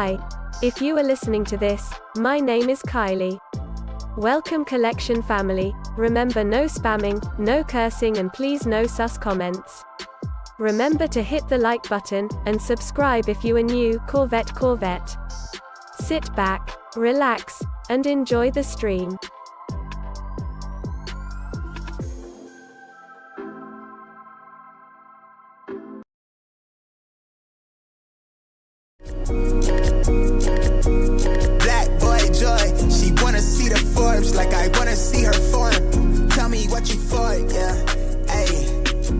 Hi. If you are listening to this, my name is Kylie. Welcome collection family. Remember, no spamming, no cursing, and please no sus comments. Remember to hit the like button, and subscribe if you are new. Corvette. Sit back, relax, and enjoy the stream. Black boy joy, she wanna see the Forbes like I wanna see her form. Tell me what you for, yeah. Hey,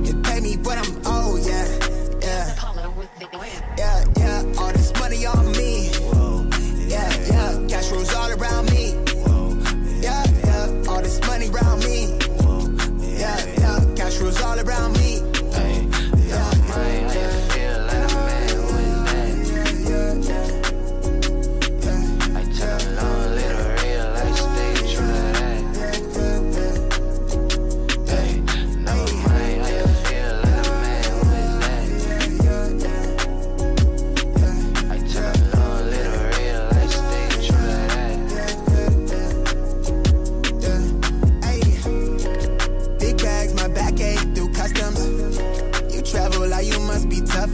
you pay me but I'm old, yeah. Yeah, all this money on me. Yeah, cash rolls all around me. Yeah, all this money around me. Yeah, cash rolls all around me.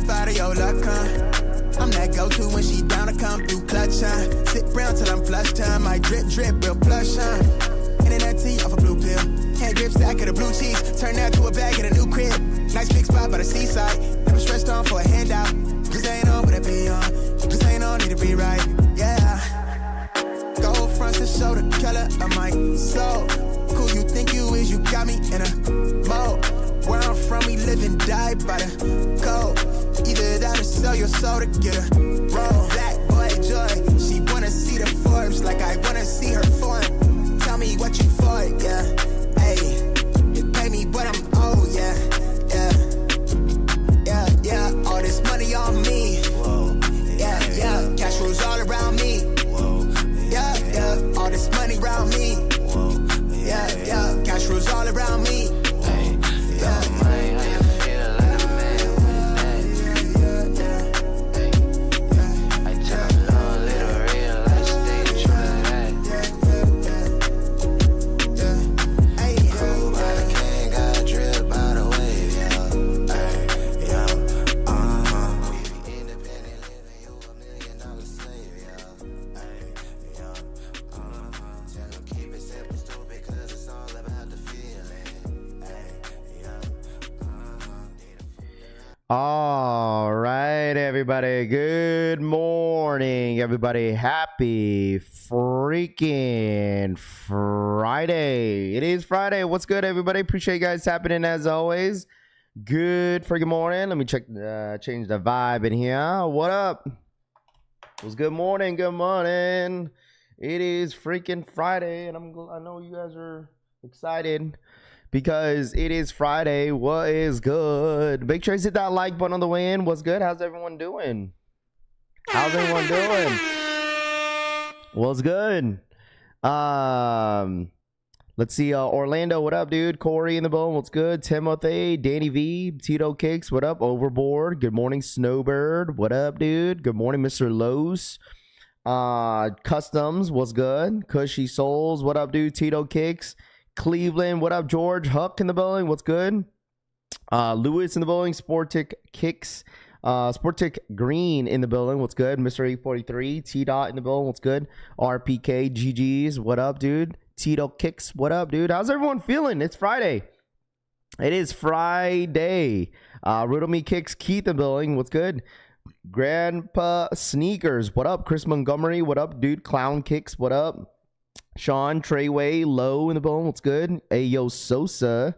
Out of your luck, huh? I'm that go-to when she down to come through clutch, huh? Sit brown till I'm flush time. My drip, real plush, huh? Internet tea off a blue pill. Hand grip stack of the blue cheese. Turn that to a bag in a new crib. Nice big spot by the seaside. Never stressed on for a handout. Just ain't on what I be on. Just ain't on, need to be right, yeah. Gold fronts to show the color of my soul. Cool you think you is, you got me in a mode. Where I'm from, we live and die by the code. Either that or sell your soul to get a roll. Black boy joy, she wanna see the Forbes like I wanna see her form. Tell me what you for, yeah. Hey, you pay me but I'm old, yeah. Yeah, all this money on me. Yeah, cash rolls all around me. Yeah, all this money around me. Yeah, cash rolls all around me. All right, everybody. Good morning, everybody. Happy freaking Friday. It is Friday. What's good, everybody? Appreciate you guys tapping in as always. Good freaking morning. Let me change the vibe in here. What up? What's good morning? Good morning. It is freaking Friday, and I know you guys are excited because it is Friday. What is good? Make sure you hit that like button on the way in. What's good? How's everyone doing? What's good? Let's see. Orlando, what up, dude? Corey in the bone, what's good? Timothy, Danny V, Tito Kicks, what up? Overboard, good morning. Snowbird, what up, dude? Good morning, Mr. Los. Customs, what's good? Cushy Souls, what up, dude? Tito Kicks. Cleveland, what up? George Huck in the building, what's good? Lewis in the building. Sportic Kicks, Sportic Green in the building, what's good? Mr. 843, T Dot in the building, what's good? RPK GG's, what up, dude? Tito Kicks, what up, dude? How's everyone feeling? It's Friday. It is Friday. Riddle Me Kicks, Keith in the building, what's good? Grandpa Sneakers, what up? Chris Montgomery, what up, dude? Clown Kicks, what up? Sean Treyway, Low in the bone, what's good? Ayo Sosa,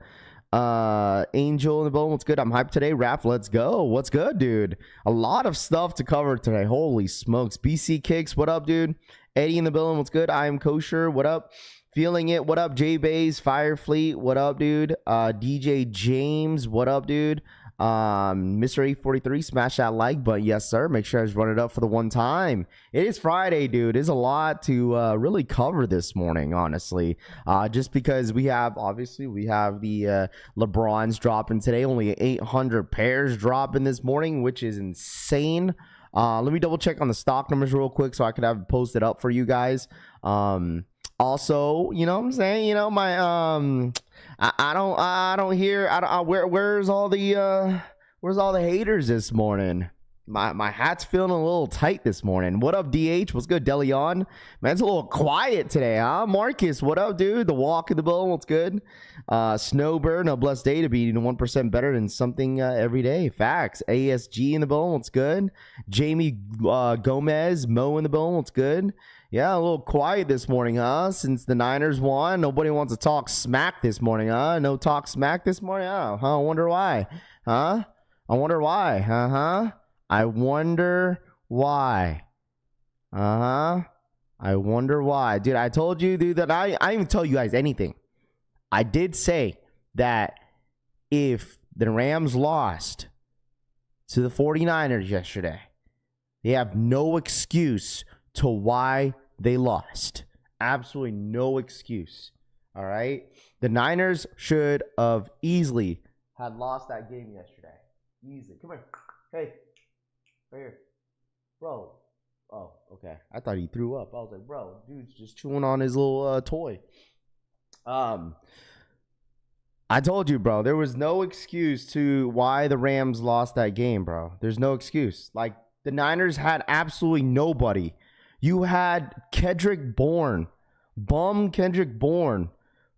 Angel in the bone, what's good? I'm hyped today. Raph, let's go. What's good, dude? A lot of stuff to cover today. Holy smokes. BC Kicks, what up, dude? Eddie in the building, what's good? I am kosher, what up? Feeling it, what up? J Bays, Firefleet, what up, dude? DJ James, what up, dude? Mr. 843, smash that like button. Yes, sir. Make sure I just run it up for the one time. It is Friday, dude. There's a lot to really cover this morning, honestly. Just because we have the LeBrons dropping today. Only 800 pairs dropping this morning, which is insane. Let me double check on the stock numbers real quick so I could have it posted up for you guys. Also, you know what I'm saying? You know, my I don't hear where's all the haters this morning? My hat's feeling a little tight this morning. What up, DH? What's good, Deleon? Man, it's a little quiet today, huh? Marcus, what up, dude? The walk in the building, what's good? Snowbird, a blessed day to be 1% better than something every day. Facts. ASG in the building, what's good? Jamie Gomez, Mo in the building, what's good? Yeah, a little quiet this morning, huh? Since the Niners won, nobody wants to talk smack this morning, huh? No talk smack this morning? Oh, huh? I wonder why, huh? I wonder why, huh? I wonder why. I wonder why. Dude, I told you, dude, that I didn't even tell you guys anything. I did say that if the Rams lost to the 49ers yesterday, they have no excuse to why they lost. Absolutely no excuse. All right? The Niners should have easily had lost that game yesterday. Easy. Come here. Hey. Right here. Bro. Oh, okay. I thought he threw up. I was like, bro, dude's just chewing on his little toy. I told you, bro, there was no excuse to why the Rams lost that game, bro. There's no excuse. Like, the Niners had absolutely nobody. You had Kendrick Bourne,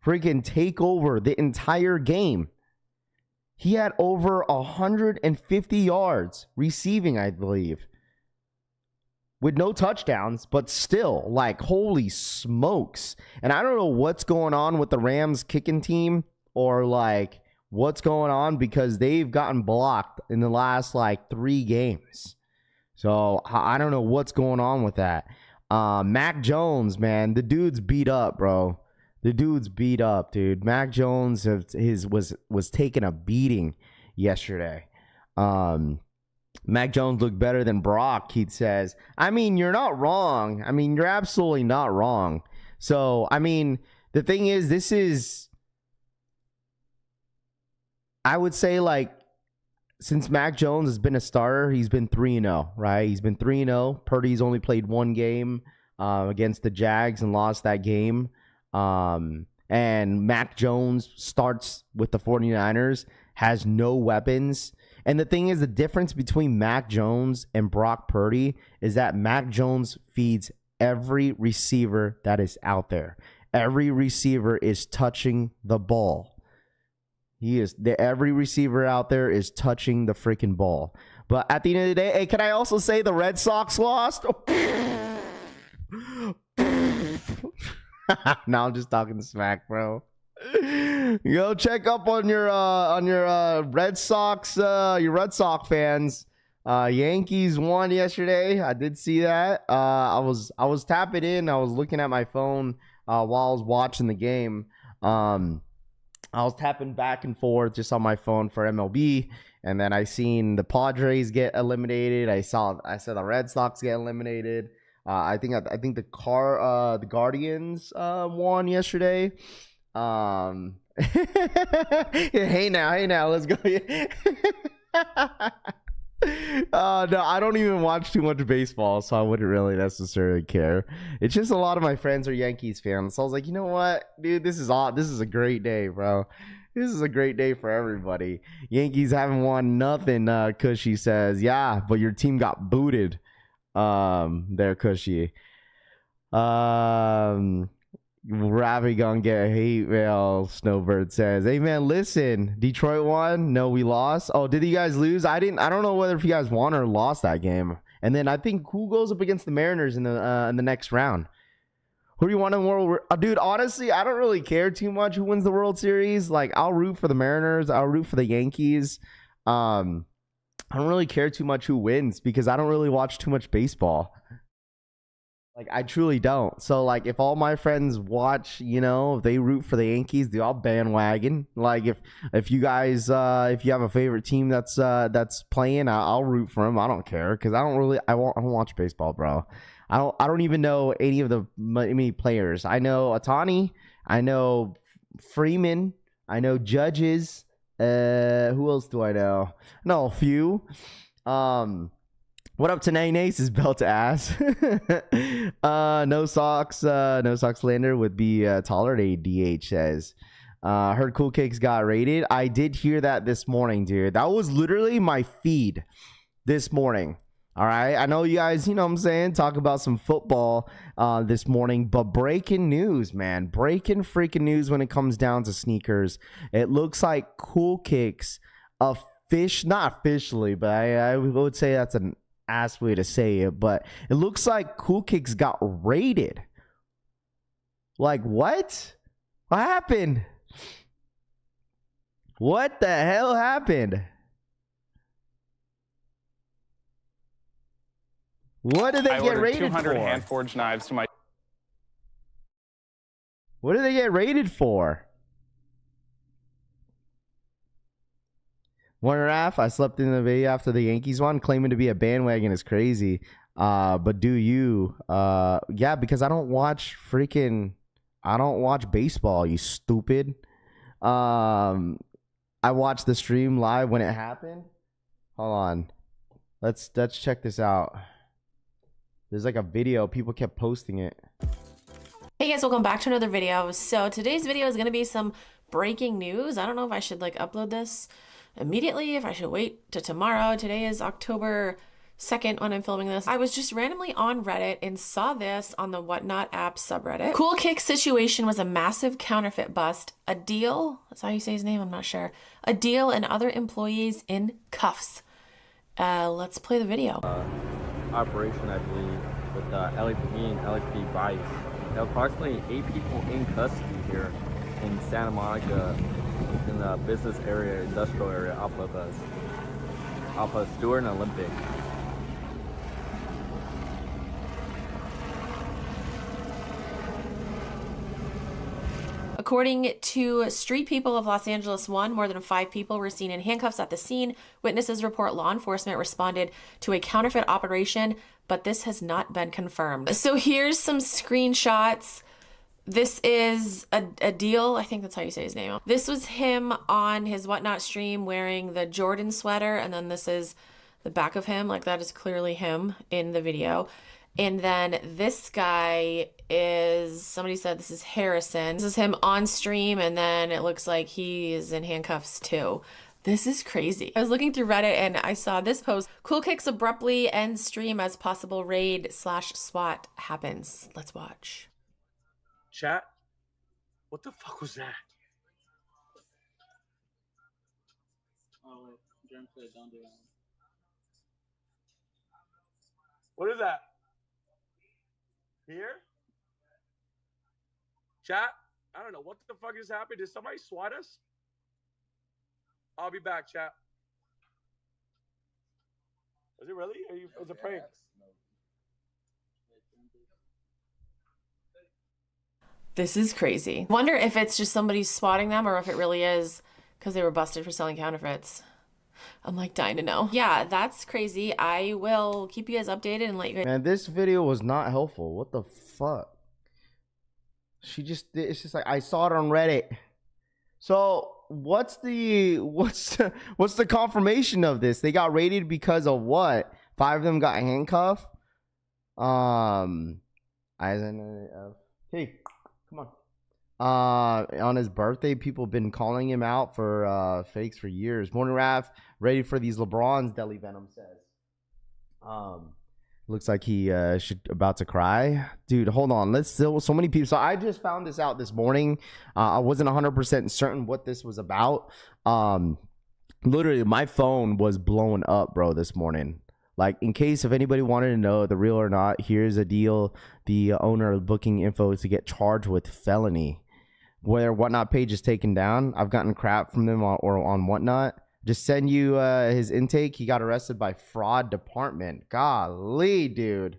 freaking take over the entire game. He had over 150 yards receiving, I believe, with no touchdowns, but still, like, holy smokes. And I don't know what's going on with the Rams kicking team or, like, what's going on because they've gotten blocked in the last, like, 3 games. So I don't know what's going on with that. Mac Jones, man, the dude's beat up, bro. The dude's beat up, dude. Mac Jones was taking a beating yesterday. Mac Jones looked better than Brock, Keith says. I mean, you're not wrong. I mean, you're absolutely not wrong. So, I mean, the thing is, I would say, like, since Mac Jones has been a starter, he's been 3-0, right? He's been 3-0. Purdy's only played 1 game against the Jags and lost that game. And Mac Jones starts with the 49ers, has no weapons. And the thing is, the difference between Mac Jones and Brock Purdy is that Mac Jones feeds every receiver that is out there. Every receiver is touching the ball. Every receiver out there is touching the freaking ball. But at the end of the day, hey, can I also say the Red Sox lost? Now I'm just talking smack, bro. Go check up on your Red Sox, your Red Sox fans. Yankees won yesterday. I did see that. I was tapping in. I was looking at my phone while I was watching the game. I was tapping back and forth just on my phone for MLB, and then I seen the Padres get eliminated. I saw the Red Sox get eliminated. I think the Guardians won yesterday. Hey now, let's go. No, I don't even watch too much baseball, so I wouldn't really necessarily care. It's just a lot of my friends are Yankees fans, so I was like, you know what, dude, this is a great day, bro. This is a great day for everybody. Yankees haven't won nothing, Cushy says. Yeah, but your team got booted. There, Cushy. Ravi gonna get hate mail, Snowbird says. Hey man, listen, Detroit won. No, we lost. Oh, did you guys lose? I don't know whether if you guys won or lost that game. And then I think who goes up against the Mariners in the next round? Who do you want in the World? Dude, honestly, I don't really care too much who wins the World Series. Like, I'll root for the Mariners. I'll root for the Yankees. I don't really care too much who wins because I don't really watch too much baseball. Like, I truly don't. So, like, if all my friends watch, you know, if they root for the Yankees, dude, I'll bandwagon. Like, if you guys, if you have a favorite team that's playing, I'll root for them. I don't care because I don't watch baseball, bro. I don't even know any of the many players. I know Otani. I know Freeman. I know Judges. Who else do I know? No, a few. What up to Nace is belt ass. No socks lander would be tolerated, DH says. Heard Cool Kicks got rated. I did hear that this morning, dude. That was literally my feed this morning. All right. I know you guys, you know what I'm saying, talk about some football this morning, but breaking news, man. Breaking freaking news when it comes down to sneakers. It looks like Cool Kicks not officially, but I would say that's an ass way to say it, but it looks like Cool Kicks got raided. Like, what? What happened? What the hell happened? What did they get raided 200 for? hand-forged knives to my. What did they get raided for? Warner Raff, I slept in the video after the Yankees won. Claiming to be a bandwagon is crazy. But do you? Yeah, because I don't watch baseball, you stupid. I watched the stream live when it happened. Hold on. Let's check this out. There's like a video. People kept posting it. Hey guys, welcome back to another video. So today's video is going to be some breaking news. I don't know if I should like upload this immediately, if I should wait to tomorrow. Today is October 2nd when I'm filming this. I was just randomly on Reddit and saw this on the Whatnot app subreddit. Cool Kick situation was a massive counterfeit bust. A deal, that's how you say his name, I'm not sure. A deal and other employees in cuffs. Let's play the video. Operation, I believe, with LAPD and LAPD Vice. There are approximately 8 people in custody here in Santa Monica, in the business area, industrial area, off of Stewart and Olympic. According to Street People of Los Angeles 1, more than 5 people were seen in handcuffs at the scene. Witnesses report law enforcement responded to a counterfeit operation, but this has not been confirmed. So here's some screenshots. This is a deal. I think that's how you say his name. This was him on his Whatnot stream wearing the Jordan sweater, and then this is the back of him. Like, that is clearly him in the video. And then this guy is, somebody said this is Harrison. This is him on stream, and then it looks like he is in handcuffs too. This is crazy. I was looking through Reddit and I saw this post. Cool Kicks abruptly ends stream as possible raid/SWAT happens. Let's watch. Chat, what the fuck was that? Oh, wait. Don't do that. What is that? Here? Chat, I don't know. What the fuck is happening? Did somebody swat us? I'll be back, chat. Is it really? Is it a prank? This is crazy. Wonder if it's just somebody swatting them or if it really is because they were busted for selling counterfeits. I'm like dying to know. Yeah, that's crazy. I will keep you guys updated and let you guys. Man, this video was not helpful. What the fuck? It's just like, I saw it on Reddit. So what's the confirmation of this? They got raided because of what? 5 of them got handcuffed. Hey, come on. On his birthday, people have been calling him out for fakes for years. Morning Raph, ready for these LeBrons, Deli Venom says. Looks like he should about to cry. Dude, hold on. Let's still so many people. So I just found this out this morning. I wasn't 100% certain what this was about. Literally, my phone was blowing up, bro, this morning. Like, in case if anybody wanted to know the real or not, here's a deal. The owner of booking info is to get charged with felony. Where Whatnot page is taken down. I've gotten crap from them on Whatnot. Just send you his intake. He got arrested by fraud department. Golly, dude.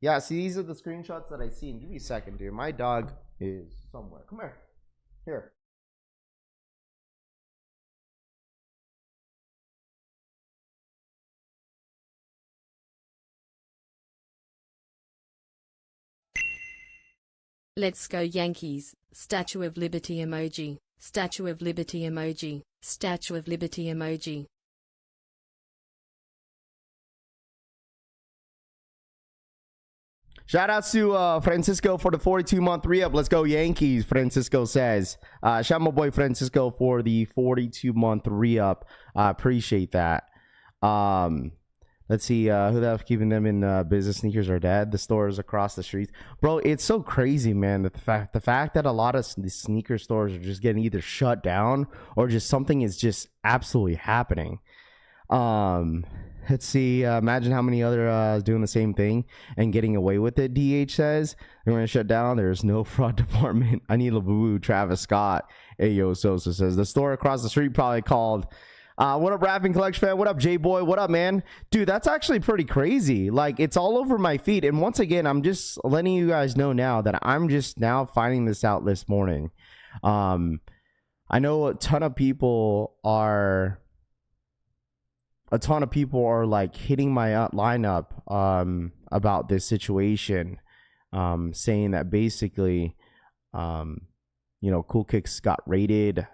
Yeah, see, these are the screenshots that I seen. Give me a second, dude. My dog is somewhere. Come here. Here. Let's go Yankees. Statue of Liberty emoji. Statue of Liberty emoji. Statue of Liberty emoji. Shout out to Francisco for the 42-month re-up. Let's go Yankees, Francisco says. Shout out my boy Francisco for the 42-month re-up. I appreciate that. Let's see, who the hell's keeping them in business? Sneakers are dead. The stores across the streets. Bro, it's so crazy, man. The fact that a lot of the sneaker stores are just getting either shut down or just something is just absolutely happening. Let's see. Imagine how many other doing the same thing and getting away with it. DH says they're going to shut down. There's no fraud department. I need Labubu. Travis Scott. Ayo Sosa says the store across the street probably called. What up, Rapping Collection fan? What up, J Boy? What up, man? Dude, that's actually pretty crazy. Like, it's all over my feed. And once again, I'm just letting you guys know now that I'm just now finding this out this morning. I know a ton of people are like hitting my lineup about this situation, saying that basically Cool Kicks got raided.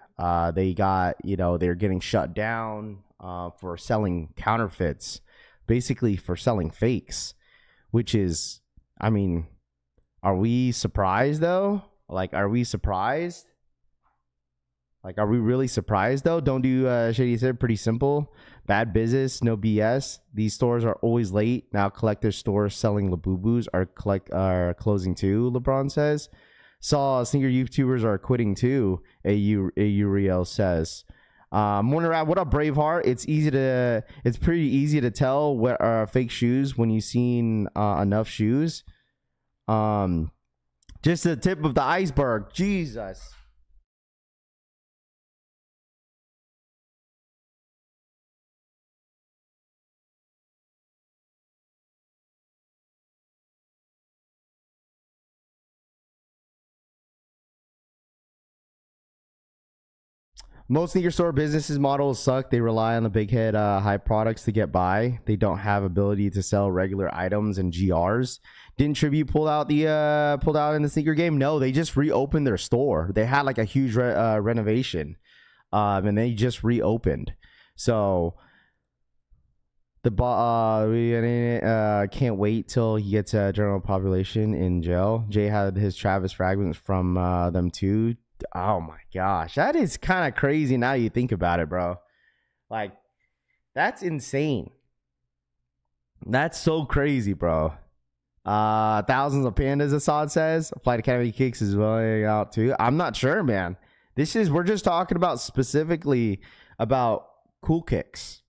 They got, they're getting shut down for selling counterfeits, basically for selling fakes, which is, I mean, are we surprised though? Like, are we surprised? Like, are we really surprised though? Don't do shady said, pretty simple. Bad business, no BS. These stores are always late. Now collector stores selling Labubus are closing too, LeBron says. Saw sneaker YouTubers are quitting too, Uriel says. Morning Rap, what up, Braveheart? It's pretty easy to tell what are fake shoes when you've seen enough shoes. Just the tip of the iceberg. Jesus. Most sneaker store businesses models suck. They rely on the big head high products to get by. They don't have ability to sell regular items and GRs. Didn't Tribute pull out in the sneaker game? No, they just reopened their store. They had like a huge renovation, and they just reopened. So the can't wait till he gets general population in jail. Jay had his Travis fragments from them too. Oh my gosh, that is kind of crazy now you think about it, bro. Like, that's insane. That's so crazy, bro. Thousands of pandas, Assad says. Flight Academy Kicks is rolling out too. I'm not sure, man. We're just talking about specifically about Cool Kicks.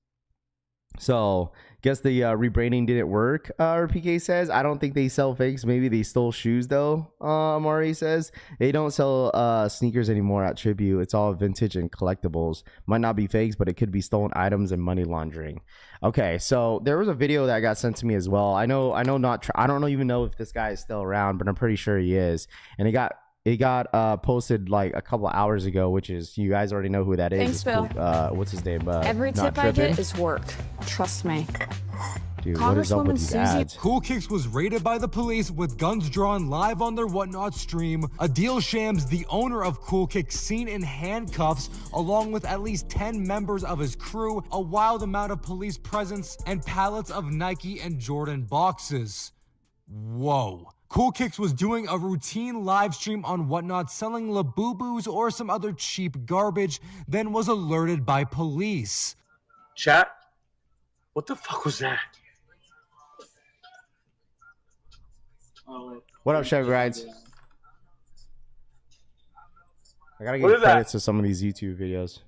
So guess the rebranding didn't work, PK says. I don't think they sell fakes. Maybe they stole shoes though, Mari says. They don't sell sneakers anymore at Tribute. It's all vintage and collectibles. Might not be fakes, but it could be stolen items and money laundering. Okay, so there was a video that got sent to me as well. I don't even know if this guy is still around, but I'm pretty sure he is. And it got posted like a couple hours ago, which is, you guys already know who that is. Thanks, Bill. What's his name? Every tip I get is work. Trust me. Dude, what is up with these ads? Cool Kicks was raided by the police with guns drawn live on their Whatnot stream. Adil Shams, the owner of Cool Kicks, seen in handcuffs along with at least 10 members of his crew, a wild amount of police presence, and pallets of Nike and Jordan boxes. Whoa. Cool Kicks was doing a routine live stream on Whatnot selling Labubus or some other cheap garbage, then was alerted by police. Chat, what the fuck was that? What up, Chevy Rides? I gotta give credits to some of these YouTube videos.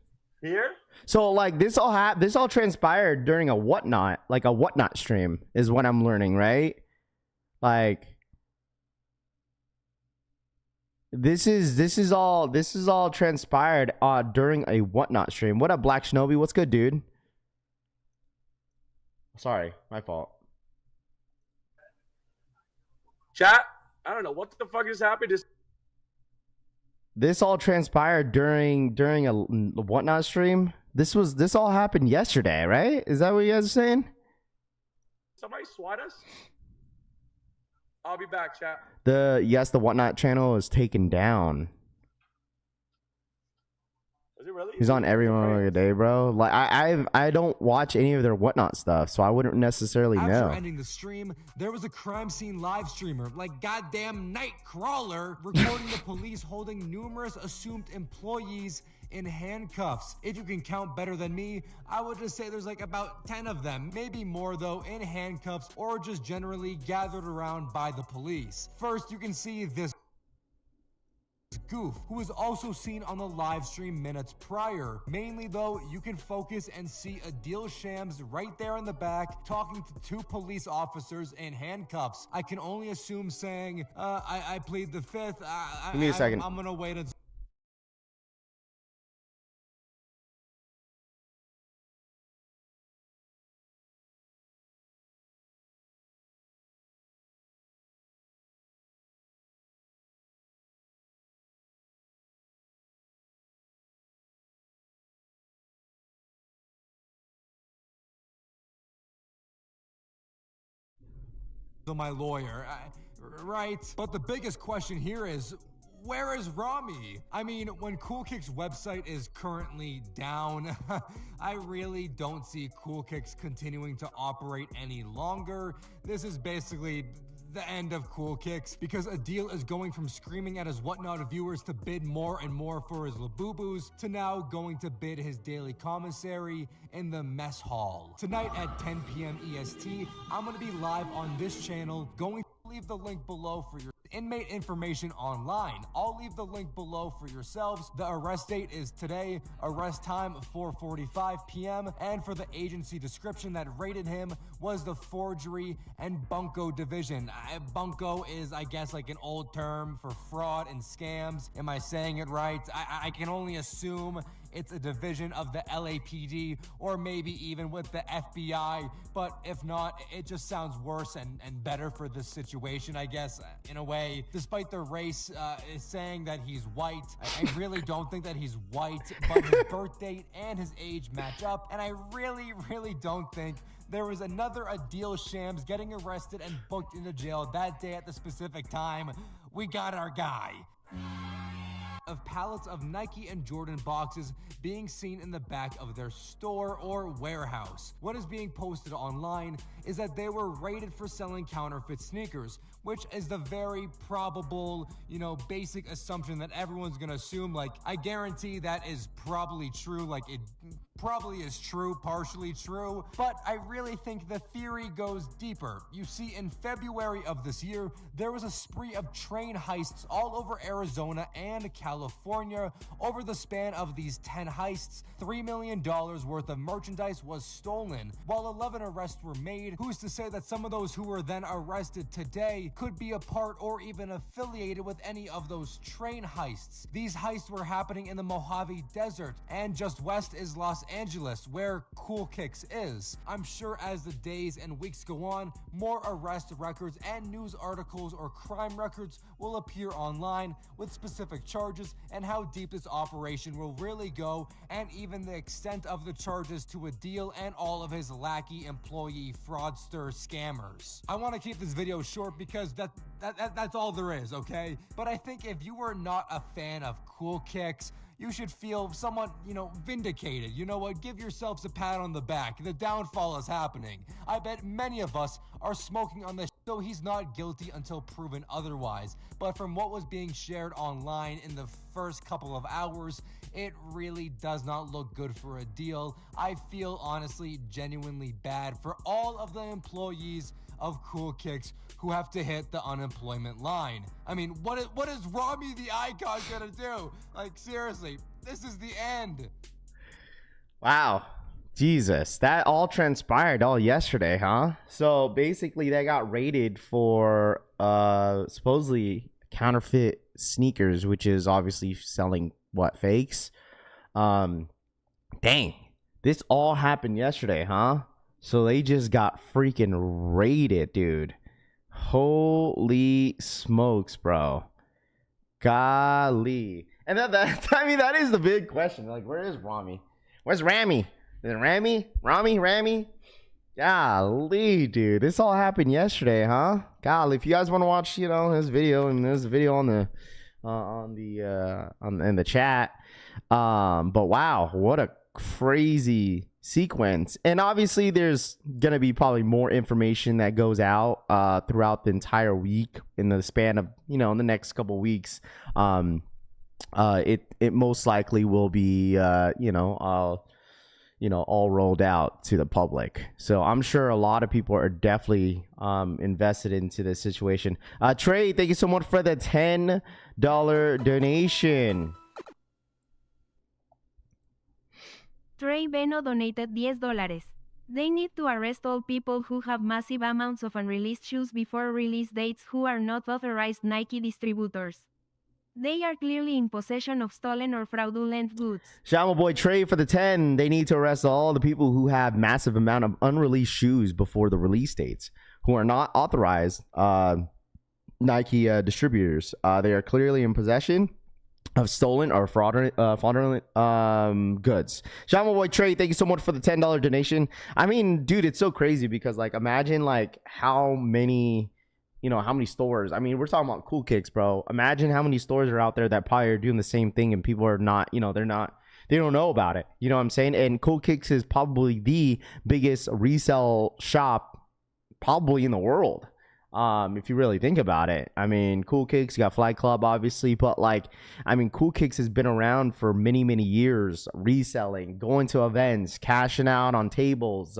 Here? So like this all transpired during a Whatnot stream is what I'm learning, right? Like this is all transpired during a Whatnot stream. What up, Black Shinobi? What's good, dude? Sorry, my fault. Chat, I don't know what the fuck is happening. This all transpired during a Whatnot stream. This all happened yesterday, right? Is that what you guys are saying? Somebody swat us? I'll be back, chat. The Whatnot channel is taken down. Was it really? He's on every moment of the day, bro. Like I don't watch any of their whatnot stuff, so I wouldn't necessarily After know. ending the stream, there was a crime scene live streamer, like goddamn Nightcrawler, recording the police holding numerous assumed employees in handcuffs. If you can count better than me, I would just say there's like about 10 of them, maybe more though, in handcuffs or just generally gathered around by the police. First, you can see this goof, who was also seen on the live stream minutes prior. Mainly though, you can focus and see Adil Shams right there in the back talking to two police officers in handcuffs. I can only assume saying, I plead the fifth. Give me a second. I'm gonna wait until my lawyer, right? But the biggest question here is, where is Rami? I mean, when Cool Kick's website is currently down, I really don't see Cool Kicks continuing to operate any longer. This is basically the end of Cool Kicks, because Adil is going from screaming at his whatnot viewers to bid more and more for his Labubus to now going to bid his daily commissary in the mess hall. Tonight at 10 p.m. EST, I'm gonna be live on this channel, going to leave the link below for your inmate information online. I'll leave the link below for yourselves. The arrest date is today, arrest time 4:45 p.m. and for the agency description that rated him was the forgery and bunco division. Bunco is, I guess, like an old term for fraud and scams. Am I saying it right? I can only assume it's a division of the LAPD or maybe even with the FBI, but if not, it just sounds worse and better for this situation, I guess, in a way. Despite the race is saying that he's white, I really don't think that he's white, but his birth date and his age match up, and I really don't think there was another Adil Shams getting arrested and booked into jail that day at the specific time. We got our guy. Of pallets of Nike and Jordan boxes being seen in the back of their store or warehouse. What is being posted online is that they were raided for selling counterfeit sneakers, which is the very probable, basic assumption that everyone's gonna assume. Like, I guarantee that is probably true. Like, it probably is true, partially true, but I really think the theory goes deeper. You see, in February of this year, there was a spree of train heists all over Arizona and California. Over the span of these 10 heists, $3 million worth of merchandise was stolen. While 11 arrests were made, who's to say that some of those who were then arrested today could be a part or even affiliated with any of those train heists? These heists were happening in the Mojave Desert, and just west is Los Angeles, where Cool Kicks is. I'm sure as the days and weeks go on, more arrest records and news articles or crime records will appear online with specific charges and how deep this operation will really go, and even the extent of the charges to Adil and all of his lackey employee fraudster scammers. I want to keep this video short because that's all there is, okay? But I think if you were not a fan of Cool Kicks, you should feel somewhat, vindicated. You know what? Give yourselves a pat on the back. The downfall is happening. I bet many of us are smoking on this, so he's not guilty until proven otherwise. But from what was being shared online in the first couple of hours, it really does not look good for Adil. I feel honestly, genuinely bad for all of the employees of Cool Kicks who have to hit the unemployment line. I mean, what is Rami the Icon gonna do? Like, seriously, this is the end. Wow. Jesus, that all transpired all yesterday, huh? So basically they got raided for supposedly counterfeit sneakers, which is obviously selling fakes. Dang, this all happened yesterday, huh? So they just got freaking raided, dude. Holy smokes, bro. Golly. And that is the big question. Like, where is Rami? Where's Rami? Is it Rami? Rami? Golly, dude. This all happened yesterday, huh? Golly, if you guys want to watch, his video, and there's a video on in the chat. But wow, what a crazy sequence. And obviously there's gonna be probably more information that goes out throughout the entire week in the span of, in the next couple weeks. It most likely will be all rolled out to the public. So I'm sure a lot of people are definitely invested into this situation. Trey, thank you so much for the $10 donation. Trey Beno donated $10. They need to arrest all people who have massive amounts of unreleased shoes before release dates who are not authorized Nike distributors. They are clearly in possession of stolen or fraudulent goods. Shama boy Trey for the 10. They need to arrest all the people who have massive amount of unreleased shoes before the release dates, who are not authorized Nike distributors. They are clearly in possession of stolen or fraudulent goods. Shama boy Trey, thank you so much for the $10 donation. I mean, dude, it's so crazy because imagine how many stores. I mean, we're talking about Cool Kicks, bro. Imagine how many stores are out there that probably are doing the same thing and people are not, they don't know about it. You know what I'm saying? And Cool Kicks is probably the biggest resale shop probably in the world. If you really think about it. I mean, Cool Kicks, you got Flight Club, obviously, but Cool Kicks has been around for many, many years, reselling, going to events, cashing out on tables,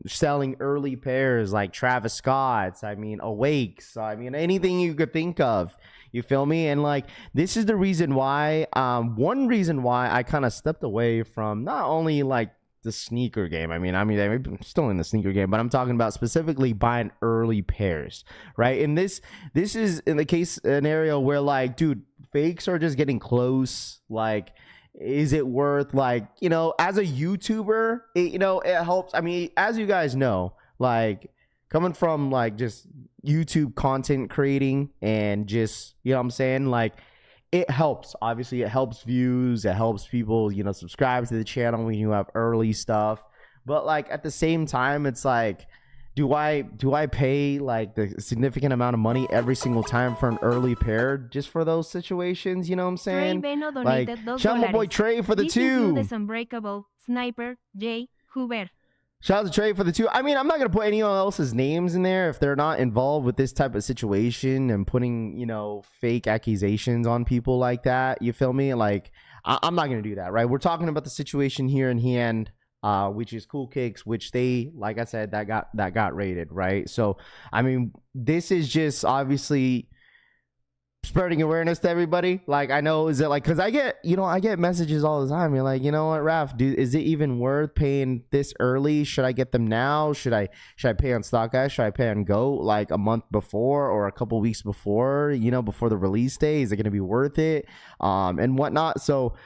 selling early pairs like Travis Scott's, Awakes, anything you could think of. You feel me? And this is the reason why, one reason why I kind of stepped away from not only the sneaker game. I'm still in the sneaker game, but I'm talking about specifically buying early pairs, right? And this is in the case scenario where dude, fakes are just getting close. Is it worth as a YouTuber, it helps. As you guys know, coming from just YouTube content creating and just, you know what I'm saying? It helps. Obviously, it helps views. It helps people, subscribe to the channel when you have early stuff. But at the same time, it's do I pay the significant amount of money every single time for an early pair just for those situations? You know what I'm saying? Trey Beno donated $2. Shout out my boy Trey for the This 2. includes Unbreakable, Sniper, Jay, Hoover. Shout out to Trey for the 2. I'm not going to put anyone else's names in there if they're not involved with this type of situation and putting, fake accusations on people like that. You feel me? I'm not going to do that, right? We're talking about the situation here in hand, which is Cool Kicks, which they, like I said, that got raided, right? So, this is just obviously spreading awareness to everybody. I know, is it because I get messages all the time. You're like, you know what, Raph, dude, is it even worth paying this early? Should I get them now? Should I pay on StockX? Should I pay on Go a month before or a couple weeks before, before the release day? Is it going to be worth it? And whatnot. So,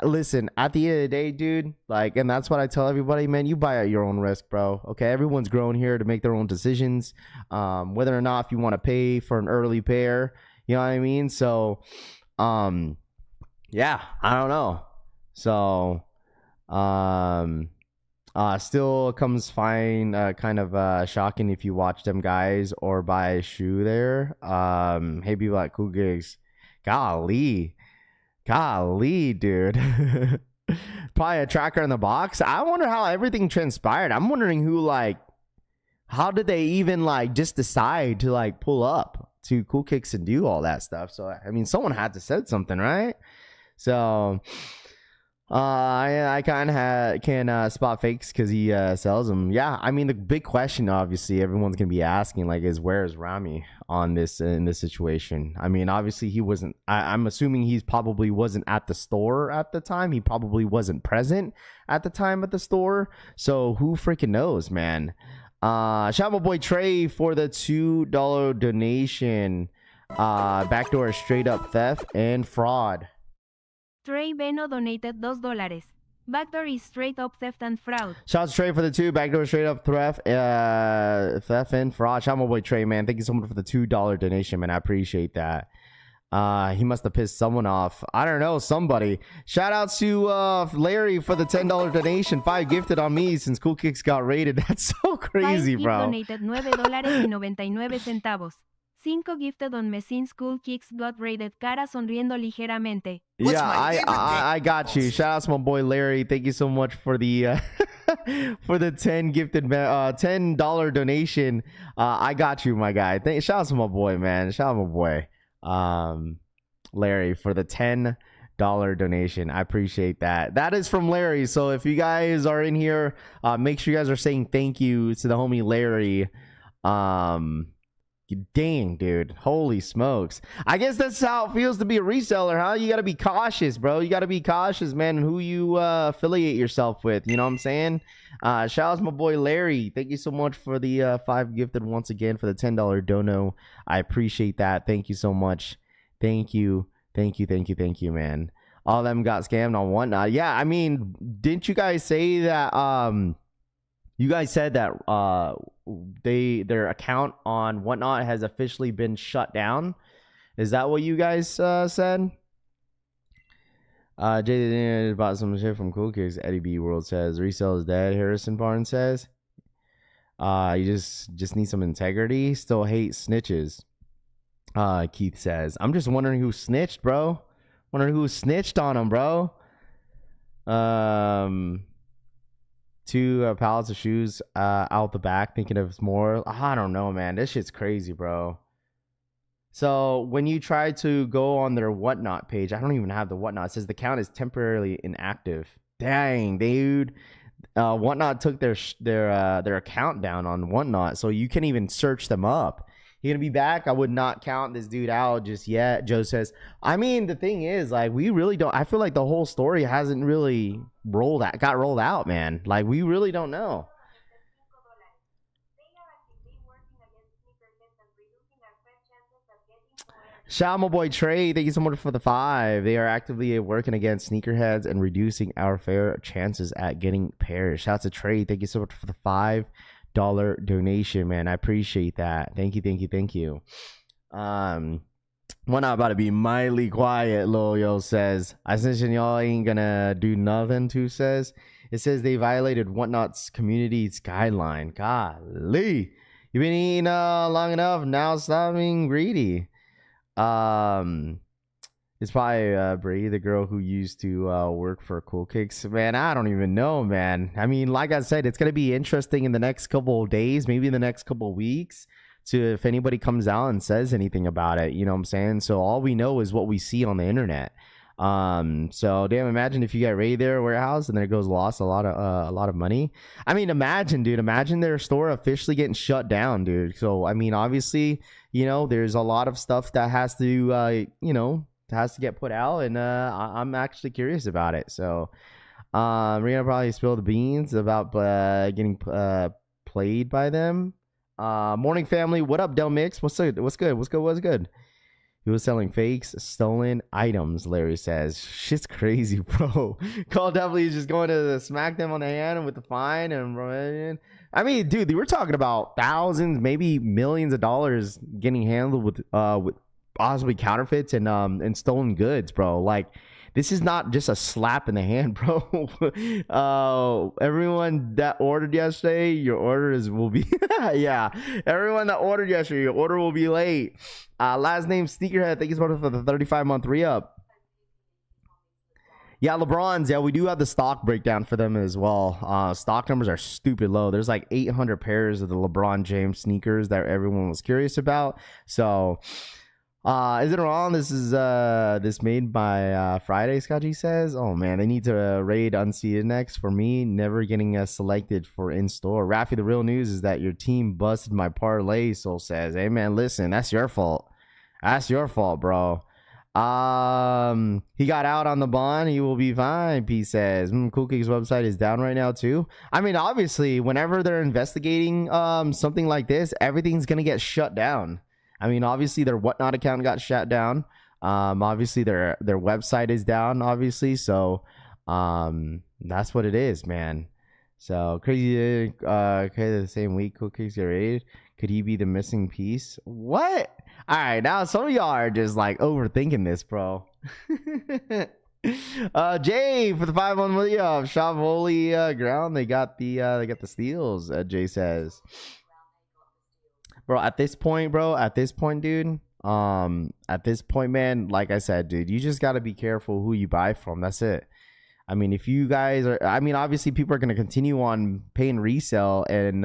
listen, at the end of the day, dude, and that's what I tell everybody, man, you buy at your own risk, bro. Okay, everyone's grown here to make their own decisions, whether or not if you want to pay for an early pair, you know what I mean? So, yeah, I don't know. So, still comes fine, kind of shocking if you watch them guys or buy a shoe there. Hey, people at Cool Gigs, golly, dude. Probably a tracker in the box. I wonder how everything transpired. I'm wondering who how did they even just decide to pull up to Cool Kicks and do all that stuff? So someone had to said something, right? So I kind of can spot fakes because he sells them. Yeah, the big question obviously everyone's gonna be asking is where's Rami on this in this situation? Obviously he wasn't. I'm assuming he probably wasn't at the store at the time. He probably wasn't present at the time at the store. So who freaking knows, man? Shout out my boy Trey for the $2 donation. Backdoor straight up theft and fraud. Trey Beno donated $2. Backdoor is straight up theft and fraud. Shout out to Trey for the 2. Backdoor straight up theft and fraud. Shout out my boy Trey, man. Thank you so much for the $2 donation, man. I appreciate that. He must have pissed someone off. I don't know, somebody. Shout out to Larry for the $10 donation. 5 gifted on me since Cool Kicks got raided. That's so crazy, bro. Donated $9.99. 5 gifted on Messin's Cool Kicks got rated cara sonriendo ligeramente. Yeah, I got you. Shout out to my boy Larry. Thank you so much for the for the 10 gifted $10 donation. I got you, my guy. Shout out to my boy, man. Shout out to my boy. Larry for the $10 donation. I appreciate that. That is from Larry. So if you guys are in here, make sure you guys are saying thank you to the homie Larry. Dang, dude. Holy smokes. I guess that's how it feels to be a reseller, huh? You got to be cautious, bro. You got to be cautious, man, who you affiliate yourself with. You know what I'm saying? Shout out to my boy Larry. Thank you so much for the 5 gifted once again for the $10 dono. I appreciate that. Thank you so much. Thank you, man. All of them got scammed on Whatnot. Yeah, I mean, didn't you guys say that? You guys said that their account on Whatnot has officially been shut down. Is that what you guys said? Jay bought some shit from Cool Kicks. Eddie B World says resale is dead. Harrison Barnes says, you just need some integrity. Still hate snitches. Keith says, I'm just wondering who snitched, bro. Wondering who snitched on him, bro. 2 pallets of shoes out the back, thinking of more. I don't know, man. This shit's crazy, bro. So when you try to go on their Whatnot page, I don't even have the Whatnot. It says the account is temporarily inactive. Dang, dude. Whatnot took their account down on Whatnot, so you can't even search them up. You're gonna be back. I would not count this dude out just yet. Joe says, I mean, the thing is, like, we really don't. I feel like the whole story hasn't really got rolled out, man. Like, we really don't know. Shout out my boy Trey. Thank you so much for the 5. They are actively working against sneakerheads and reducing our fair chances at getting pairs. Shout out to Trey. Thank you so much for the $5 donation, man. I appreciate that. Thank you. We're not about to be mildly quiet. Loyo says, I sense y'all ain't gonna do nothing. Too says, it says they violated Whatnot's community's guideline. Golly, you've been eating long enough. Now stop being greedy. It's probably Bree, the girl who used to work for Cool Kicks. Man, I don't even know, man. I mean, like I said, it's going to be interesting in the next couple of days, maybe in the next couple of weeks, to if anybody comes out and says anything about it. You know what I'm saying? So all we know is what we see on the internet. So damn, imagine if you got raided their warehouse and there goes lost a lot of money. I mean, imagine their store officially getting shut down, dude. So I mean, obviously, you know, there's a lot of stuff that has to get put out, and I'm actually curious about it. So we're gonna probably spill the beans about getting played by them. Morning family, what up, Del Mix? What's good? He was selling fakes, stolen items, Larry says. Shit's crazy, bro. Call definitely is just going to smack them on the hand with the fine. And I mean, dude, we're talking about thousands, maybe millions of dollars getting handled with possibly counterfeits and stolen goods, bro. Like, this is not just a slap in the hand, bro. Everyone that ordered yesterday, your orders will be yeah. Everyone that ordered yesterday, your order will be late. Last name Sneakerhead, thank you so much for the 35-month re-up. Yeah, LeBron's. Yeah, we do have the stock breakdown for them as well. Stock numbers are stupid low. There's like 800 pairs of the LeBron James sneakers that everyone was curious about. So is it wrong? This is this made by Friday, Scott G says. Oh man, they need to raid Unseated next. For me, never getting selected for in-store. Raffy, the real news is that your team busted my parlay, Soul says. Hey man, listen, that's your fault. That's your fault, bro. He got out on the bond. He will be fine, P says. Cool Kicks website is down right now too. I mean, obviously, whenever they're investigating something like this, everything's gonna get shut down. I mean, obviously their Whatnot account got shut down. Obviously their website is down, obviously. So that's what it is, man. So crazy. Okay, the same week Cool Kicks get raided. Could he be the missing piece? What? All right, now some of y'all are just like overthinking this, bro. Jay for the 5-1 million shop holy ground. They got the steals. Jay says. bro, at this point, dude, at this point, man, like I said, dude, you just got to be careful who you buy from. That's it. I mean, if you guys are, I mean, obviously people are going to continue on paying resale and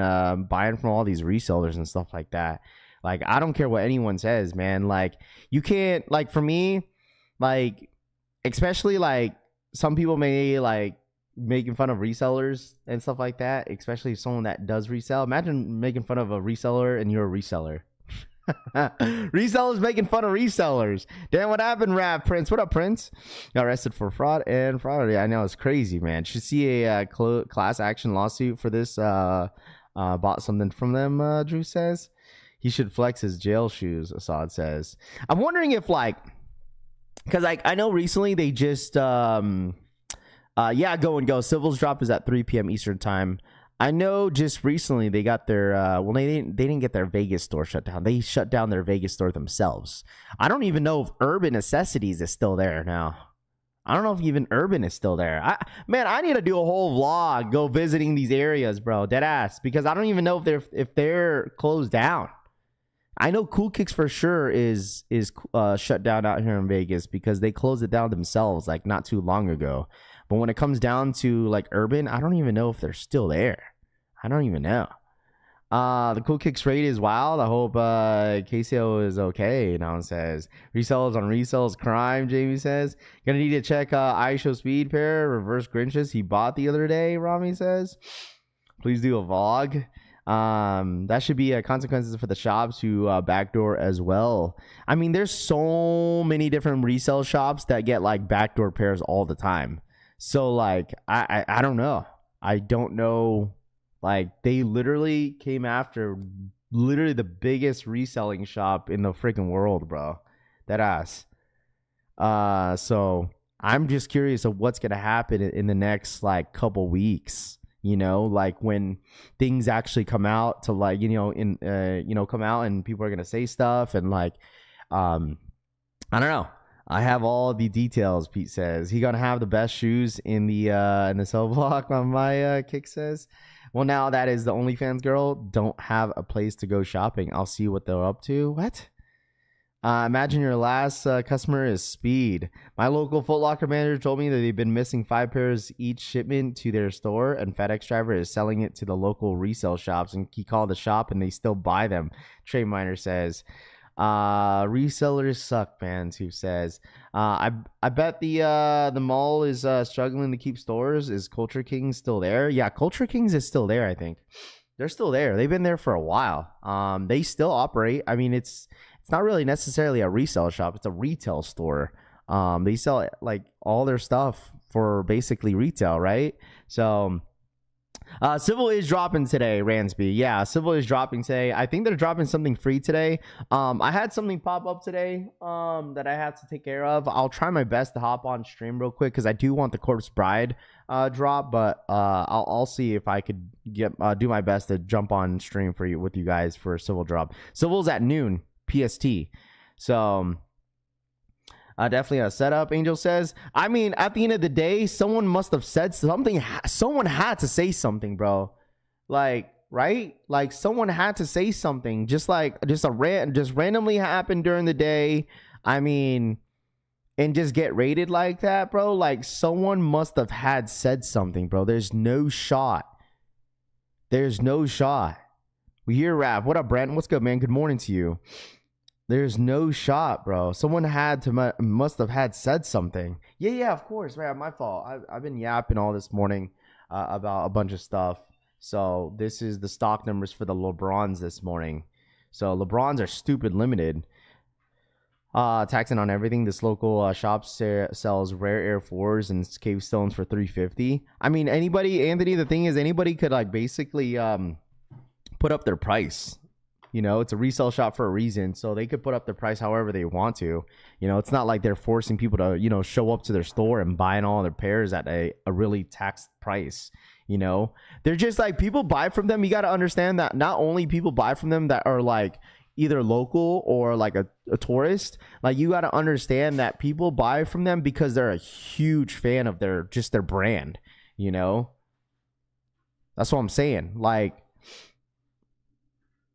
buying from all these resellers and stuff like that. Like, I don't care what anyone says, man. Like, you can't, like, for me, like, especially like some people may like making fun of resellers and stuff like that, especially someone that does resell. Imagine making fun of a reseller and you're a reseller. Resellers making fun of resellers. Damn, what happened, Rap Prince? What up, Prince? Got arrested for fraud and fraud. I know, it's crazy, man. Should see a class action lawsuit for this. Bought something from them, Drew says. He should flex his jail shoes, Assad says. I'm wondering if, like, because like I know recently they just yeah, go and go. Civil's drop is at 3 p.m. Eastern time. I know just recently they got their well, they didn't get their Vegas store shut down. They shut down their Vegas store themselves. I don't even know if Urban Necessities is still there now. I don't know if even Urban is still there. Man, I need to do a whole vlog go visiting these areas, bro. Dead ass, because I don't even know if they're closed down. I know Cool Kicks for sure is shut down out here in Vegas because they closed it down themselves like not too long ago. But when it comes down to like Urban, I don't even know if they're still there. I don't even know. The Cool Kicks rate is wild. I hope KCO is okay. Now it says resellers on resells crime. Jamie says gonna need to check iShow speed pair reverse Grinches he bought the other day. Rami says please do a vlog. That should be consequences for the shops who backdoor as well. I mean, there's so many different resale shops that get like backdoor pairs all the time. So like I don't know. I don't know. Like, they literally came after literally the biggest reselling shop in the freaking world, bro. That ass. So I'm just curious of what's gonna happen in the next like couple weeks. You know, like when things actually come out to like, come out and people are gonna say stuff and like, I don't know. I have all the details. Pete says he gonna have the best shoes in the cell block. On my kick says. Well, now that is the OnlyFans girl. Don't have a place to go shopping. I'll see what they're up to. What? Imagine your last customer is Speed. My local Foot Locker manager told me that they've been missing 5 pairs each shipment to their store, and FedEx driver is selling it to the local resale shops. And he called the shop, and they still buy them. Trey Miner says, resellers suck, man. Who says, I bet the mall is struggling to keep stores. Is Culture Kings still there? Yeah, Culture Kings is still there. I think they're still there. They've been there for a while. They still operate. I mean, it's not really necessarily a resale shop. It's a retail store. They sell like all their stuff for basically retail, right? So Civil is dropping today, Ransby. Yeah, Civil is dropping today. I think they're dropping something free today. I had something pop up today that I have to take care of. I'll try my best to hop on stream real quick because I do want the Corpse Bride drop, but I'll see if I could get do my best to jump on stream for you with you guys for a Civil drop. Civil's at noon PST. So definitely a setup. Angel says, I mean, at the end of the day, someone must have said something. Someone had to say something, bro. Like, right? Like, someone had to say something. Just randomly happened during the day. I mean, and just get rated like that, bro. Like, someone must have had said something, bro. There's no shot. There's no shot. We hear Rap. What up, Brandon? What's good, man? Good morning to you. There's no shot, bro. Someone must have had said something. Yeah, of course, man. My fault. I've been yapping all this morning about a bunch of stuff. So this is the stock numbers for the LeBrons this morning. So LeBrons are stupid limited. Taxing on everything. This local shop sells rare Air 4s and cave stones for $350. I mean, anybody, Anthony, the thing is anybody could like basically put up their price. You know, it's a resale shop for a reason, so they could put up the price however they want to. You know, it's not like they're forcing people to, show up to their store and buying all their pairs at a really taxed price. You know, they're just like, people buy from them. You got to understand that not only people buy from them that are like either local or like a tourist. Like, you got to understand that people buy from them because they're a huge fan of their brand. You know, that's what I'm saying. Like,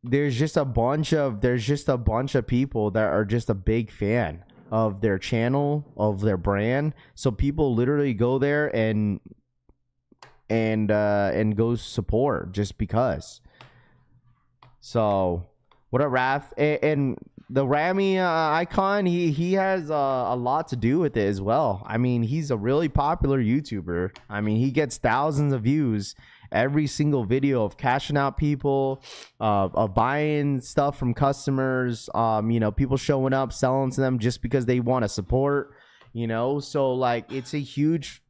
there's just a bunch of people that are just a big fan of their channel, of their brand. So people literally go there and go support just because. So what up, Raph? And the Rami icon, he has a lot to do with it as well. I mean, he's a really popular YouTuber. I mean, he gets thousands of views every single video of cashing out people, of buying stuff from customers, you know, people showing up, selling to them just because they want to support, you know. So like, it's a huge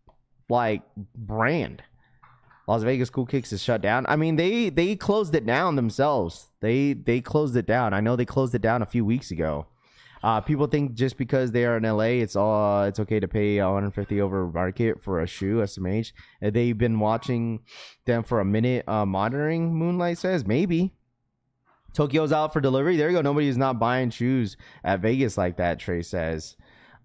like brand. Las Vegas Cool Kicks is shut down. I mean, they closed it down themselves. They closed it down. I know they closed it down a few weeks ago. People think just because they are in LA, it's okay to pay $150 over market for a shoe, SMH. They've been watching them for a minute. Monitoring, Moonlight says maybe. Tokyo's out for delivery. There you go. Nobody's not buying shoes at Vegas like that. Trey says.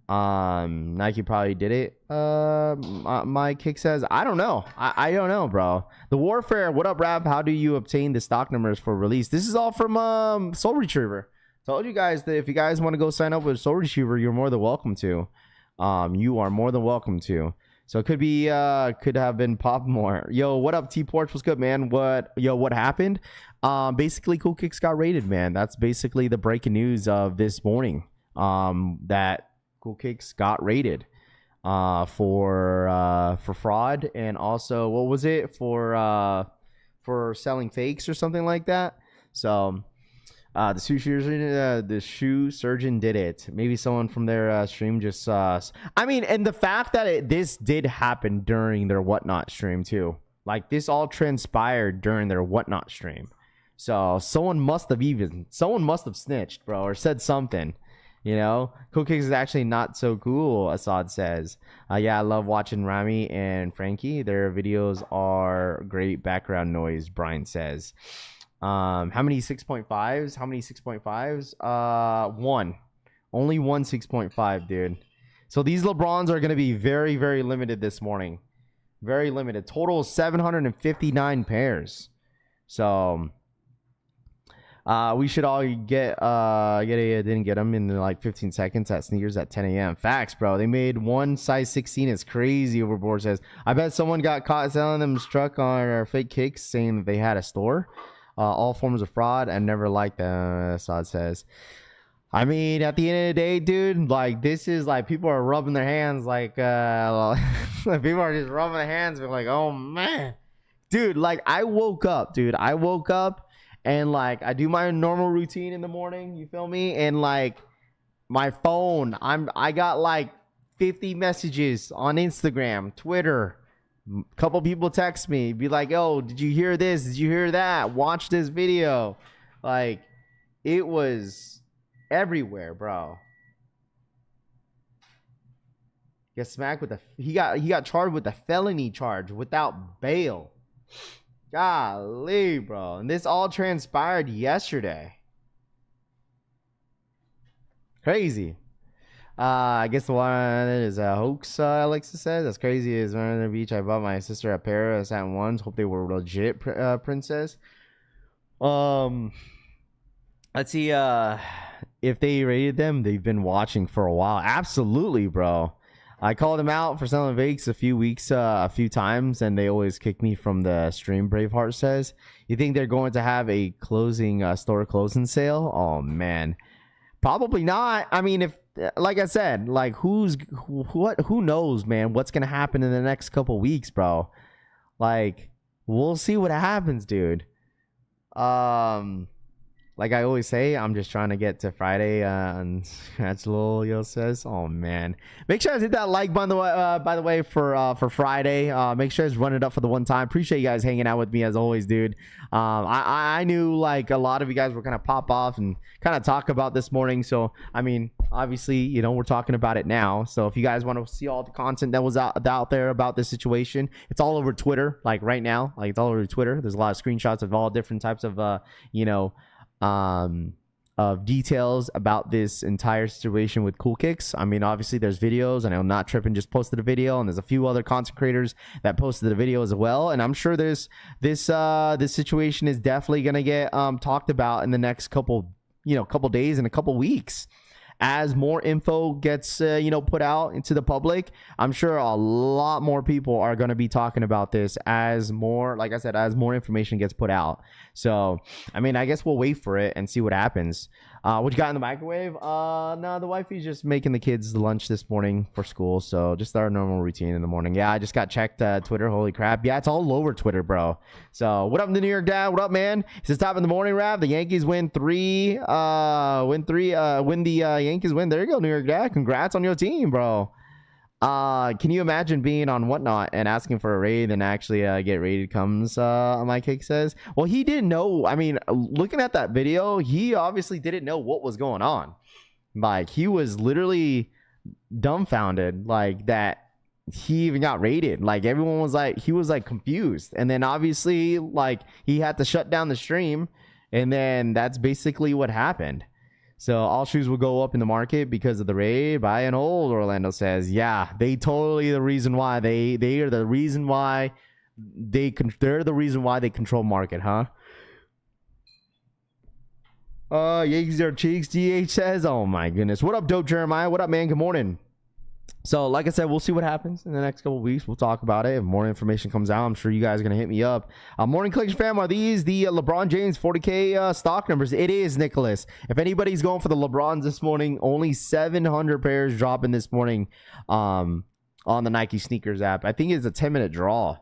Nike probably did it. My Kick says, I don't know. I don't know, bro. The Warfare. What up, Rap? How do you obtain the stock numbers for release? This is all from Soul Retriever. Told you guys that if you guys want to go sign up with Soul Retriever, you're more than welcome to. You are more than welcome to. So it could be could have been Pop More. Yo, what up, T Porch? What's good, man? What happened? Basically Cool Kicks got raided, man. That's basically the breaking news of this morning. That Cool Kicks got raided for fraud, and also what was it, for selling fakes or something like that. So the shoe surgeon did it. Maybe someone from their stream just I mean, and the fact that this did happen during their Whatnot stream too. Like, this all transpired during their Whatnot stream. So someone must have snitched, bro, or said something. You know, Cool Kicks is actually not so cool, Assad says. Yeah, I love watching Rami and Frankie. Their videos are great background noise, Brian says. How many 6.5s? How many 6.5s? One. Only one 6.5, dude. So these LeBrons are going to be very, very limited this morning. Very limited. Total 759 pairs. So we should all didn't get them in like 15 seconds at Sneakers at 10 a.m. Facts, bro. They made one size 16. It's crazy. Overboard says, I bet someone got caught selling them struck on our fake kicks saying that they had a store. All forms of fraud. I never liked them, Assad says. I mean, at the end of the day, dude, like, this is like, people are rubbing their hands like people are just rubbing their hands and like, oh man, dude, like, I woke up and like, I do my normal routine in the morning, you feel me? And like, my phone, I got like 50 messages on Instagram, Twitter. A couple people text me, be like, oh, did you hear this? Did you hear that? Watch this video. Like, it was everywhere, bro. Get smacked with he got charged with a felony charge without bail. Golly, bro. And this all transpired yesterday. Crazy. I guess the one is a hoax, Alexa says. That's crazy. Is on the beach. I bought my sister a pair of satin ones. Hope they were legit, princess. Let's see if they rated them. They've been watching for a while. Absolutely, bro. I called them out for selling fakes a few times, and they always kick me from the stream. Braveheart says, you think they're going to have a store closing sale? Oh man, probably not. I mean, if, like I said, like, who knows, man, what's gonna happen in the next couple weeks, bro? Like, we'll see what happens, dude. Like I always say, I'm just trying to get to Friday. And that's Lil Yo says, oh man, make sure to hit that like button, by the way, for Friday. Make sure to run it up for the one time. Appreciate you guys hanging out with me as always, dude. I knew like a lot of you guys were gonna pop off and kind of talk about this morning. So I mean, obviously, you know, we're talking about it now. So if you guys want to see all the content that was out there about this situation, it's all over Twitter. Like right now, like, it's all over Twitter. There's a lot of screenshots of all different types of of details about this entire situation with Cool Kicks. I mean, obviously there's videos. I know Not Trippin' just posted a video, and there's a few other content creators that posted the video as well. And I'm sure this situation is definitely gonna get talked about in the next couple days and a couple weeks. As more info gets put out into the public, I'm sure a lot more people are going to be talking about this as more, like I said, as more information gets put out. So, I mean, I guess we'll wait for it and see what happens. What you got in the microwave? No, the wifey's just making the kids lunch this morning for school. So just our normal routine in the morning. Yeah, I just got checked Twitter. Holy crap. Yeah, it's all over Twitter, bro. So what up, the New York Dad? What up, man? It's this top in the morning, Rav. The Yankees win three. Yankees win. There you go, New York Dad. Congrats on your team, bro. Can you imagine being on Whatnot and asking for a raid and actually get raided comes, my cake says? Well, he didn't know. I mean, looking at that video, he obviously didn't know what was going on. Like, he was literally dumbfounded, like, that he even got raided. Like, everyone was like, he was like confused. And then obviously, like, he had to shut down the stream. And then that's basically what happened. So all shoes will go up in the market because of the raid. Buy and hold, Orlando says. Yeah, they're the reason why they're the reason why they control market, huh? Yankees are cheeks. DH says. Oh my goodness. What up, Dope Jeremiah? What up, man? Good morning. So, like I said, we'll see what happens in the next couple of weeks. We'll talk about it. If more information comes out, I'm sure you guys are going to hit me up. Morning Collection fam, are these the LeBron James 40K stock numbers? It is, Nicholas. If anybody's going for the LeBrons this morning, only 700 pairs dropping this morning on the Nike sneakers app. I think it's a 10-minute draw.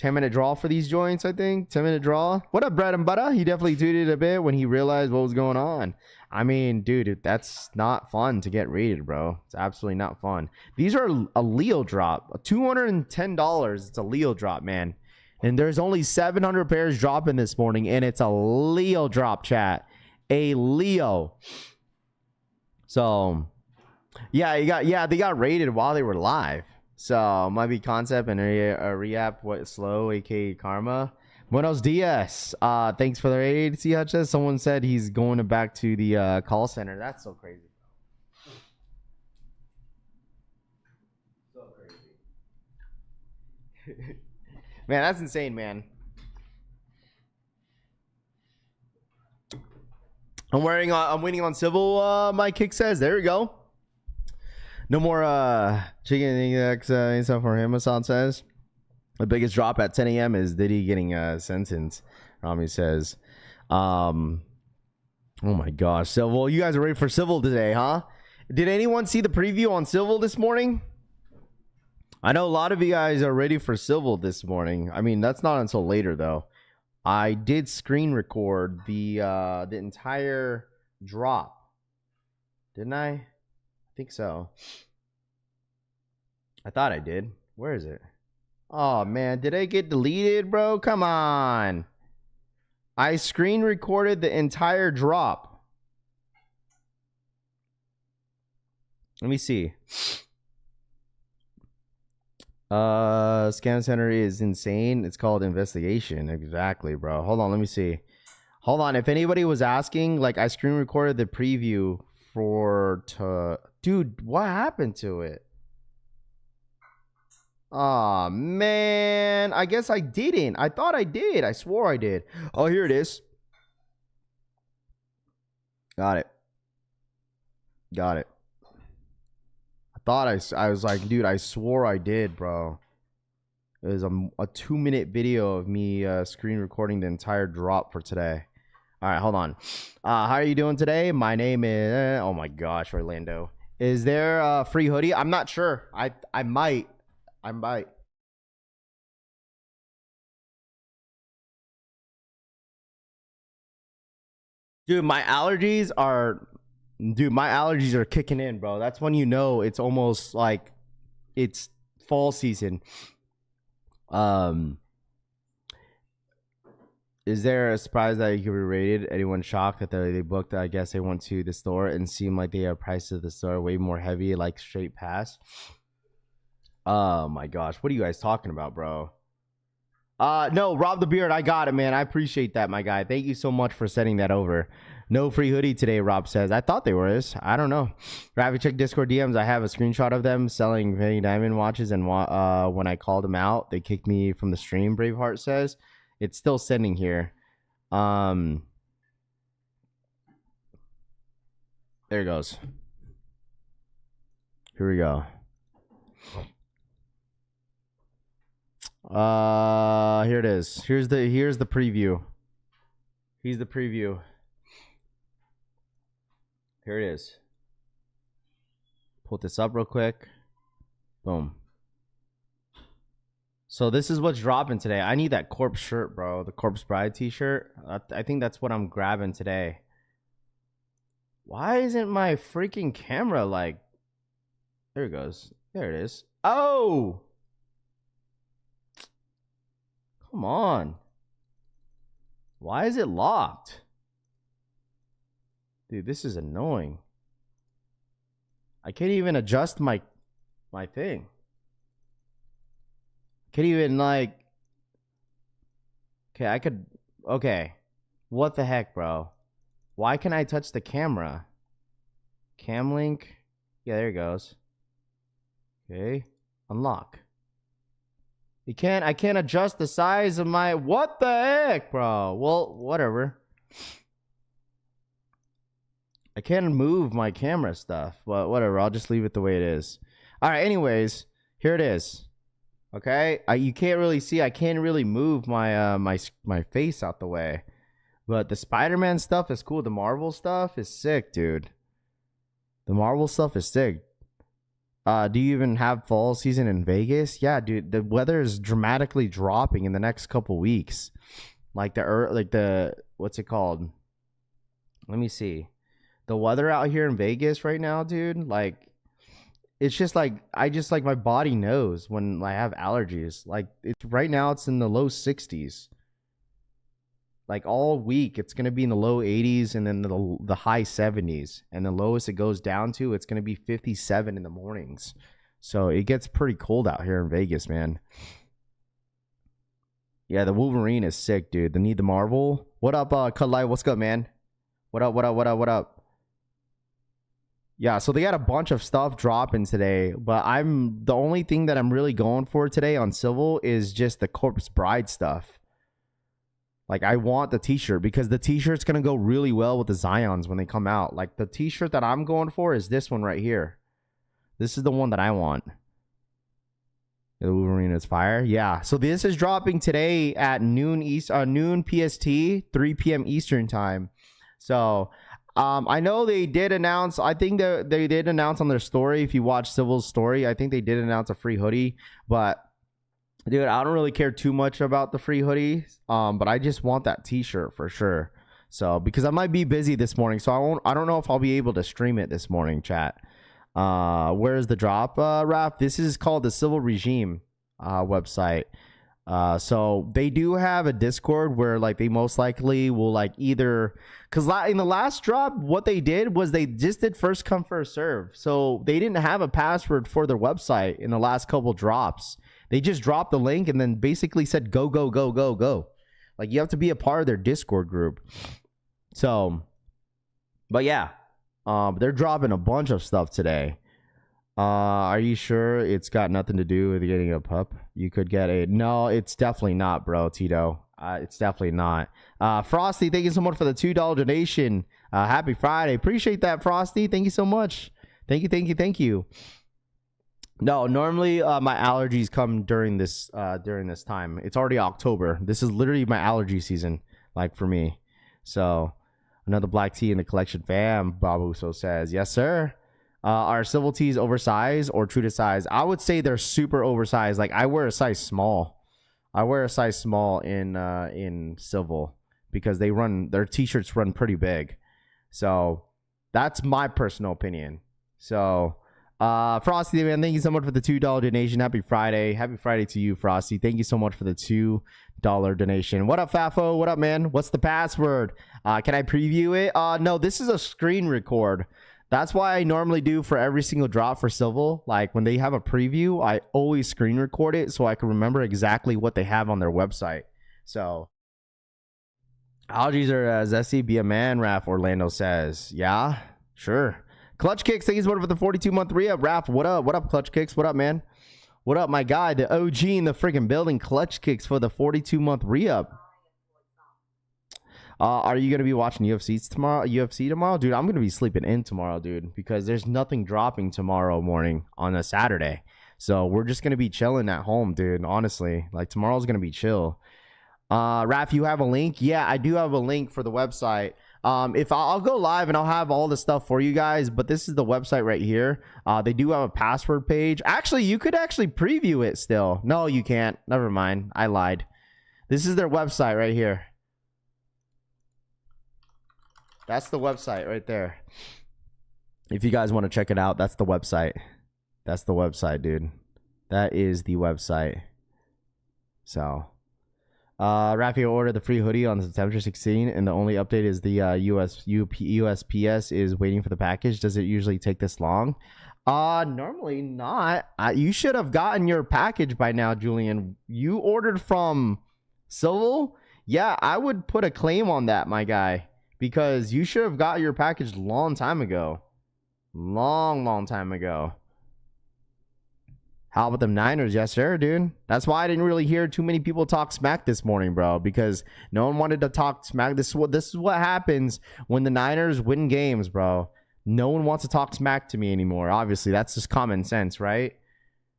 10-minute draw for these joints, I think. 10-minute draw. What up, bread and butter? He definitely tweeted a bit when he realized what was going on. I mean, dude, that's not fun to get rated, bro. It's absolutely not fun. These are a Leo drop. $210. It's a Leo drop, man. And there's only 700 pairs dropping this morning, and it's a Leo drop, chat. A Leo. So, yeah, they got rated while they were live. So, might be Concept and a re-app, what, slow, aka Karma. Buenos dias. Thanks for the raid. See how it says? Someone said he's going back to the call center. That's so crazy. So crazy. Man, that's insane, man. I'm waiting on civil, my kick says. There we go. No more chicken stuff for him, Hassan says. The biggest drop at 10 a.m. is Diddy getting sentenced. Rami says, oh my gosh. Civil, you guys are ready for Civil today, huh? Did anyone see the preview on Civil this morning? I know a lot of you guys are ready for Civil this morning. I mean, that's not until later, though. I did screen record the entire drop. Didn't I? I think so. I thought I did. Where is it? Oh, man. Did I get deleted, bro? Come on. I screen recorded the entire drop. Let me see. Scan Center is insane. It's called Investigation. Exactly, bro. Hold on. Let me see. Hold on. If anybody was asking, like, I screen recorded the preview Dude, what happened to it? Oh man, I guess I didn't. I thought I did. I swore I did. Oh, here it is. Got it. I thought I was like, dude, I swore I did, bro. It was a 2-minute video of me screen recording the entire drop for today. All right, hold on. How are you doing today? My name is, oh my gosh, Orlando. Is there a free hoodie? I'm not sure. I might. Dude, my allergies are kicking in, bro. That's when you know it's almost like it's fall season. Is there a surprise that you could be rated? Anyone shocked that they booked? I guess they went to the store and seemed like they have prices of the store way more heavy, like straight pass. Oh my gosh, what are you guys talking about, bro? No, Rob the Beard, I got it, man. I appreciate that, my guy. Thank you so much for sending that over. No free hoodie today, Rob says. I thought they were. I don't know. Ravi, check Discord DMs. I have a screenshot of them selling Penny Diamond watches, and when I called them out, they kicked me from the stream, Braveheart says. It's still sending here. There it goes. Here we go. Here it is. Here's the preview. Here's the preview. Here it is. Pull this up real quick. Boom. So this is what's dropping today. I need that corpse shirt, bro. The Corpse Bride t-shirt. I think that's what I'm grabbing today. Why isn't my freaking camera like... There it goes. There it is. Oh! Come on. Why is it locked? Dude, this is annoying. I can't even adjust my thing. Can't even like... Okay, I could... Okay. What the heck, bro? Why can I touch the camera? Cam link. Yeah, there it goes. Okay. Unlock. I can't adjust the size of my... What the heck, bro? Well, whatever. I can't move my camera stuff. But whatever. I'll just leave it the way it is. All right, anyways. Here it is. Okay? You can't really see. I can't really move my my face out the way. But the Spider-Man stuff is cool. The Marvel stuff is sick, dude. The Marvel stuff is sick. Do you even have fall season in Vegas? Yeah, dude. The weather is dramatically dropping in the next couple weeks. Like the what's it called? Let me see. The weather out here in Vegas right now, dude. Like, it's just like my body knows when I have allergies. Like, it's right now it's in the low 60s. Like all week, it's gonna be in the low 80s and then the high 70s, and the lowest it goes down to, it's gonna be 57 in the mornings. So it gets pretty cold out here in Vegas, man. Yeah, the Wolverine is sick, dude. The Marvel. What up, Cut Light? What's good, man? What up? Yeah, so they got a bunch of stuff dropping today, but the only thing that I'm really going for today on Civil is just the Corpse Bride stuff. Like, I want the t-shirt because the t-shirt's going to go really well with the Zions when they come out. Like, the t-shirt that I'm going for is this one right here. This is the one that I want. The Wolverine is fire. Yeah. So this is dropping today at noon PST, 3 p.m. Eastern time. So I know they did announce, I think that they did announce on their story. If you watch Civil's story, I think they did announce a free hoodie, but dude, I don't really care too much about the free hoodie, but I just want that t-shirt for sure. So, because I might be busy this morning, so I don't know if I'll be able to stream it this morning, chat. Where's the drop, Raph? This is called the Civil Regime website. So they do have a Discord where like they most likely will like either, because in the last drop, what they did was they just did first come first serve. So they didn't have a password for their website in the last couple drops. They just dropped the link and then basically said, go, go, go, go, go. Like, you have to be a part of their Discord group. So, but yeah, they're dropping a bunch of stuff today. Are you sure it's got nothing to do with getting a pup? You could get a... No, it's definitely not, bro, Tito. It's definitely not. Frosty, thank you so much for the $2 donation. Happy Friday. Appreciate that, Frosty. Thank you so much. Thank you. No, normally my allergies come during this time. It's already October. This is literally my allergy season, like for me. So another black tea in the collection, fam. Babu so says, yes, sir. Are Civil tees oversized or true to size? I would say they're super oversized. Like, I wear a size small. I wear a size small in Civil because their t-shirts run pretty big. So that's my personal opinion. So Frosty, man, thank you so much for the $2 donation. Happy Friday. Happy Friday to you, Frosty. Thank you so much for the $2 donation. What up, Fafo? What up, man? What's the password? Can I preview it? No, this is a screen record. That's why I normally do for every single drop for Civil. Like when they have a preview, I always screen record it so I can remember exactly what they have on their website. So, allergies are zesty. Be a man, Raph, Orlando says. Yeah, sure. Clutch Kicks, thank you so much for the 42-month re-up. Raph, what up? What up, Clutch Kicks? What up, man? What up, my guy? The OG in the freaking building. Clutch Kicks for the 42-month re-up. Are you going to be watching UFC tomorrow? Dude, I'm going to be sleeping in tomorrow, dude, because there's nothing dropping tomorrow morning on a Saturday. So we're just going to be chilling at home, dude, honestly. Like, tomorrow's going to be chill. Raph, you have a link? Yeah, I do have a link for the website. If I'll go live and I'll have all the stuff for you guys, but this is the website right here. They do have a password page. Actually, you could actually preview it still. No, you can't. Never mind. I lied. This is their website right here. That's the website right there. If you guys want to check it out, that's the website. That's the website, dude. That is the website. So, Raphael ordered the free hoodie on September 16, and the only update is the USPS is waiting for the package. Does it usually take this long? Normally not. You should have gotten your package by now, Julian. You ordered from Civil? Yeah, I would put a claim on that, my guy. Because you should have got your package long time ago. Long time ago. How about them Niners? Yes, sir, dude. That's why I didn't really hear too many people talk smack this morning, bro. Because no one wanted to talk smack. This is what happens when the Niners win games, bro. No one wants to talk smack to me anymore. Obviously, that's just common sense, right?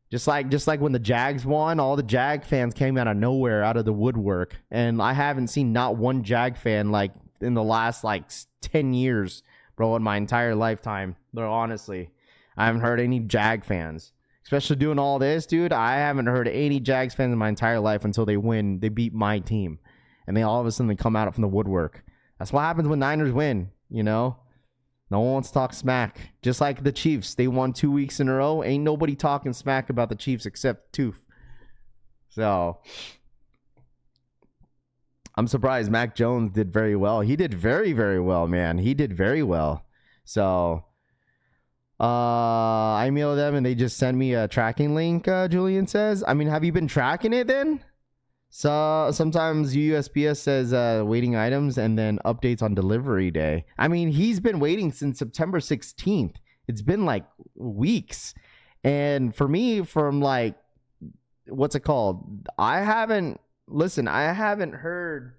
Just like when the Jags won, all the Jag fans came out of nowhere, out of the woodwork. And I haven't seen not one Jag fan, like, in the last like 10 years, bro, in my entire lifetime. Bro, honestly, I haven't heard any Jag fans, especially doing all this, dude. I haven't heard any Jags fans in my entire life until they beat my team, and they all of a sudden come out from the woodwork. That's what happens when Niners win, you know. No one wants to talk smack. Just like the Chiefs, they won 2 weeks in a row. Ain't nobody talking smack about the Chiefs except Tooth. So I'm surprised Mac Jones did very well. He did very, very well, man. He did very well. So I emailed them and they just sent me a tracking link, Julian says. I mean, have you been tracking it then? So sometimes USPS says waiting items and then updates on delivery day. I mean, he's been waiting since September 16th. It's been like weeks. And for me, from like, what's it called? I haven't heard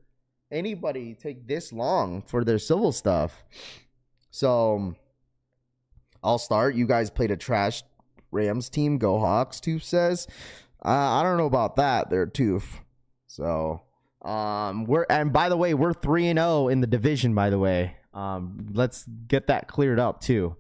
anybody take this long for their Civil stuff. So I'll start. You guys played a trash Rams team. Go Hawks, Tooth says. I don't know about that there, Tooth. So and by the way, we're 3-0 in the division, by the way. Let's get that cleared up too.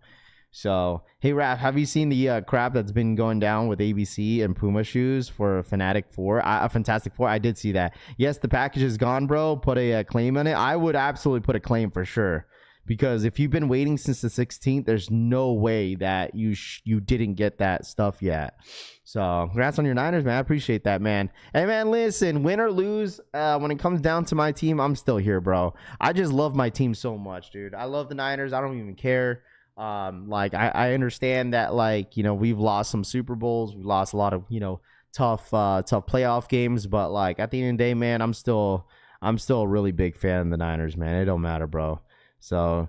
So, hey, Raph, have you seen the crap that's been going down with ABC and Puma shoes for Fantastic Four? I did see that. Yes, the package is gone, bro. Put a claim on it. I would absolutely put a claim for sure. Because if you've been waiting since the 16th, there's no way that you didn't get that stuff yet. So, congrats on your Niners, man. I appreciate that, man. Hey, man, listen, win or lose, when it comes down to my team, I'm still here, bro. I just love my team so much, dude. I love the Niners. I don't even care. Like I understand that, like, you know, we've lost some Super Bowls, we lost a lot of, you know, tough playoff games, but like at the end of the day, man, I'm still a really big fan of the Niners, man. It don't matter, bro. So,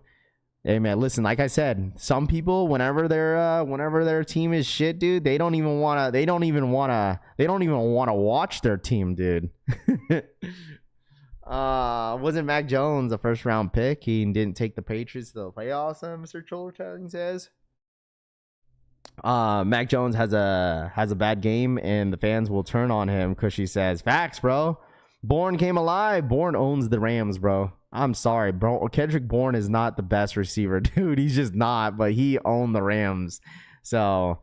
hey, man, listen, like I said, some people, whenever their team is shit, dude, they don't even wanna watch their team, dude. Wasn't Mac Jones a first round pick? He didn't take the Patriots to the playoffs, Mr. Cholterling says. Mac Jones has a bad game and the fans will turn on him because she says, facts, bro. Bourne came alive. Bourne owns the Rams, bro. I'm sorry, bro. Kendrick Bourne is not the best receiver, dude. He's just not, but he owned the Rams. So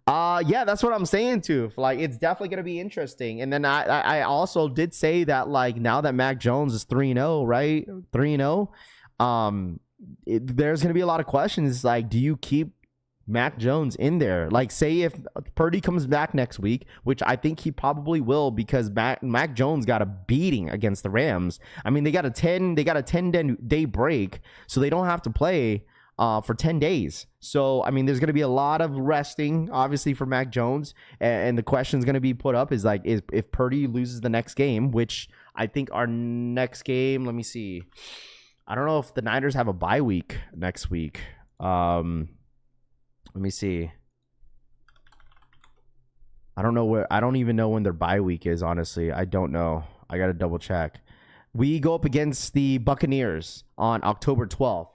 yeah, that's what I'm saying too. Like, it's definitely gonna be interesting. And then I also did say that, like, now that Mac Jones is 3-0, right? 3-0, there's gonna be a lot of questions. Like, do you keep Mac Jones in there? Like, say if Purdy comes back next week, which I think he probably will, because Mac Jones got a beating against the Rams. I mean, they got a 10-day break, so they don't have to play for 10 days. So, I mean, there's going to be a lot of resting, obviously, for Mac Jones. And the question is going to be put up is like, if Purdy loses the next game, which I think our next game, let me see. I don't know if the Niners have a bye week next week. Let me see. I don't even know when their bye week is, honestly. I don't know. I got to double check. We go up against the Buccaneers on October 12th.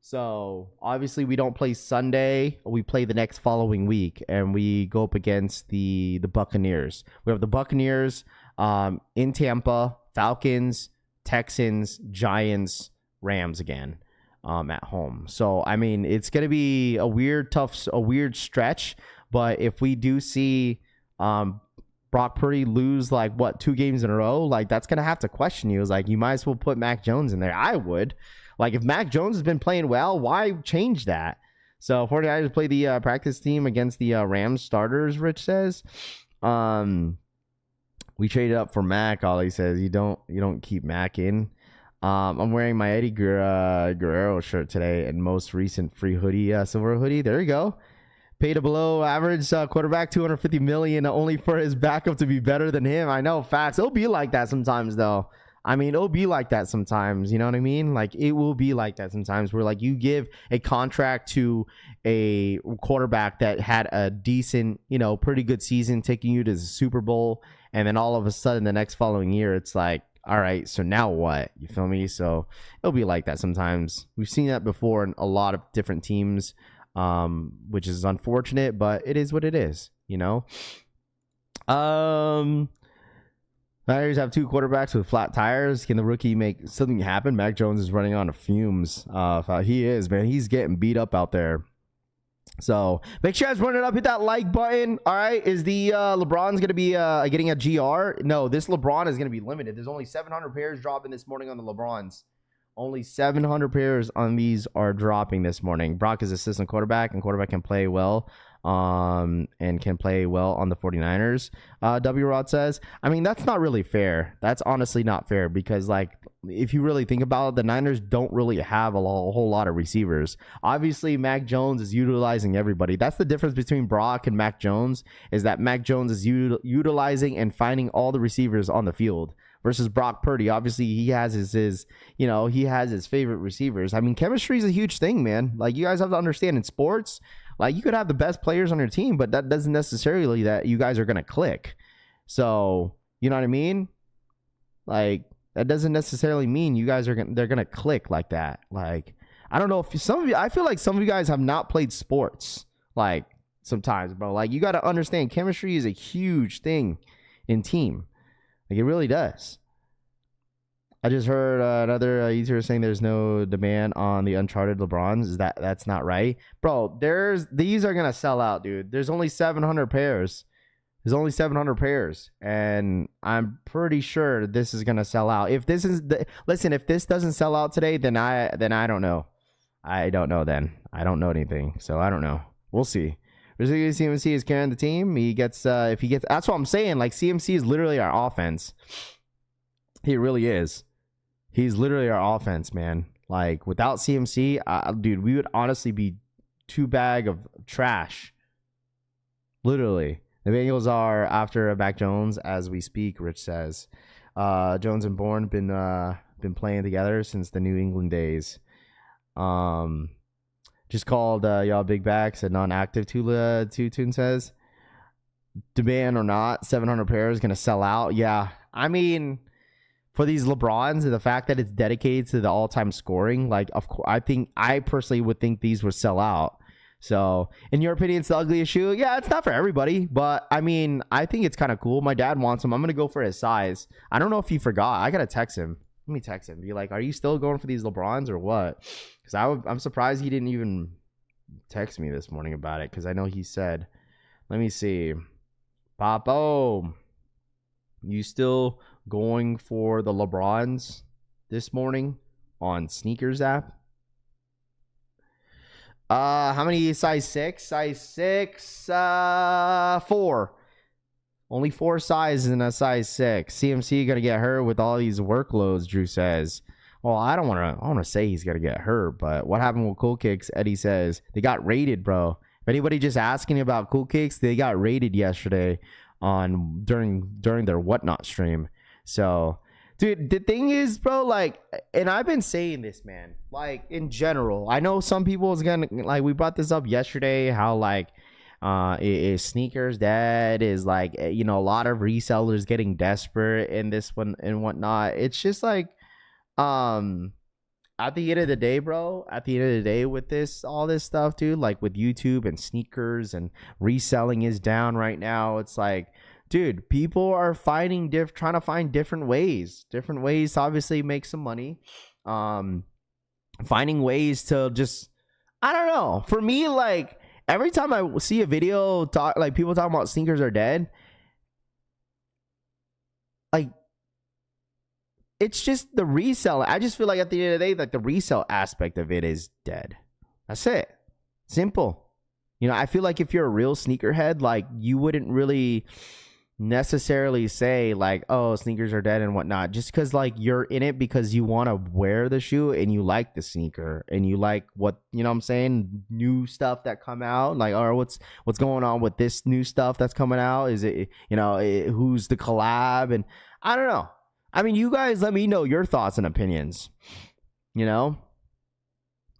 So, obviously, we don't play Sunday. We play the next following week, and we go up against the Buccaneers. We have the Buccaneers in Tampa, Falcons, Texans, Giants, Rams again at home. So, I mean, it's going to be a weird stretch. But if we do see Brock Purdy lose, like, 2 games in a row, like, that's going to have to question you. It's like, you might as well put Mac Jones in there. I would. Like, if Mac Jones has been playing well, why change that? So, 49ers play the practice team against the Rams starters, Rich says. We traded up for Mac, Ollie says. You don't keep Mac in. I'm wearing my Eddie Guerrero shirt today and most recent free hoodie, silver hoodie. There you go. Paid a below average quarterback $250 million only for his backup to be better than him. I know, facts. It'll be like that sometimes, though. I mean, it'll be like that sometimes. You know what I mean? Like, it will be like that sometimes where, like, you give a contract to a quarterback that had a decent, pretty good season, taking you to the Super Bowl. And then all of a sudden, the next following year, it's like, all right, so now what? You feel me? So it'll be like that sometimes. We've seen that before in a lot of different teams, which is unfortunate, but it is what it is, Niners have 2 quarterbacks with flat tires. Can the rookie make something happen? Mac Jones is running on fumes. He is, man. He's getting beat up out there. So make sure you guys run it up. Hit that like button. All right. Is the LeBron's going to be getting a GR? No, this LeBron is going to be limited. There's only 700 pairs dropping this morning on the LeBrons. Only 700 pairs on these are dropping this morning. Brock is assistant quarterback, and quarterback can play well. And can play well on the 49ers. W Rod says, I mean, that's not really fair. That's honestly not fair because, like, if you really think about it, the Niners don't really have a whole lot of receivers. Obviously, Mac Jones is utilizing everybody. That's the difference between Brock and Mac Jones, is that Mac Jones is utilizing and finding all the receivers on the field. Versus Brock Purdy, obviously he has his favorite receivers. I mean, chemistry is a huge thing, man. Like, you guys have to understand, in sports, like, you could have the best players on your team, but that doesn't necessarily that you guys are gonna click. So, you know what I mean? Like, that doesn't necessarily mean you guys they're gonna click like that. Like, I don't know if some of you, I feel like some of you guys have not played sports. Like, sometimes, bro. Like, you got to understand, chemistry is a huge thing in team. Like, it really does. I just heard another user saying there's no demand on the Uncharted LeBrons. That's not right, bro? These are gonna sell out, dude. There's only 700 pairs. And I'm pretty sure this is gonna sell out. If this doesn't sell out today, then I don't know. I don't know. Then I don't know anything, so I don't know. We'll see. CMC is carrying the team. He gets if he gets. That's what I'm saying. Like, CMC is literally our offense. He really is. He's literally our offense, man. Like, without CMC, dude, we would honestly be 2 bag of trash. Literally. The Bengals are after Mac Jones as we speak, Rich says. Jones and Bourne been playing together since the New England days. Just called y'all big backs and non-active, Tune says. Demand or not, 700 pairs is going to sell out. Yeah, I mean, for these LeBrons, and the fact that it's dedicated to the all-time scoring, like, of course, I personally would think these would sell out. So, in your opinion, it's the ugliest shoe? Yeah, it's not for everybody, but I mean, I think it's kind of cool. My dad wants them. I'm gonna go for his size. I don't know if he forgot. I gotta text him. Let me text him. Be like, are you still going for these LeBrons or what? Because I'm surprised he didn't even text me this morning about it. Because I know he said, let me see, Papo, you still going for the LeBrons this morning on Sneakers app? How many size 6? Size 6, 4. Only 4 sizes in a size 6. CMC gonna get hurt with all these workloads, Drew says. well, I don't want to say he's gonna get hurt, but what happened with Cool Kicks? Eddie says they got raided, bro. If anybody just asking about Cool Kicks, they got raided yesterday on during their Whatnot stream. So, dude, the thing is, bro, like, and I've been saying this, man, like, in general, I know some people is gonna, like, we brought this up yesterday, how, like, is sneakers dead, is, like, you know, a lot of resellers getting desperate in this one and whatnot. It's just like, at the end of the day, bro, at the end of the day with this, all this stuff, dude, like with YouTube and sneakers and reselling is down right now. It's like, dude, people are trying to find different ways to obviously make some money. Finding ways to just, I don't know. For me, like, every time I see a video like people talking about sneakers are dead, like, it's just the resell. I just feel like at the end of the day, like the resell aspect of it is dead. That's it. Simple. You know, I feel like if you're a real sneakerhead, like you wouldn't really necessarily say like, oh, sneakers are dead and whatnot, just because like you're in it because you want to wear the shoe and you like the sneaker and you like what, you know what I'm saying, new stuff that come out, like, or what's going on with this new stuff that's coming out. Is it, you know, who's the collab? And I don't know. I mean, you guys let me know your thoughts and opinions, you know,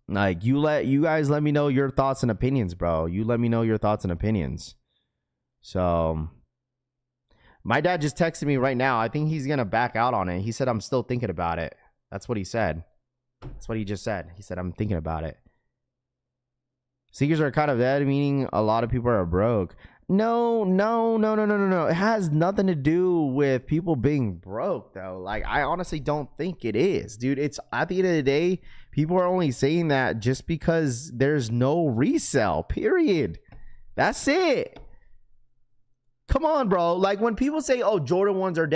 like you guys let me know your thoughts and opinions, bro. You let me know your thoughts and opinions. So my dad just texted me right now. I think he's going to back out on it. He said, I'm still thinking about it. That's what he said. That's what he just said. He said, I'm thinking about it. Sneakers are kind of dead, meaning a lot of people are broke. No. It has nothing to do with people being broke, though. Like, I honestly don't think it is, dude. It's at the end of the day, people are only saying that just because there's no resale, period. That's it. Come on, bro. Like, when people say, oh, Jordan 1s are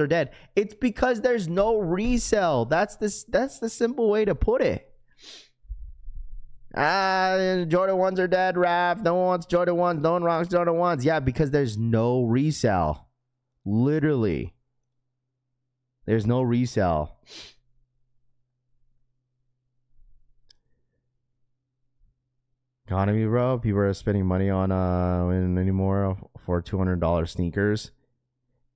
dead, it's because there's no resale. That's the simple way to put it. Jordan 1s are dead, Raph. No one wants Jordan 1s. No one wants Jordan 1s. Yeah, because there's no resale. Literally. There's no resale. Economy, bro. People are spending money on anymore for $200 sneakers.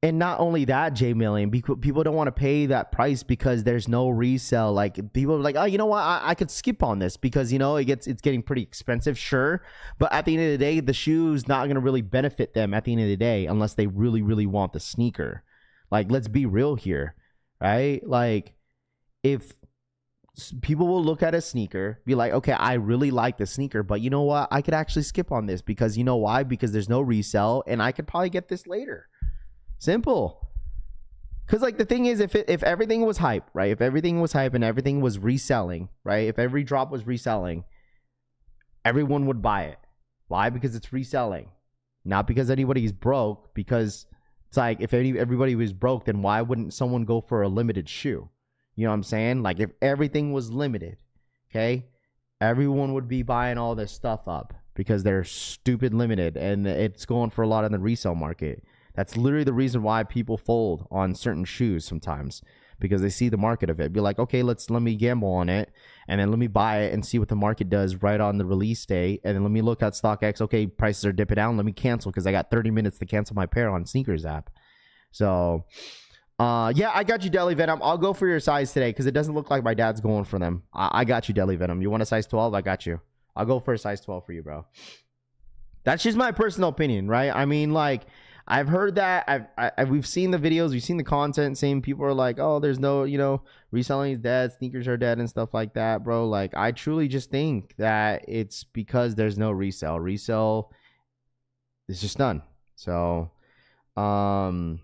And not only that, J Million, people don't want to pay that price because there's no resale. Like, people are like, oh, you know what? I could skip on this because, you know, it's getting pretty expensive, sure. But at the end of the day, the shoe's not going to really benefit them at the end of the day unless they really, really want the sneaker. Like, let's be real here, right? Like, if people will look at a sneaker, be like, okay, I really like the sneaker, but you know what? I could actually skip on this because you know why? Because there's no resale and I could probably get this later. Simple. Because, like, the thing is, if everything was hype, right? If everything was hype and everything was reselling, right? If every drop was reselling, everyone would buy it. Why? Because it's reselling. Not because anybody's broke. Because it's like, if everybody was broke, then why wouldn't someone go for a limited shoe? You know what I'm saying? Like, if everything was limited, okay, everyone would be buying all this stuff up because they're stupid limited and it's going for a lot in the resale market. That's literally the reason why people fold on certain shoes sometimes, because they see the market of it. Be like, okay, let me gamble on it, and then let me buy it and see what the market does right on the release day, and then let me look at StockX. Okay, prices are dipping down. Let me cancel because I got 30 minutes to cancel my pair on Sneakers app. So, yeah, I got you, Deli Venom. I'll go for your size today because it doesn't look like my dad's going for them. I got you, Deli Venom. You want a size 12? I got you. I'll go for a size 12 for you, bro. That's just my personal opinion, right? I mean, like, I've heard that. We've seen the videos, we've seen the content saying people are like, oh, there's no, you know, reselling is dead, sneakers are dead and stuff like that, bro. Like, I truly just think that it's because there's no resale. Resale is just none. So, damn,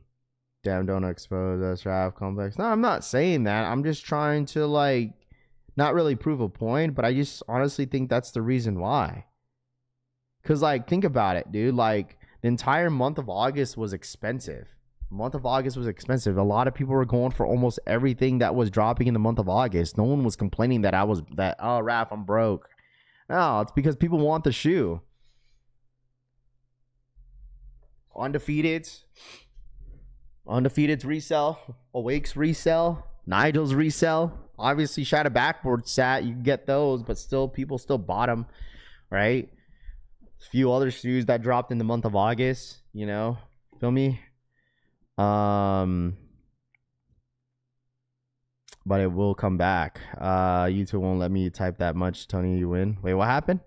don't expose us, Raph complex. No, I'm not saying that. I'm just trying to, like, not really prove a point, but I just honestly think that's the reason why. Because, like, think about it, dude. Like, the entire month of August was expensive. A lot of people were going for almost everything that was dropping in the month of August. No one was complaining that oh, Raph, I'm broke. No, it's because people want the shoe. Undefeated's resell. Awake's resell. Nigel's resell. Obviously, Shadow Backward sat, you can get those, but still, people still bought them, right? A few other shoes that dropped in the month of August, you know, feel me? But it will come back. YouTube won't let me type that much. Tony, you win. Wait, what happened?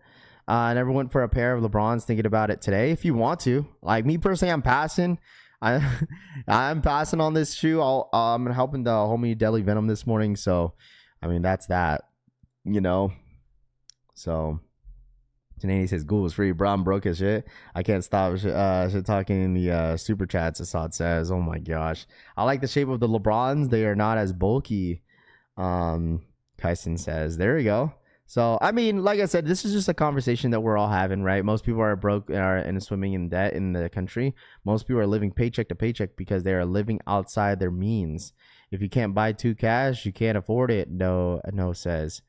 I never went for a pair of LeBrons. Thinking about it today. If you want to, like me personally, I'm passing. I'm passing on this shoe. I'm helping the homie Deadly Venom this morning. So, I mean, that's that. You know. So, Tanani says, "Ghoul is free, bro. I'm broke as shit. I can't stop shit talking in the super chats." Assad says, "Oh my gosh, I like the shape of the LeBrons. They are not as bulky." Kyson says, "There you go." So, I mean, like I said, this is just a conversation that we're all having, right? Most people are broke and swimming in debt in the country. Most people are living paycheck to paycheck because they are living outside their means. If you can't buy 2 cash, you can't afford it. No says.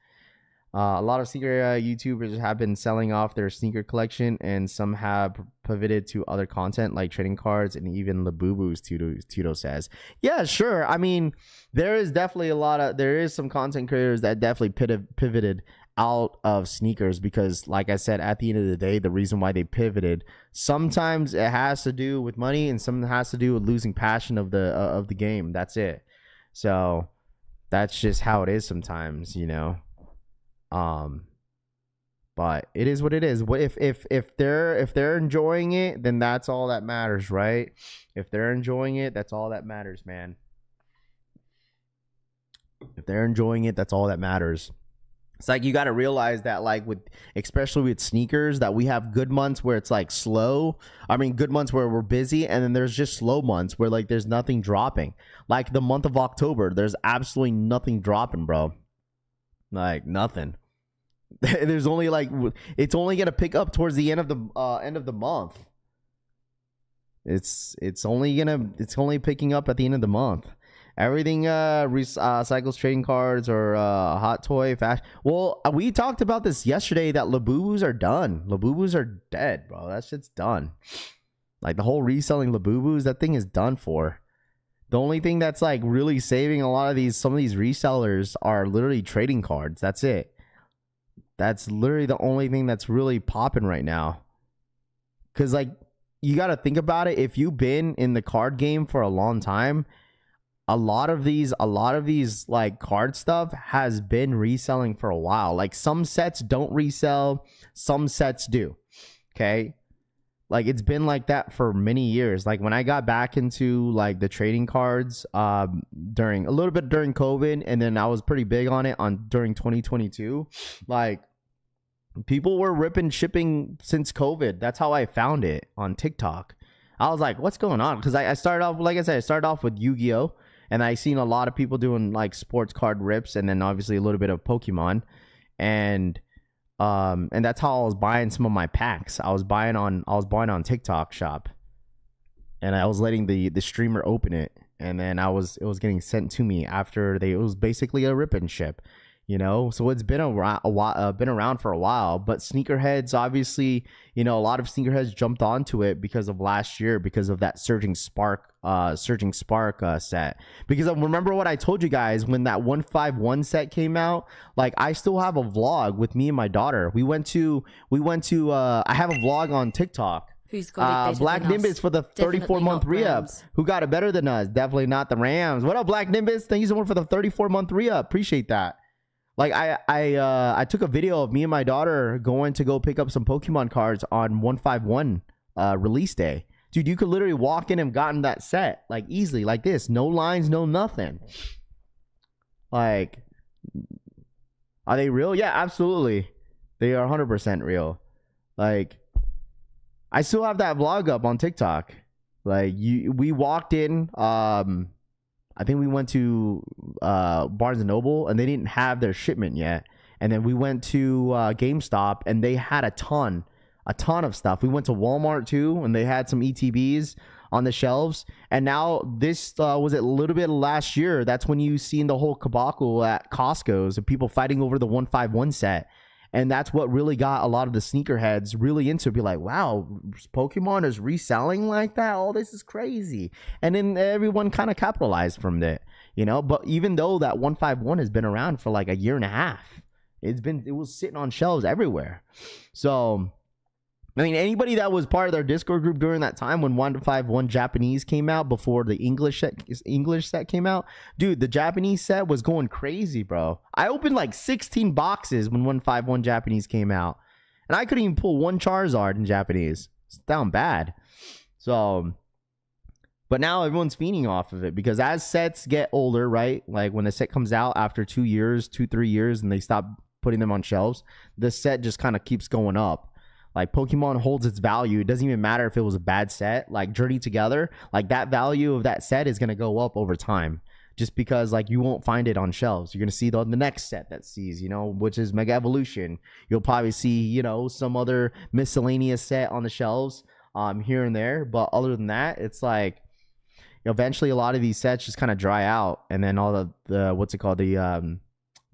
A lot of sneaker YouTubers have been selling off their sneaker collection, and some have pivoted to other content like trading cards and even Labubus, Tito says. Yeah, sure. I mean, there is definitely there is some content creators that definitely pivoted out of sneakers because, like I said, at the end of the day, the reason why they pivoted, sometimes it has to do with money and something has to do with losing passion of the game. That's it. So that's just how it is sometimes, you know. But it is what it is. What if they're enjoying it, then that's all that matters, right? If they're enjoying it, that's all that matters, man. If they're enjoying it, that's all that matters. It's like you got to realize that, like, especially with sneakers, that we have good months where it's like slow. I mean, good months where we're busy, and then there's just slow months where like there's nothing dropping. Like the month of October, there's absolutely nothing dropping, bro. Like nothing. There's only like it's only gonna pick up towards the end of the month. It's only picking up at the end of the month. Everything cycles, trading cards, or hot toy fashion. Well, we talked about this yesterday that Labubus are done. Labubus are dead, bro. That shit's done. Like the whole reselling Labubus, that thing is done for. The only thing that's like really saving some of these resellers are literally trading cards. That's it. That's literally the only thing that's really popping right now. Cause like you got to think about it. If you've been in the card game for a long time, a lot of these like card stuff has been reselling for a while. Like some sets don't resell, some sets do. Okay. Like it's been like that for many years. Like when I got back into like the trading cards during COVID, and then I was pretty big on it during 2022. Like people were ripping shipping since COVID. That's how I found it on TikTok. I was like, what's going on? Because I started off, like I said, I started off with Yu-Gi-Oh! And I seen a lot of people doing like sports card rips, and then obviously a little bit of Pokemon. And that's how I was buying some of my packs. I was buying on TikTok Shop, and I was letting the streamer open it, and then it was getting sent to me after it was basically a rip and ship, you know. So it's been around for a while. But sneakerheads, obviously, you know, a lot of sneakerheads jumped onto it because of last year, because of that Surging Spark set. Because remember what I told you guys when that 151 set came out. Like I still have a vlog with me and my daughter. We went to I have a vlog on TikTok. Who's got it Black Nimbus for the 34-month re-up. Who got it better than us? Definitely not the Rams. What up, Black Nimbus? Thank you so much for the 34-month re-up. Appreciate that. Like I took a video of me and my daughter going to go pick up some Pokemon cards on 151 release day. Dude, you could literally walk in and gotten that set like easily, like this. No lines, no nothing. Like, are they real? Yeah, absolutely. They are 100% real. Like, I still have that vlog up on TikTok. Like, we walked in. I think we went to Barnes and Noble, and they didn't have their shipment yet. And then we went to GameStop, and they had a ton of stuff. We went to Walmart too, and they had some ETBs on the shelves. And now this was a little bit last year. That's when you seen the whole debacle at Costco's of people fighting over the 151 set. And that's what really got a lot of the sneakerheads really into it. Be like, wow, Pokemon is reselling like that. Oh, this is crazy. And then everyone kind of capitalized from it, you know. But even though that 151 has been around for like a year and a half, it was sitting on shelves everywhere. So I mean, anybody that was part of their Discord group during that time when 151 Japanese came out before the English set came out, dude, the Japanese set was going crazy, bro. I opened like 16 boxes when 151 Japanese came out, and I couldn't even pull one Charizard in Japanese. It's down bad. So, but now everyone's feeding off of it because as sets get older, right? Like when the set comes out after 2 years, 3 years, and they stop putting them on shelves, the set just kind of keeps going up. Like Pokemon holds its value. It doesn't even matter if it was a bad set. Like Journey Together, like that value of that set is going to go up over time just because like you won't find it on shelves. You're going to see the next set that sees, you know, which is Mega Evolution. You'll probably see, you know, some other miscellaneous set on the shelves here and there. But other than that, it's like eventually a lot of these sets just kind of dry out. And then all the what's it called? The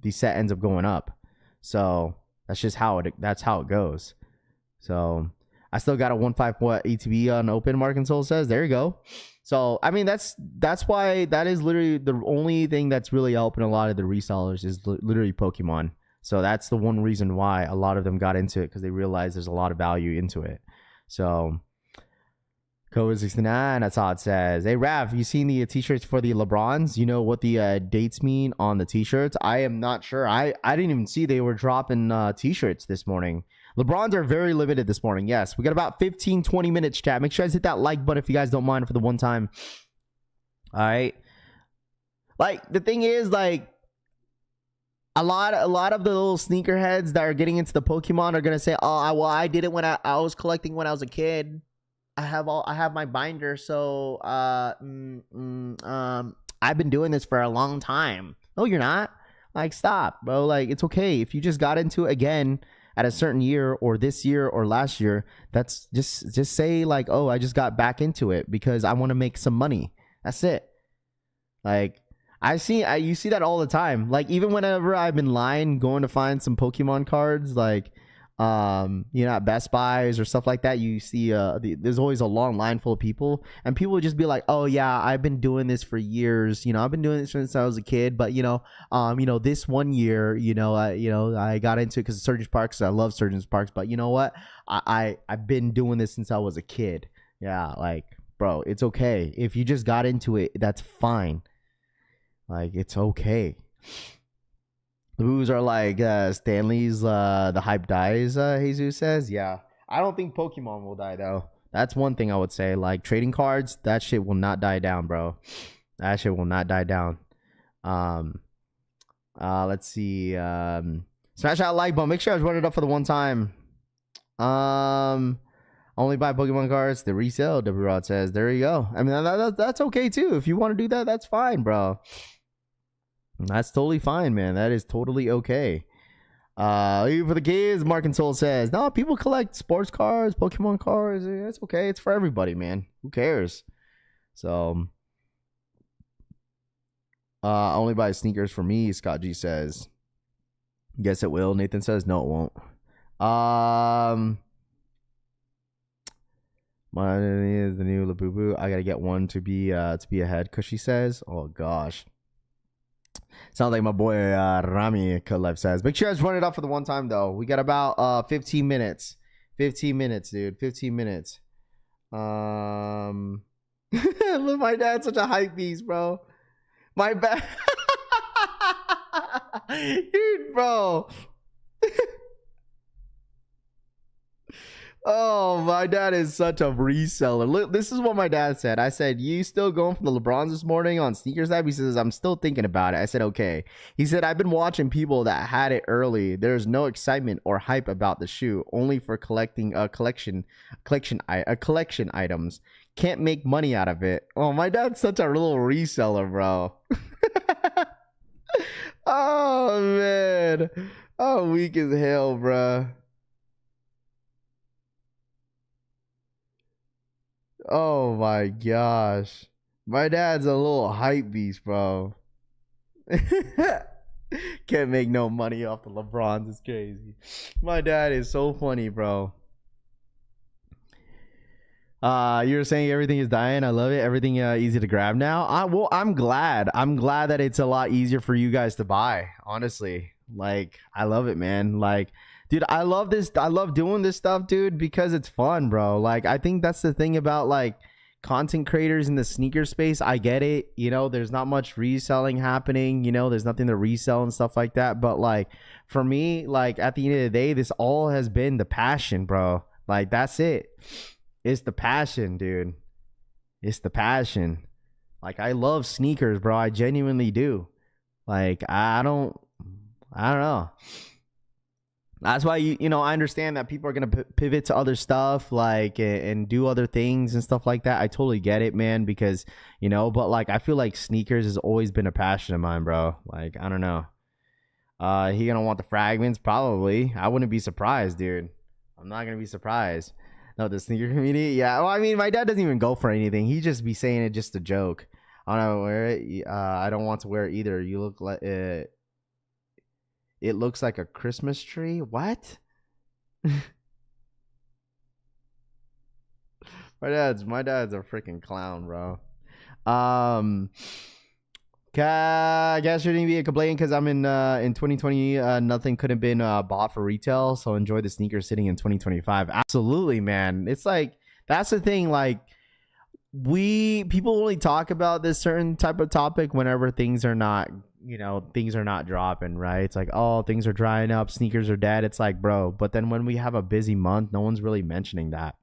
set ends up going up. So that's just how it goes. So I still got a 151 ATB on open, Mark and Soul says. There you go. So I mean that's why that is literally the only thing that's really helping a lot of the resellers is literally Pokemon. So that's the one reason why a lot of them got into it, because they realized there's a lot of value into it. So COVID-69, that's how it says. Hey Rav, you seen the t-shirts for the LeBrons? You know what the dates mean on the t-shirts? I am not sure. I didn't even see they were dropping t-shirts this morning. LeBrons are very limited this morning. Yes, we got about 15-20 minutes, chat. Make sure you guys hit that like button if you guys don't mind for the one time. All right. Like the thing is, like a lot of the little sneakerheads that are getting into the Pokemon are gonna say, "Oh, I did it when I was collecting when I was a kid. I have my binder, so I've been doing this for a long time." No, you're not. Like, stop, bro. Like, it's okay if you just got into it again at a certain year or this year or last year. That's just say like, oh, I just got back into it because I want to make some money. That's it. Like you see that all the time. Like even whenever I'm in line going to find some Pokemon cards, like you know, at Best Buys or stuff like that, you see there's always a long line full of people, and people would just be like, oh yeah, I've been doing this for years, you know, I've been doing this since I was a kid, but you know, this one year, I got into it because of Surgeon's Parks. I love Surgeon's Parks, but you know what, I've been doing this since I was a kid. Yeah, like bro, it's okay if you just got into it, that's fine. Like it's okay. The boos are like Stanley's the hype dies, Jesus says. Yeah. I don't think Pokemon will die though. That's one thing I would say. Like trading cards, that shit will not die down, bro. That shit will not die down. Let's see. Smash that like button. Make sure I was running it up for the one time. Only buy Pokemon cards. The resale, W Rod says. There you go. I mean that's okay too. If you want to do that, that's fine, bro. That's totally fine, man. That is totally okay. Even for the kids, Mark and Soul says, no, people collect sports cards, Pokemon cards. It's okay. It's for everybody, man. Who cares? So, only buy sneakers for me, Scott G says. Yes, it will. Nathan says, no, it won't. Mine is the new Labubu. I gotta get one to be ahead, cause she says, oh gosh. Sounds like my boy Rami Kalev says. Make sure I just run it up for the one time though. We got about 15 minutes. 15 minutes, dude. 15 minutes. Look, my dad's such a hype beast, bro. My bad. Dude, bro. Oh, my dad is such a reseller. Look, this is what my dad said. I said, you still going for the LeBrons this morning on Sneakers App? He says, I'm still thinking about it. I said, okay. He said, I've been watching people that had it early. There's no excitement or hype about the shoe, only for collecting collection items. Can't make money out of it. Oh, my dad's such a little reseller, bro. Oh, man. Oh, weak as hell, bro. Oh my gosh. My dad's a little hype beast, bro. Can't make no money off the LeBrons. It's crazy. My dad is so funny, bro. You were saying everything is dying. I love it. Everything easy to grab now. I'm glad. I'm glad that it's a lot easier for you guys to buy. Honestly, like I love it, man. Like, dude, I love this. I love doing this stuff, dude, because it's fun, bro. Like, I think that's the thing about like content creators in the sneaker space. I get it. You know, there's not much reselling happening. You know, there's nothing to resell and stuff like that. But like for me, like at the end of the day, this all has been the passion, bro. Like that's it. It's the passion, dude. It's the passion. Like I love sneakers, bro. I genuinely do. Like I don't know. That's why you know I understand that people are gonna pivot to other stuff, like and do other things and stuff like that. I totally get it, man, because you know. But like I feel like sneakers has always been a passion of mine, bro. Like I don't know. He gonna want the fragments? Probably. I wouldn't be surprised, dude. I'm not gonna be surprised. No, the sneaker community. Yeah. Well, I mean, my dad doesn't even go for anything. He just be saying it just a joke. I don't wear it. I don't want to wear it either. You look like it looks like a Christmas tree. What? my dad's a freaking clown, bro. I guess shouldn't be complaining because I'm in 2020. Nothing could have been bought for retail, so enjoy the sneakers sitting in 2025. Absolutely, man. It's like that's the thing. Like people only talk about this certain type of topic whenever things are not, you know, things are not dropping, right? It's like, oh, things are drying up, sneakers are dead. It's like, bro. But then when we have a busy month, no one's really mentioning that.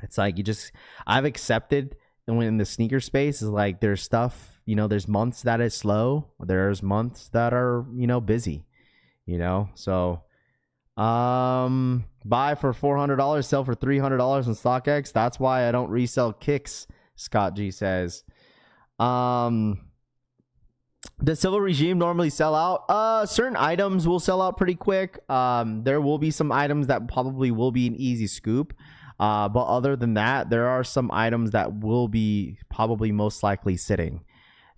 It's like I've accepted in the sneaker space is like there's stuff. You know, there's months that is slow. There's months that are, you know, busy, you know? So, buy for $400, sell for $300 on StockX. That's why I don't resell kicks, Scott G says. Does Civil Regime normally sell out? Certain items will sell out pretty quick. There will be some items that probably will be an easy scoop. But other than that, there are some items that will be probably most likely sitting.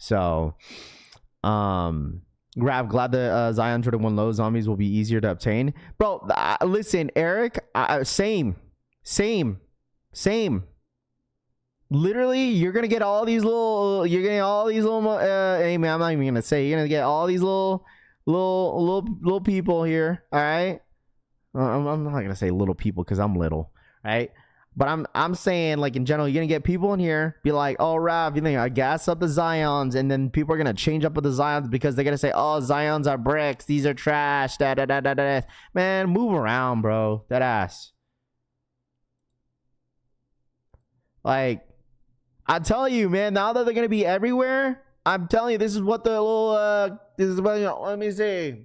So, glad the Zion Jordan 1 Low Zombies will be easier to obtain. Bro, listen, Eric, same. Literally, you're going to get all these little, hey man, I'm not even going to say, you're going to get all these little people here, all right? I'm not going to say little people because I'm little, right? But I'm saying, like, in general, you're going to get people in here, be like, oh, Rav, you think I gas up the Zions, and then people are going to change up with the Zions because they're going to say, oh, Zions are bricks, these are trash, da-da-da-da-da. Man, move around, bro. That ass. Like, I tell you, man, now that they're going to be everywhere, I'm telling you, this is what the little, this is what, let me see.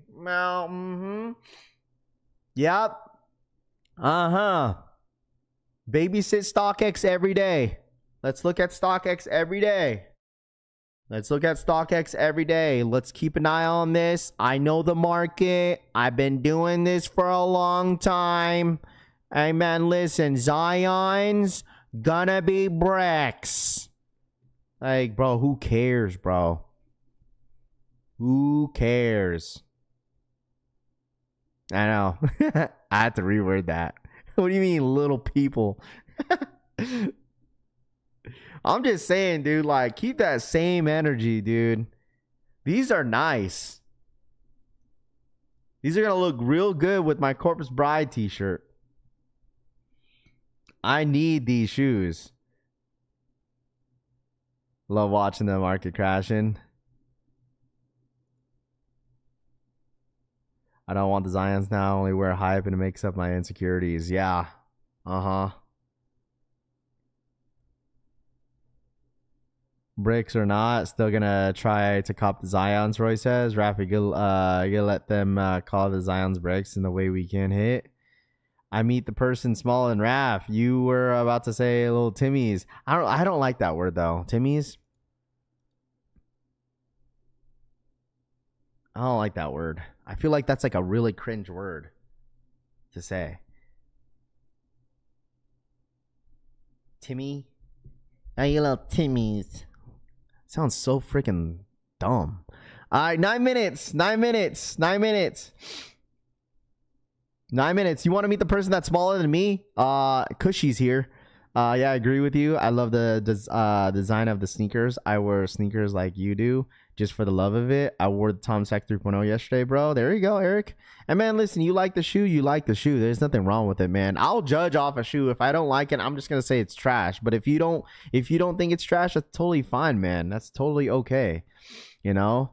Yep. Uh-huh. Babysit StockX every day. Let's look at StockX every day. Let's keep an eye on this. I know the market. I've been doing this for a long time. Hey, man, listen. Zion's gonna be bricks. Like, bro, who cares, bro? Who cares? I know. I had to reword that. What do you mean, little people? I'm just saying, dude, like, keep that same energy, dude. These are nice. These are going to look real good with my Corpus Bride t-shirt. I need these shoes. Love watching the market crashing. I don't want the Zions now. I only wear hype and it makes up my insecurities. Yeah. Bricks or not, still gonna try to cop the Zions, Roy says. Rafi, you'll let them call the Zions bricks in the way we can hit. I meet the person small and Raf. You were about to say little Timmy's. I don't like that word though. Timmy's? I don't like that word. I feel like that's like a really cringe word to say. Timmy? Oh, you little Timmy's. Sounds so freaking dumb. All right, 9 minutes. 9 minutes. 9 minutes. 9 minutes. You want to meet the person that's smaller than me? Cushy's here. Yeah, I agree with you. I love the design of the sneakers. I wear sneakers like you do, just for the love of it. I wore the Tom Sack 3.0 yesterday, bro. There you go, Eric. And man, listen, you like the shoe, you like the shoe. There's nothing wrong with it, man. I'll judge off a shoe. If I don't like it, I'm just gonna say it's trash. But if you don't think it's trash, that's totally fine, man. That's totally okay. You know?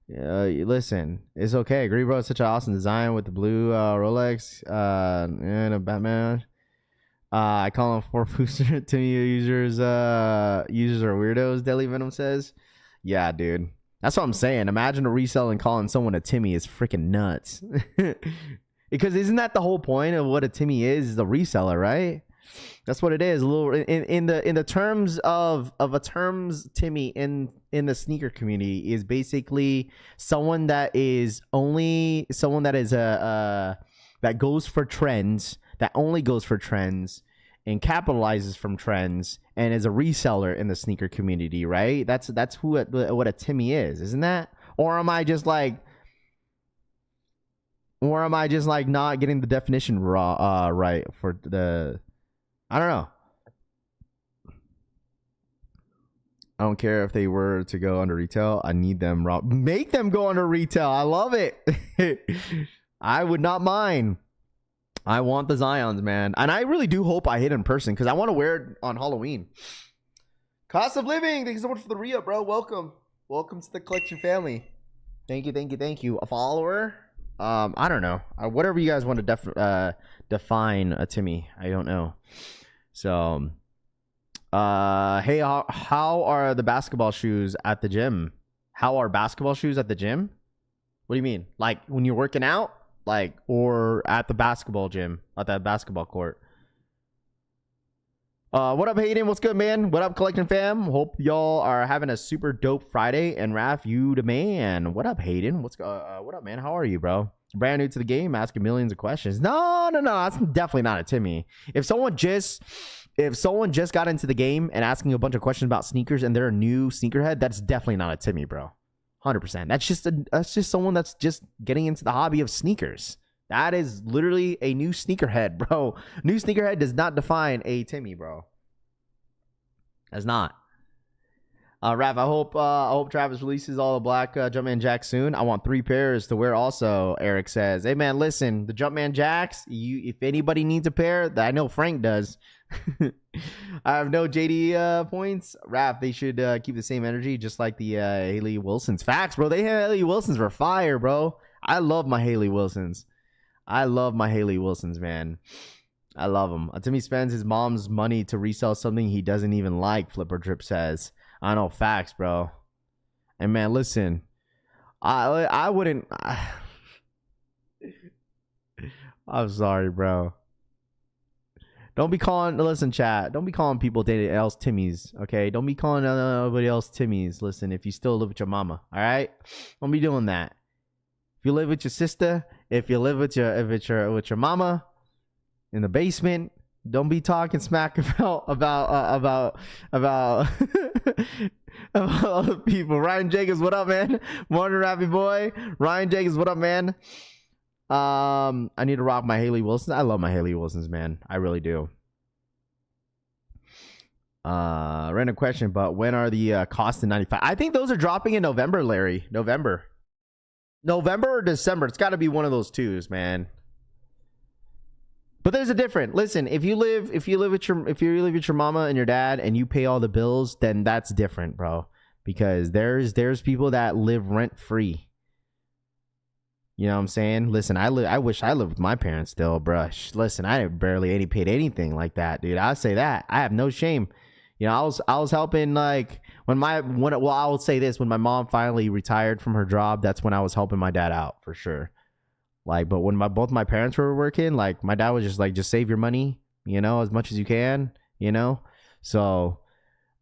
Listen, it's okay. Agree, bro. It's such an awesome design with the blue Rolex and a Batman. I call them 4 booster to me users are weirdos, Deli Venom says. Yeah, dude. That's what I'm saying. Imagine a resell and calling someone a Timmy is freaking nuts. Because isn't that the whole point of what a Timmy is a reseller, right? That's what it is. A little in the terms of a terms Timmy in the sneaker community is basically someone that is that goes for trends, that only goes for trends and capitalizes from trends and is a reseller in the sneaker community, right? That's what a Timmy is, isn't that? Or am I just like not getting the definition right for the I don't know. I don't care if they were to go under retail. I need them make them go under retail. I love it. I would not mind. I want the Zions, man. And I really do hope I hit in person because I want to wear it on Halloween. Cost of living. Thank you so much for the re-up, bro. Welcome to the collection family. Thank you. A follower? I don't know. Whatever you guys want to define a Timmy. I don't know. So, hey, how are the basketball shoes at the gym? How are basketball shoes at the gym? What do you mean? Like when you're working out? Like, or at the basketball gym, at that basketball court. What up, Hayden? What's good, man? What up, collecting fam? Hope y'all are having a super dope Friday. And Raph, you the man. What up, Hayden? What up, man? How are you, bro? Brand new to the game, asking millions of questions. No. That's definitely not a Timmy. If someone just got into the game and asking a bunch of questions about sneakers and they're a new sneakerhead, that's definitely not a Timmy, bro. 100%. That's just someone that's just getting into the hobby of sneakers. That is literally a new sneakerhead, bro. New sneakerhead does not define a Timmy, bro. That's not. Raph, I hope Travis releases all the black Jumpman Jacks soon. I want 3 pairs to wear also, Eric says. Hey, man, listen. The Jumpman Jacks, if anybody needs a pair, I know Frank does. I have no JD points. Raph, they should keep the same energy just like the Haley Wilsons. Facts, bro. They have Haley Wilsons for fire, bro. I love my Haley Wilsons. Man. I love them. Timmy spends his mom's money to resell something he doesn't even like, Flipper Drip says. I know, facts, bro. And man, listen, I wouldn't. I'm sorry, bro. Don't be calling. Listen, chat. Don't be calling people else Timmys. Okay. Don't be calling nobody else Timmys. Listen, if you still live with your mama, all right. Don't be doing that. If you live with your sister, if you live with your mama in the basement, don't be talking smack about other people. Ryan Jacobs, what up, man? Morning, Rappy boy. Ryan Jacobs, what up, man? I need to rock my Haley Wilsons. I love my Haley Wilsons, man. I really do. Random question, but when are the costs in 95? I think those are dropping in November, Larry. November or December. It's got to be one of those twos, man. But there's a difference. Listen, if you live with your mama and your dad and you pay all the bills, then that's different, bro. Because there's people that live rent free. You know what I'm saying? Listen, I wish I lived with my parents still, bruh. Listen, I barely paid anything like that, dude. I say that. I have no shame. You know, I was helping like I will say this, when my mom finally retired from her job, that's when I was helping my dad out for sure. Like, but when both my parents were working, like my dad was just like, just save your money, you know, as much as you can, you know? So,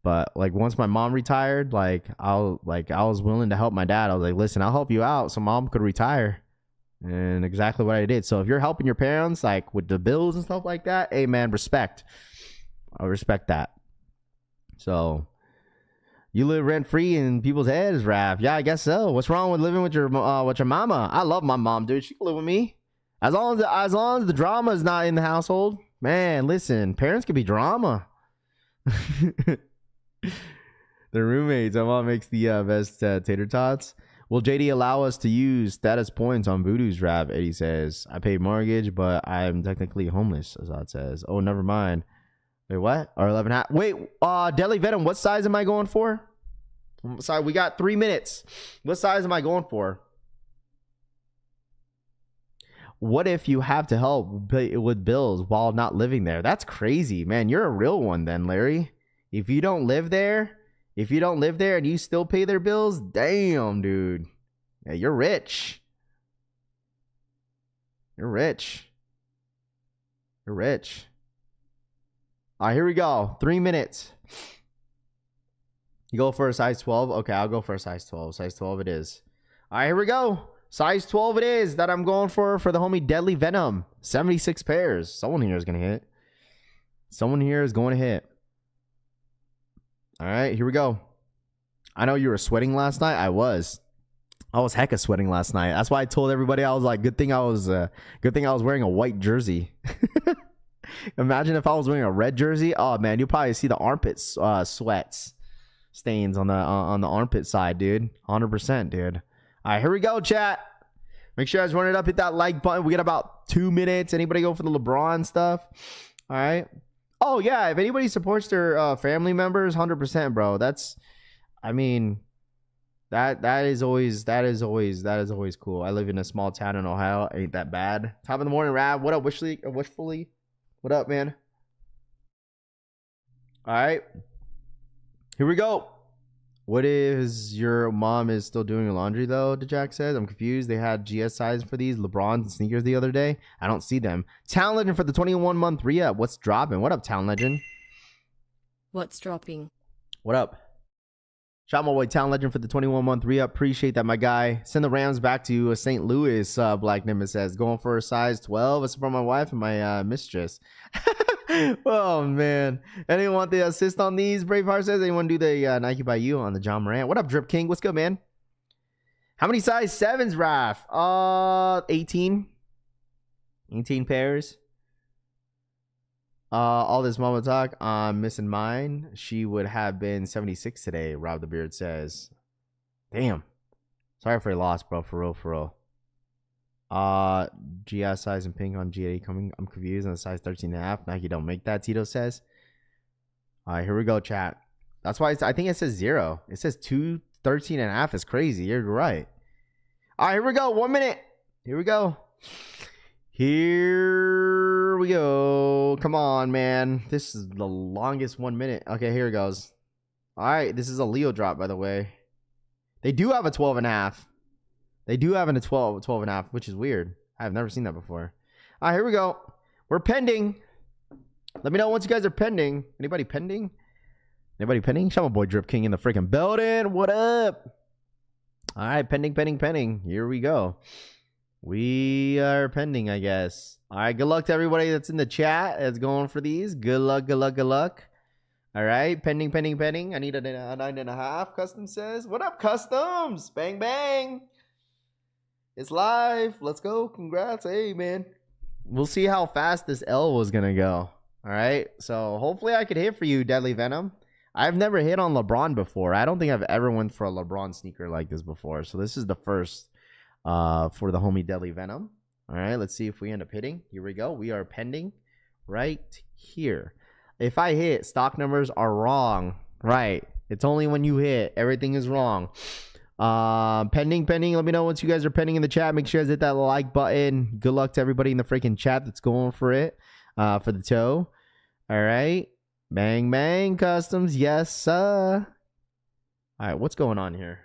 but like once my mom retired, I was willing to help my dad. I was like, listen, I'll help you out so mom could retire. And exactly what I did. So if you're helping your parents, like with the bills and stuff like that, hey man, respect. I respect that. So You live rent free in people's heads, Raph. Yeah, I guess so. What's wrong with living with your mama? I love my mom, dude. She can live with me. As long as the drama is not in the household. Man, listen, parents can be drama. The roommates. My mom makes the best tater tots. Will JD allow us to use status points on Voodoo's rap? Eddie says. I pay mortgage, but I'm technically homeless, Azad says. Oh, never mind. Wait, what? Or 11 half. Wait, Deadly Venom, what size am I going for? Sorry, we got 3 minutes. What size am I going for? What if you have to help with bills while not living there? That's crazy, man. You're a real one then, Larry. If you don't live there and you still pay their bills, damn, dude. Yeah, you're rich. You're rich. You're rich. All right, here we go. 3 minutes. You go for a size 12? Okay, I'll go for a size 12. Size 12 it is. All right, here we go. Size 12 it is that I'm going for the homie Deadly Venom. 76 pairs. Someone here is going to hit. Someone here is going to hit. All right, here we go. I know you were sweating last night. I was hecka sweating last night. That's why I told everybody. I was like, good thing I was wearing a white jersey. Imagine if I was wearing a red jersey. Oh man, you'll probably see the armpits sweats stains on the armpit side, dude. 100%, dude. All right, here we go, chat. Make sure you guys run it up, hit that like button. We got about 2 minutes. Anybody go for the LeBron stuff? All right. Oh yeah, if anybody supports their family members, 100%, bro. That's, I mean, that is always cool. I live in a small town in Ohio. Ain't that bad. Top of the morning, Rab. What up, Wishfully? What up, man? All right. Here we go. What is your mom is still doing your laundry though? Jack says. I'm confused. They had GS size for these LeBron sneakers the other day. I don't see them. Town Legend for the 21-month re-up. What's dropping? What up, Town Legend? What's dropping? What up? Shout my boy Town Legend for the 21-month re-up. Appreciate that, my guy. Send the Rams back to St. Louis. Black Nimbus says going for a size 12. It's for my wife and my mistress. Oh man, anyone want the assist on these? Braveheart says. Anyone do the Nike by you on the John Morant? What up, Drip King? What's good, man? How many size 7s, Raph? 18 pairs. All this mama talk, I'm missing mine. She would have been 76 today, Rob the Beard says. Damn, sorry for your loss, bro. For real. GS size and pink on GA coming. I'm confused on the size 13.5. Nike don't make that, Tito says. All right, here we go, chat. That's why I think it says 0. It says 13.5 is crazy. You're right. All right, here we go. 1 minute. Here we go. Here we go. Come on, man. This is the longest 1 minute. Okay, here it goes. All right, this is a Leo drop, by the way. They do have a 12.5. They do have a 12.5, which is weird. I've never seen that before. All right, here we go. We're pending. Let me know once you guys are pending. Anybody pending? Anybody pending? Shout out my boy Drip King in the freaking building. What up? All right, pending. Here we go. We are pending, I guess. All right, good luck to everybody that's in the chat that's going for these. Good luck. All right, pending. I need a 9.5. Custom says. What up, Customs? Bang, bang. It's live. Let's go. Congrats. Hey, man. We'll see how fast this L was going to go. All right. So hopefully I could hit for you, Deadly Venom. I've never hit on LeBron before. I don't think I've ever went for a LeBron sneaker like this before. So this is the first for the homie Deadly Venom. All right. Let's see if we end up hitting. Here we go. We are pending right here. If I hit, stock numbers are wrong. Right. It's only when you hit. Everything is wrong. Pending. Let me know once you guys are pending in the chat. Make sure you guys hit that like button. Good luck to everybody in the freaking chat that's going for it, for the toe. All right. Bang, Customs. Yes, sir. All right. What's going on here?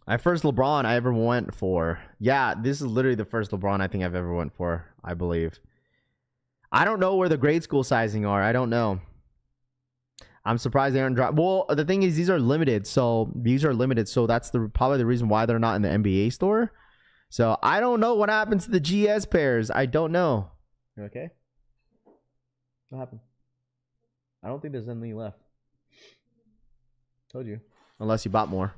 My first LeBron I ever went for. Yeah, this is literally the first LeBron I think I've ever went for, I believe. I don't know where the grade school sizing are. I don't know. I'm surprised they aren't dropped. Well, the thing is, these are limited. So that's probably the reason why they're not in the NBA store. So I don't know what happens to the GS pairs. I don't know. You okay? What happened? I don't think there's anything left. Told you. Unless you bought more.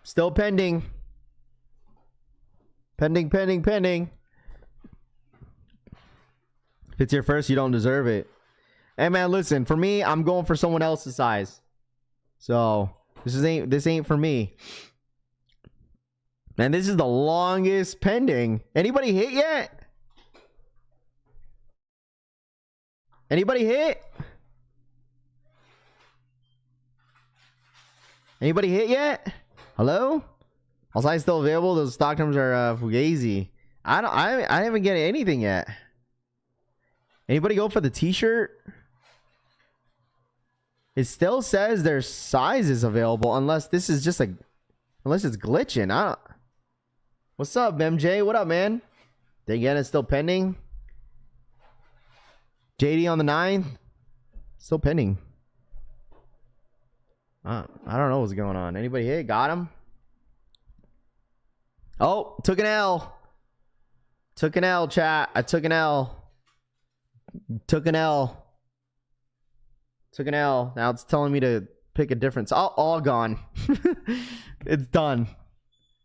Still pending. Pending. If it's your first, you don't deserve it. Hey man, listen, for me, I'm going for someone else's size. So this ain't for me. And this is the longest pending. Anybody hit yet? Anybody hit? Anybody hit yet? Hello? All size still available. Those stock terms are fugazi. I haven't get anything yet. Anybody go for the t-shirt? It still says there's sizes available unless this is just unless it's glitching. What's up, MJ? What up, man? Again, it's still pending. JD on the 9th. Still pending. I don't know what's going on. Anybody hit? Got him? Oh, took an L. Took an L, chat. I took an L. Took an L. Took an L. Now it's telling me to pick a difference. Oh, all gone. It's done.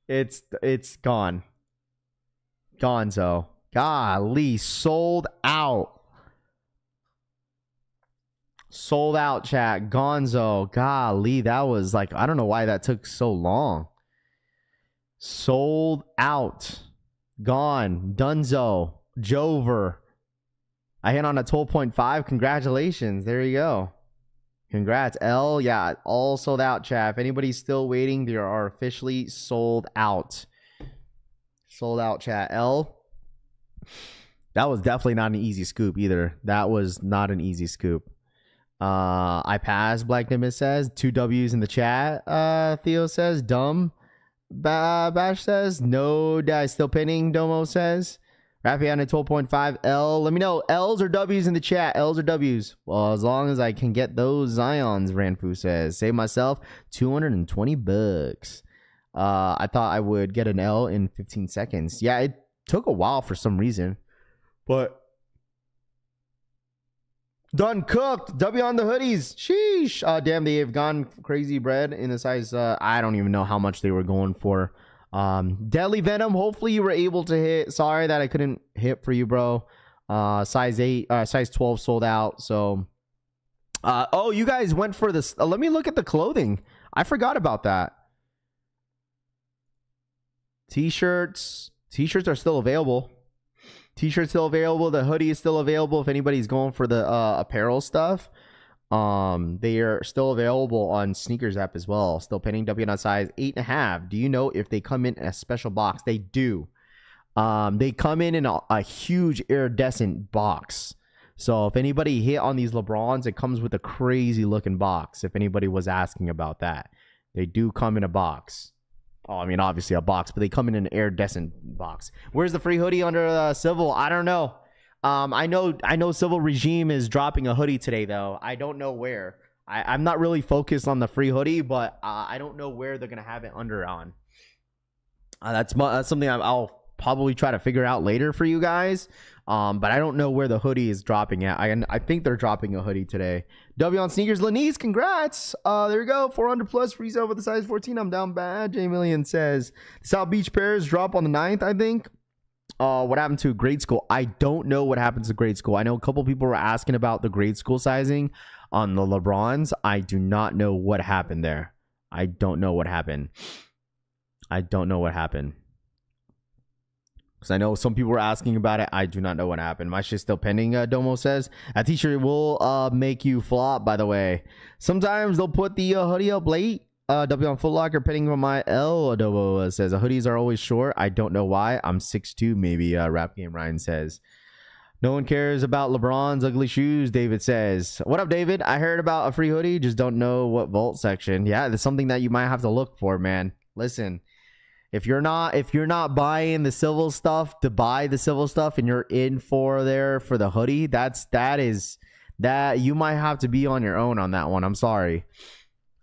It's gone. Gonzo. Golly, sold out. Sold out, chat. Gonzo. Golly, that was like, I don't know why that took so long. Sold out. Gone. Dunzo. Jover. I hit on a 12.5. Congratulations. There you go. Congrats. L. Yeah, all sold out, chat. If anybody's still waiting, they are officially sold out. Sold out, chat. L. That was definitely not an easy scoop either. That was not an easy scoop. I passed. Black Nimbus says 2 W's in the chat. Theo says dumb. Bash says no. Still pinning. Domo says Rafian at 12.5. L. Let me know. L's or W's in the chat. L's or W's. Well, as long as I can get those Zions, Ranfu says. Save myself $220. I thought I would get an L in 15 seconds. Yeah, it took a while for some reason, but done cooked. W on the hoodies. Sheesh. Damn, they have gone crazy bread in the size. I don't even know how much they were going for. Deadly Venom. Hopefully you were able to hit. Sorry that I couldn't hit for you, bro. Size 8, size 12 sold out. So, oh, you guys went for this. Let me look at the clothing. I forgot about that. T-shirts are still available. T-shirts still available. The hoodie is still available. If anybody's going for the apparel stuff, they are still available on Sneakers app as well. Still pending. W on size 8.5. Do you know if they come in a special box? They do. They come in a huge iridescent box. So if anybody hit on these LeBrons, it comes with a crazy looking box. If anybody was asking about that, they do come in a box. Oh, I mean, obviously a box, but they come in an iridescent box. Where's the free hoodie under Civil? I don't know. I know Civil Regime is dropping a hoodie today, though. I don't know where. I'm not really focused on the free hoodie, but I don't know where they're going to have it under on. That's something I'll probably try to figure out later for you guys. But I don't know where the hoodie is dropping at. I think they're dropping a hoodie today. W on Sneakers. Lenise, congrats. There you go. 400 plus free sale with the size 14. I'm down bad. J Million says South Beach pairs drop on the 9th, I think. What happened to grade school? I don't know what happened to grade school. I know a couple people were asking about the grade school sizing on the LeBrons. I do not know what happened there. I don't know what happened. Because I know some people were asking about it. I do not know what happened. My shit's still pending, Domo says. A t-shirt will make you flop, by the way. Sometimes they'll put the hoodie up late. W on Foot Locker pending on my L. Domo says, hoodies are always short. I don't know why. I'm 6'2", maybe, Rap Game Ryan says. No one cares about LeBron's ugly shoes, David says. What up, David? I heard about a free hoodie. Just don't know what vault section. Yeah, that's something that you might have to look for, man. Listen. If you're not buying the civil stuff to buy the civil stuff and you're in for the hoodie, that you might have to be on your own on that one. I'm sorry.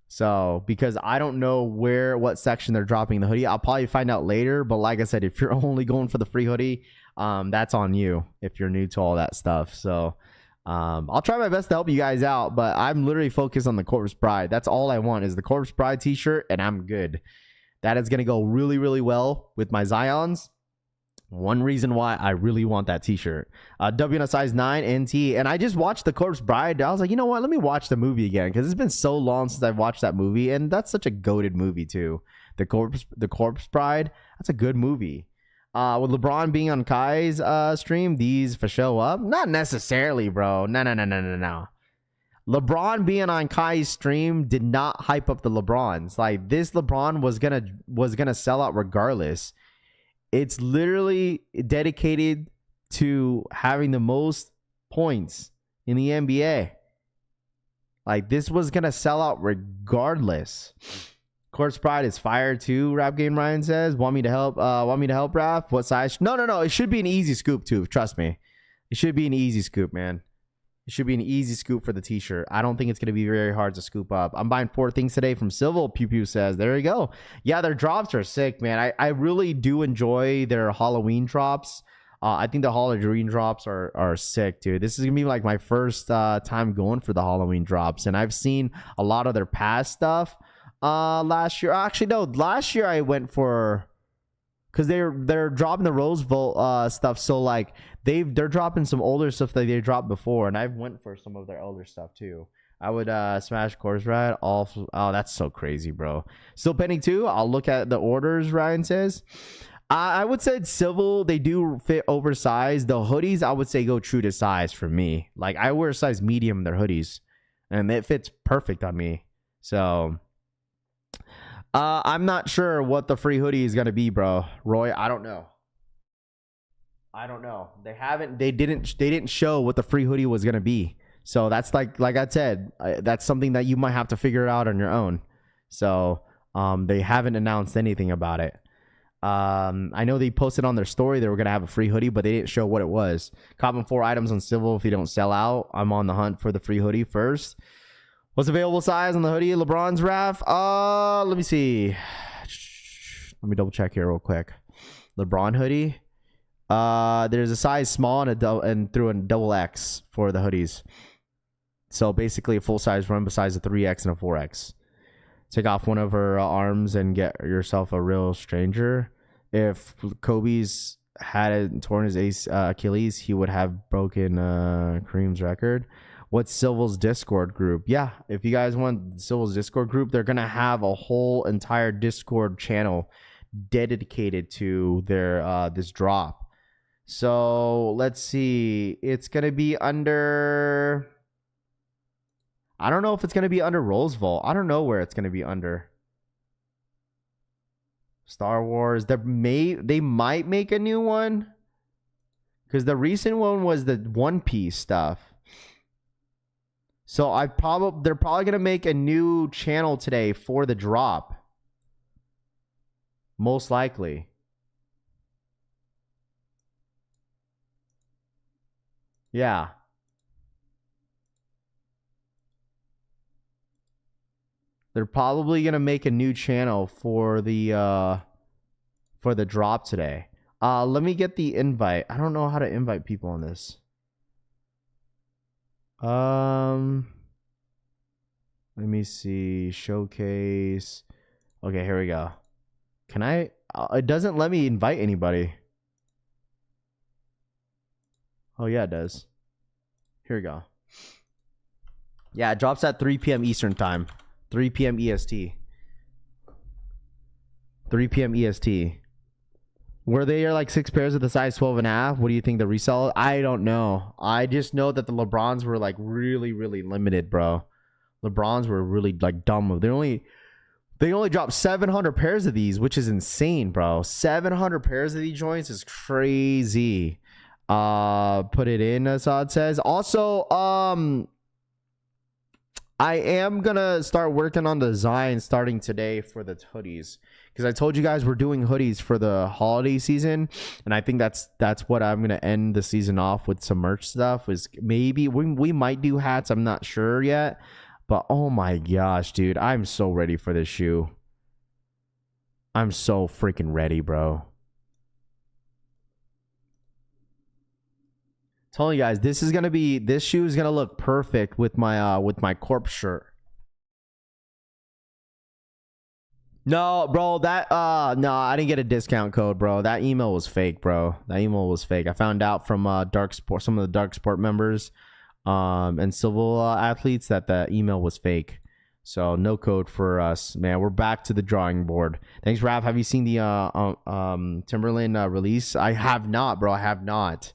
So, because I don't know what section they're dropping the hoodie. I'll probably find out later, but like I said, if you're only going for the free hoodie, that's on you if you're new to all that stuff. So, I'll try my best to help you guys out, but I'm literally focused on the Corpse Bride. That's all I want is the Corpse Bride t-shirt, and I'm good. That is going to go really, really well with my Zions. One reason why I really want that t-shirt. W in a size 9 NT. And I just watched The Corpse Bride. I was like, you know what? Let me watch the movie again, because it's been so long since I've watched that movie. And that's such a goated movie too. The Corpse Bride. That's a good movie. With LeBron being on Kai's stream, these for show up? Not necessarily, bro. No. LeBron being on Kai's stream did not hype up the LeBrons. Like, this LeBron was gonna sell out regardless. It's literally dedicated to having the most points in the NBA. Like, this was gonna sell out regardless. Corpse Pride is fire too. Rap Game Ryan says, want me to help Raph? What size? No. It should be an easy scoop too. Trust me. It should be an easy scoop, man. It should be an easy scoop for the t-shirt. I don't think it's going to be very hard to scoop up. I'm buying 4 things today from Civil. Pew Pew says, there you go. Yeah, their drops are sick, man. I really do enjoy their Halloween drops. I think the Halloween drops are sick, dude. This is going to be like my first time going for the Halloween drops. And I've seen a lot of their past stuff last year. Actually, no. Last year I went for... Because they're dropping the Rose Bowl stuff, so like they're dropping some older stuff that they dropped before, and I've went for some of their older stuff too. I would smash Corpse Ride. Oh, that's so crazy, bro. Still pending too. I'll look at the orders. Ryan says. I would say Civil, they do fit oversized. The hoodies, I would say go true to size for me. Like, I wear a size medium in their hoodies, and it fits perfect on me. So. I'm not sure what the free hoodie is gonna be, bro. Roy, I don't know. They didn't show what the free hoodie was gonna be. So that's like I said, that's something that you might have to figure out on your own. So they haven't announced anything about it. I know they posted on their story they were gonna have a free hoodie, but they didn't show what it was. Copping 4 items on Civil if you don't sell out. I'm on the hunt for the free hoodie first. What's available size on the hoodie? LeBron's Raph. Let me see. Let me double check here real quick. LeBron hoodie. There's a size small and through a double X for the hoodies. So basically a full size run besides a 3X and a 4X. Take off one of her arms and get yourself a real stranger. If Kobe's had torn his Achilles, he would have broken Kareem's record. What's Civil's Discord group? Yeah, if you guys want Civil's Discord group, they're going to have a whole entire Discord channel dedicated to their this drop. So let's see. It's going to be under... I don't know if it's going to be under Roseville. I don't know where it's going to be under. Star Wars. They might make a new one. Because the recent one was the One Piece stuff. So they're probably gonna make a new channel today for the drop. Most likely. Yeah. They're probably gonna make a new channel for the drop today. Let me get the invite. I don't know how to invite people on this. Let me see. Showcase. Okay, here we go. Can I? It doesn't let me invite anybody. Oh, yeah, it does. Here we go. Yeah, it drops at 3 p.m. Eastern time. 3 p.m. EST. 3 p.m. EST. Were they like 6 pairs of the size 12.5? What do you think the resell? I don't know. I just know that the LeBrons were like really, really limited, bro. LeBrons were really like dumb. They only dropped 700 pairs of these, which is insane, bro. 700 pairs of these joints is crazy. Put it in, Assad says. Also, I am gonna start working on the design starting today for the hoodies. Because I told you guys we're doing hoodies for the holiday season, and I think that's what I'm gonna end the season off with, some merch stuff. Is maybe we might do hats. I'm not sure yet, but oh my gosh, dude, I'm so ready for this shoe. I'm so freaking ready, bro. Telling you guys, this shoe is gonna look perfect with my corpse shirt. No, bro, no, I didn't get a discount code, bro. That email was fake, bro. That email was fake. I found out from some of the Dark Sport members and civil athletes that the email was fake. So no code for us, man. We're back to the drawing board. Thanks, Rav. Have you seen the Timberland release? I have not, bro. I have not.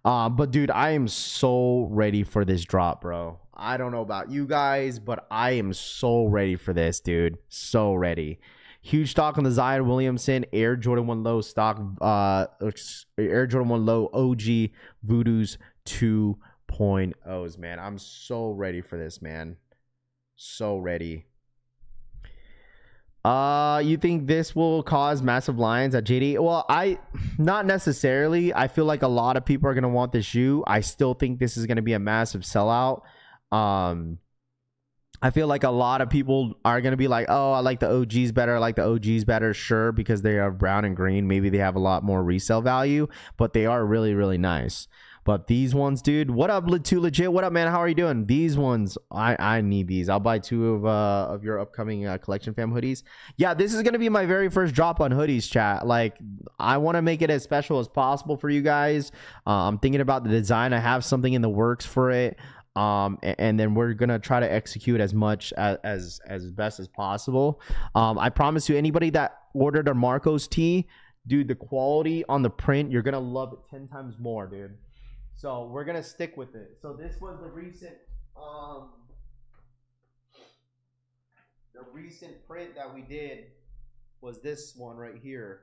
But dude, I am so ready for this drop, bro. I don't know about you guys, but I am so ready for this, dude. So ready. Huge stock on the Zion Williamson Air Jordan 1 Low stock, Air Jordan 1 Low OG Voodoos 2.0s, man. I'm so ready for this, man. So ready. You think this will cause massive lines at JD? Well, not necessarily. I feel like a lot of people are going to want this shoe. I still think this is going to be a massive sellout. I feel like a lot of people are going to be like, oh, I like the OGs better. Sure, because they are brown and green. Maybe they have a lot more resale value, but they are really, really nice. But these ones, dude, what up, Too Legit? What up, man? How are you doing? These ones, I need these. I'll buy 2 of your upcoming Collection Fam hoodies. Yeah, this is going to be my very first drop on hoodies, chat. Like, I want to make it as special as possible for you guys. I'm thinking about the design. I have something in the works for it. And then we're gonna try to execute as much as best as possible. I promise you, anybody that ordered a Marcos tee, dude, the quality on the print, you're gonna love it 10 times more, dude. So we're gonna stick with it. So this was the recent print that we did was this one right here.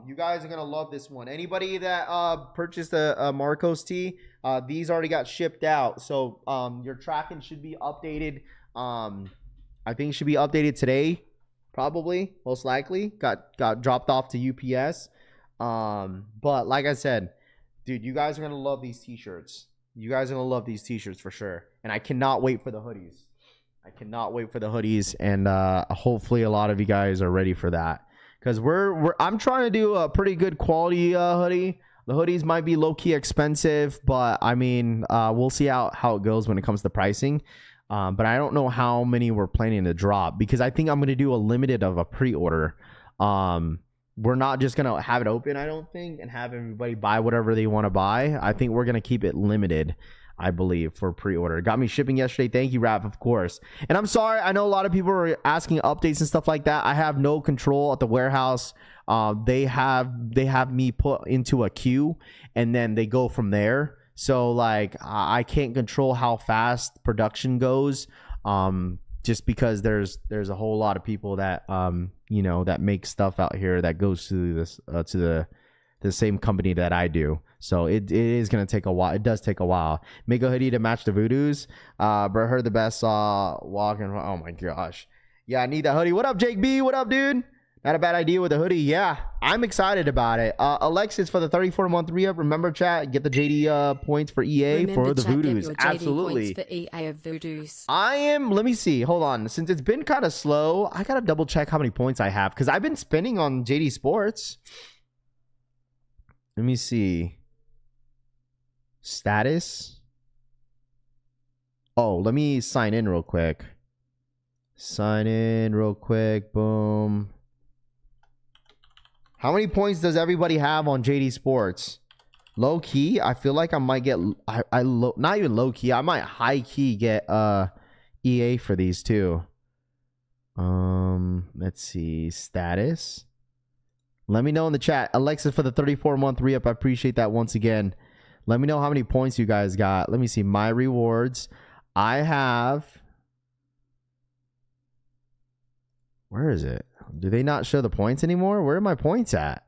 You guys are gonna love this one. Anybody that purchased a Marcos tee, these already got shipped out, so your tracking should be updated. I think it should be updated today, probably, most likely. Got dropped off to UPS. But like I said, dude, you guys are gonna love these t-shirts. You guys are gonna love these t-shirts for sure, and I cannot wait for the hoodies. And hopefully a lot of you guys are ready for that. Because I'm trying to do a pretty good quality hoodie. The hoodies might be low-key expensive, but I mean, we'll see how it goes when it comes to pricing. But I don't know how many we're planning to drop, because I think I'm going to do a limited of a pre-order. We're not just going to have it open, I don't think, and have everybody buy whatever they want to buy. I think we're going to keep it limited, I believe, for pre-order. Got me shipping yesterday. Thank you, Raph, of course. And I'm sorry, I know a lot of people are asking updates and stuff like that. I have no control at the warehouse. They have me put into a queue, and then they go from there. So like, I can't control how fast production goes. Just because there's a whole lot of people that that make stuff out here that goes to this to the same company that I do. So it is going to take a while. It does take a while. Make a hoodie to match the Voodoos. But I heard the best walking. Oh my gosh. Yeah, I need that hoodie. What up, Jake B? What up, dude? Not a bad idea with the hoodie. Yeah, I'm excited about it. Alexis for the 34-month re-up. Remember, chat, get the JD points for EA for the Voodoos. Absolutely. Points for EA of Voodoos. I am. Let me see. Hold on. Since it's been kind of slow, I got to double check how many points I have, because I've been spending on JD Sports. Let me see. Status. Oh, let me sign in real quick. Boom. How many points does everybody have on JD Sports? Low key, I feel like I might get not even low key. I might high key get EA for these too. Let's see. Status. Let me know in the chat. Alexa for the 34-month re-up. I appreciate that once again. Let me know how many points you guys got. Let me see. My rewards. I have... Where is it? Do they not show the points anymore? Where are my points at?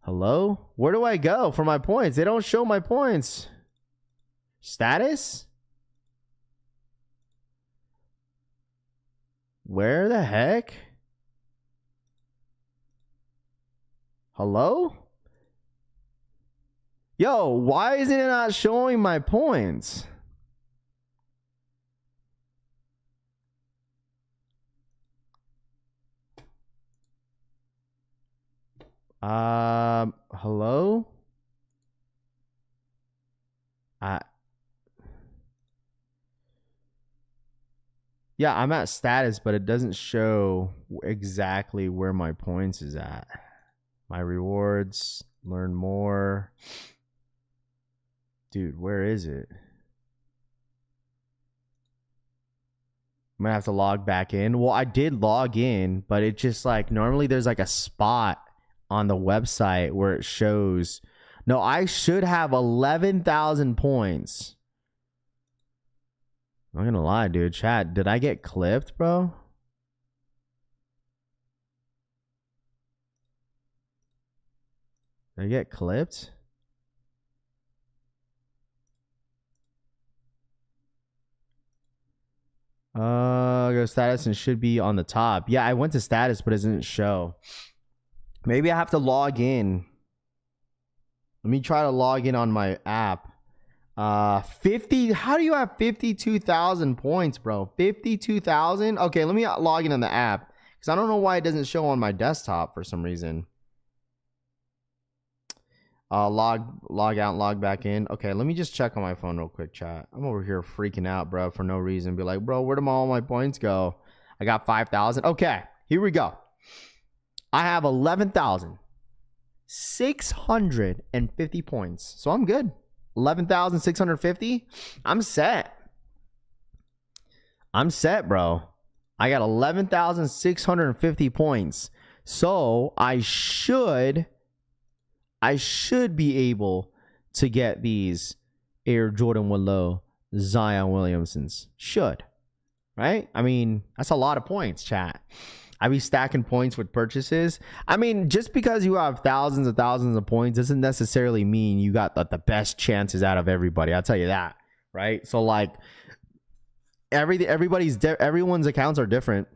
Hello? Where do I go for my points? They don't show my points. Status? Where the heck? Hello? Yo, why is it not showing my points? Hello? Yeah, I'm at status, but it doesn't show exactly where my points is at. My rewards, learn more. Dude, where is it? I'm gonna have to log back in. Well, I did log in, but it just like normally there's like a spot on the website where it shows. No, I should have 11,000 points. I'm not gonna lie, dude. Chat, did I get clipped, bro? Did I get clipped? Go status and should be on the top. Yeah, I went to status, but it doesn't show. Maybe I have to log in. Let me try to log in on my app. 50. How do you have 52,000 points, bro? 52,000. Okay, let me log in on the app because I don't know why it doesn't show on my desktop for some reason. Log out, log back in. Okay, let me just check on my phone real quick, chat. I'm over here freaking out, bro, for no reason. Be like, bro, where did all my points go? I got 5,000. Okay, here we go. I have 11,650 points, so I'm good. 11,650. I'm set. I'm set, bro. I got 11,650 points. So I should be able to get these Air Jordan 1 Low Zion Williamsons. Should. Right? I mean, that's a lot of points, chat. I be stacking points with purchases. I mean, just because you have thousands and thousands of points doesn't necessarily mean you got the best chances out of everybody. I'll tell you that, right? So like everyone's accounts are different,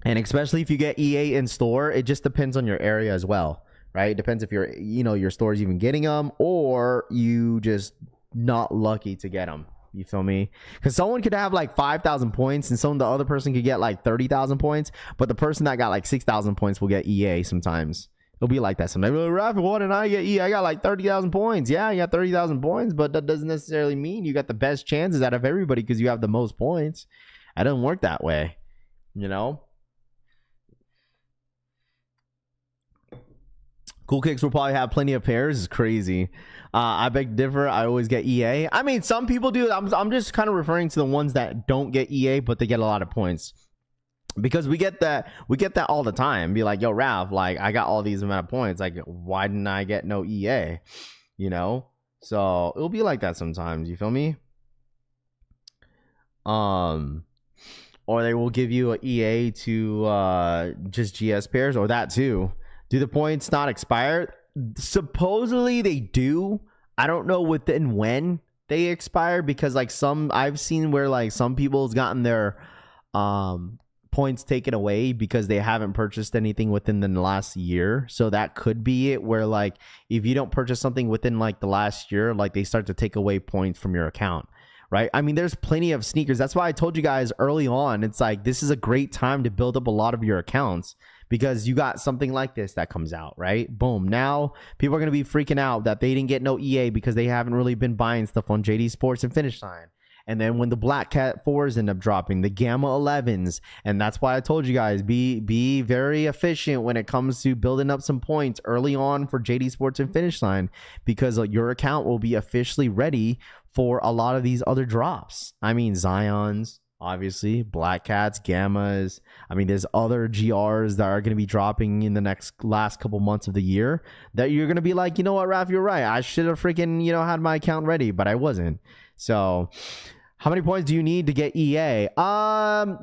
and especially if you get EA in store, it just depends on your area as well, right? It depends if your store is even getting them or you just not lucky to get them. You feel me? Because someone could have like 5,000 points and the other person could get like 30,000 points, but the person that got like 6,000 points will get EA sometimes. It'll be like that sometimes. Raph, why didn't I get EA? I got like 30,000 points. Yeah, you got 30,000 points, but that doesn't necessarily mean you got the best chances out of everybody because you have the most points. It doesn't work that way, you know? Cool Kicks will probably have plenty of pairs. It's crazy. I beg to differ. I always get EA. I mean, some people do. I'm just kind of referring to the ones that don't get EA, but they get a lot of points. Because we get that all the time. Be like, yo, Ralph, like I got all these amount of points. Like, why didn't I get no EA? You know? So it'll be like that sometimes. You feel me? Or they will give you an EA to just GS pairs, or that too. Do the points not expire? Supposedly they do. I don't know within when they expire because like I've seen where like some people's gotten their points taken away because they haven't purchased anything within the last year. So that could be it, where like if you don't purchase something within like the last year, like they start to take away points from your account. Right? I mean, there's plenty of sneakers. That's why I told you guys early on, it's like this is a great time to build up a lot of your accounts because you got something like this that comes out, right? Boom. Now people are going to be freaking out that they didn't get no EA because they haven't really been buying stuff on JD Sports and Finish Line. And then when the Black Cat 4s end up dropping, the Gamma 11s, and that's why I told you guys, be very efficient when it comes to building up some points early on for JD Sports and Finish Line, because your account will be officially ready for a lot of these other drops. I mean, Zions, obviously, Black Cats, Gammas. I mean, there's other GRs that are going to be dropping in the last couple months of the year that you're going to be like, you know what, Raph, you're right. I should have freaking, had my account ready, but I wasn't. So how many points do you need to get EA?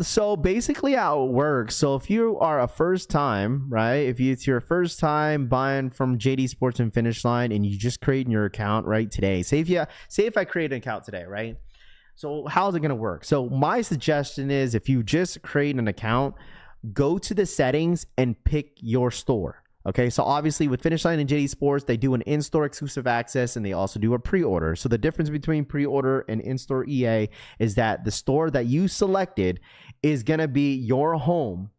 So basically how it works. So if you are a first time, right? If it's your first time buying from JD Sports and Finish Line and you just creating your account right today. Say if I create an account today, right? So how's it going to work? So my suggestion is if you just create an account, go to the settings and pick your store. Okay, so obviously with Finish Line and JD Sports, they do an in-store exclusive access and they also do a pre-order. So the difference between pre-order and in-store EA is that the store that you selected is going to be your home,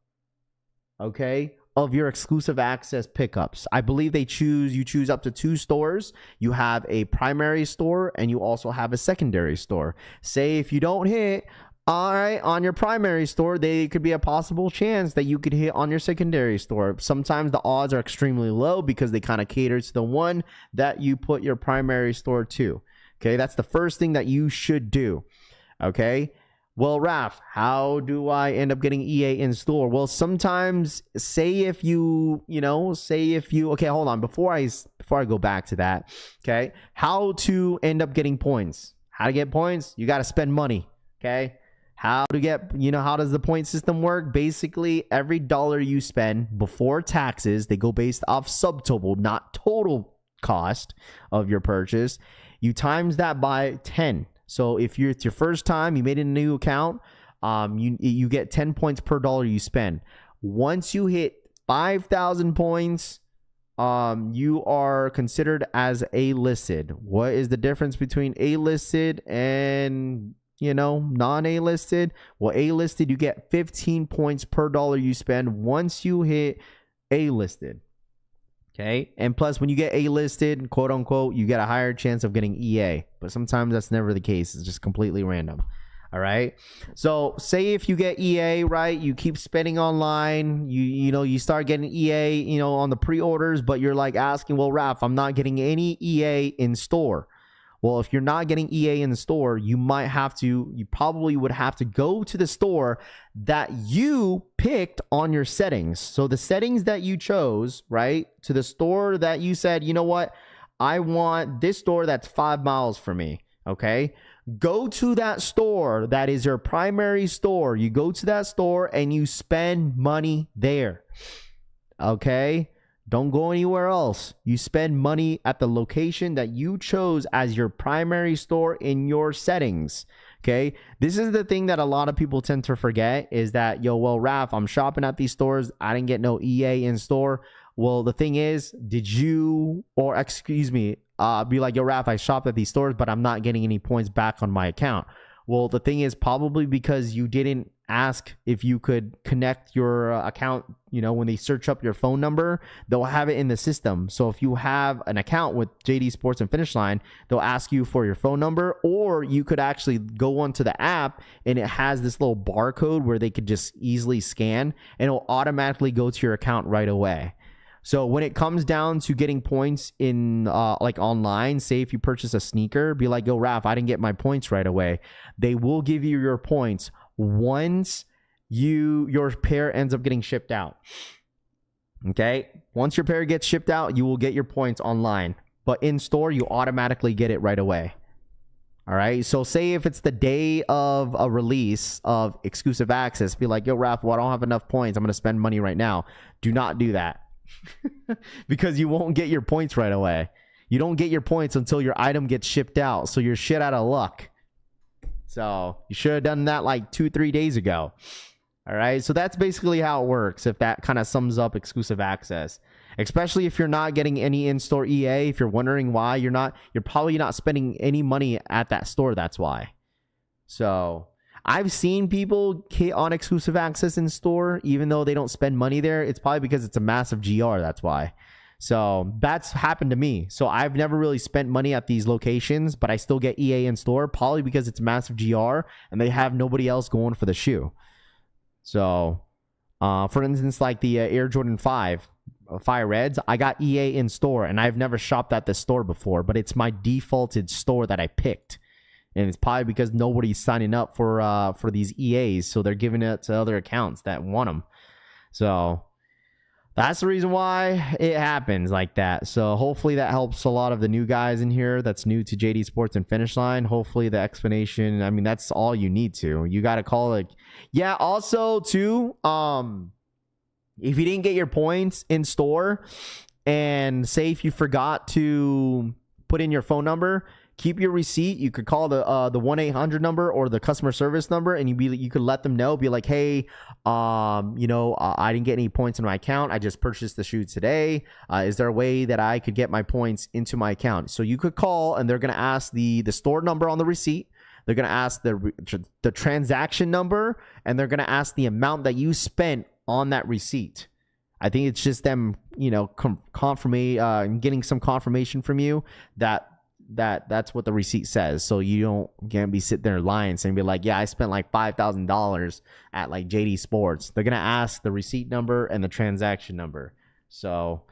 okay, of your exclusive access pickups. I believe you choose up to 2 stores. You have a primary store and you also have a secondary store. Say if you don't hit on your primary store, there could be a possible chance that you could hit on your secondary store. Sometimes the odds are extremely low because they kind of cater to the one that you put your primary store to. Okay, that's the first thing that you should do. Okay, well, Raph, how do I end up getting EA in store? Well, sometimes okay, hold on, before I go back to that, okay, how to end up getting points. How to get points? You got to spend money. Okay, how does the point system work? Basically, every dollar you spend before taxes, they go based off subtotal, not total cost of your purchase. You times that by 10. So if it's your first time, you made a new account, you get 10 points per dollar you spend. Once you hit 5,000 points, you are considered as A-listed. What is the difference between A-listed and non-A-listed? Well, A-listed, you get 15 points per dollar you spend once you hit A-listed. Okay, and plus when you get A-listed, quote unquote, you get a higher chance of getting EA, but sometimes that's never the case. It's just completely random. All right, so say if you get EA, right, you keep spending online, you start getting EA, on the pre-orders, but you're like asking, well, Raph, I'm not getting any EA in store. Well, if you're not getting EA in the store, you probably would have to go to the store that you picked on your settings. So the settings that you chose, right, to the store that you said, you know what, I want this store that's 5 miles from me. Okay, go to that store that is your primary store. You go to that store and you spend money there. Okay. Don't go anywhere else. You spend money at the location that you chose as your primary store in your settings. Okay. This is the thing that a lot of people tend to forget is that, Raph, I'm shopping at these stores. I didn't get no EA in store. Well, the thing is, be like, Raph, I shopped at these stores, but I'm not getting any points back on my account. Well, the thing is probably because you didn't ask if you could connect your account. When they search up your phone number, they'll have it in the system. So if you have an account with JD Sports and Finish Line, they'll ask you for your phone number, or you could actually go onto the app and it has this little barcode where they could just easily scan and it'll automatically go to your account right away. So when it comes down to getting points in like online, say if you purchase a sneaker, be like, yo, Raph, I didn't get my points right away. They will give you your points once your pair ends up getting shipped out. Okay, once your pair gets shipped out, you will get your points online, but in store you automatically get it right away. All right, so say if it's the day of a release of exclusive access, be like, yo, Raph, well, I don't have enough points, I'm gonna spend money right now. Do not do that. Because you won't get your points right away. You don't get your points until your item gets shipped out, so you're shit out of luck. So you should have done that like 2-3 days ago. All right, so that's basically how it works, if that kind of sums up exclusive access. Especially if you're not getting any in-store EA. If you're wondering why you're probably not spending any money at that store. That's why. So I've seen people hit on exclusive access in store, even though they don't spend money there. It's probably because it's a massive GR. That's why. So that's happened to me. So I've never really spent money at these locations, but I still get EA in store, probably because it's a massive GR and they have nobody else going for the shoe. So, for instance, like the Air Jordan 5 Fire Reds, I got EA in store and I've never shopped at this store before, but it's my defaulted store that I picked. And it's probably because nobody's signing up for these EAs, so they're giving it to other accounts that want them. So that's the reason why it happens like that. So hopefully that helps a lot of the new guys in here that's new to JD Sports and Finish Line. Hopefully the explanation, I mean, that's all you need to. You got to call it. Yeah, also too, if you didn't get your points in store and say if you forgot to put in your phone number, keep your receipt. You could call the 1-800 number or the customer service number, and you could let them know. Be like, hey, I didn't get any points in my account. I just purchased the shoe today. Is there a way that I could get my points into my account? So you could call, and they're gonna ask the store number on the receipt. They're gonna ask the transaction number, and they're gonna ask the amount that you spent on that receipt. I think it's just them, you know, getting some confirmation from you that's what the receipt says. So you don't can't be sitting there lying saying, be like, yeah, I spent like $5,000 at like JD Sports. They're gonna ask the receipt number and the transaction number. So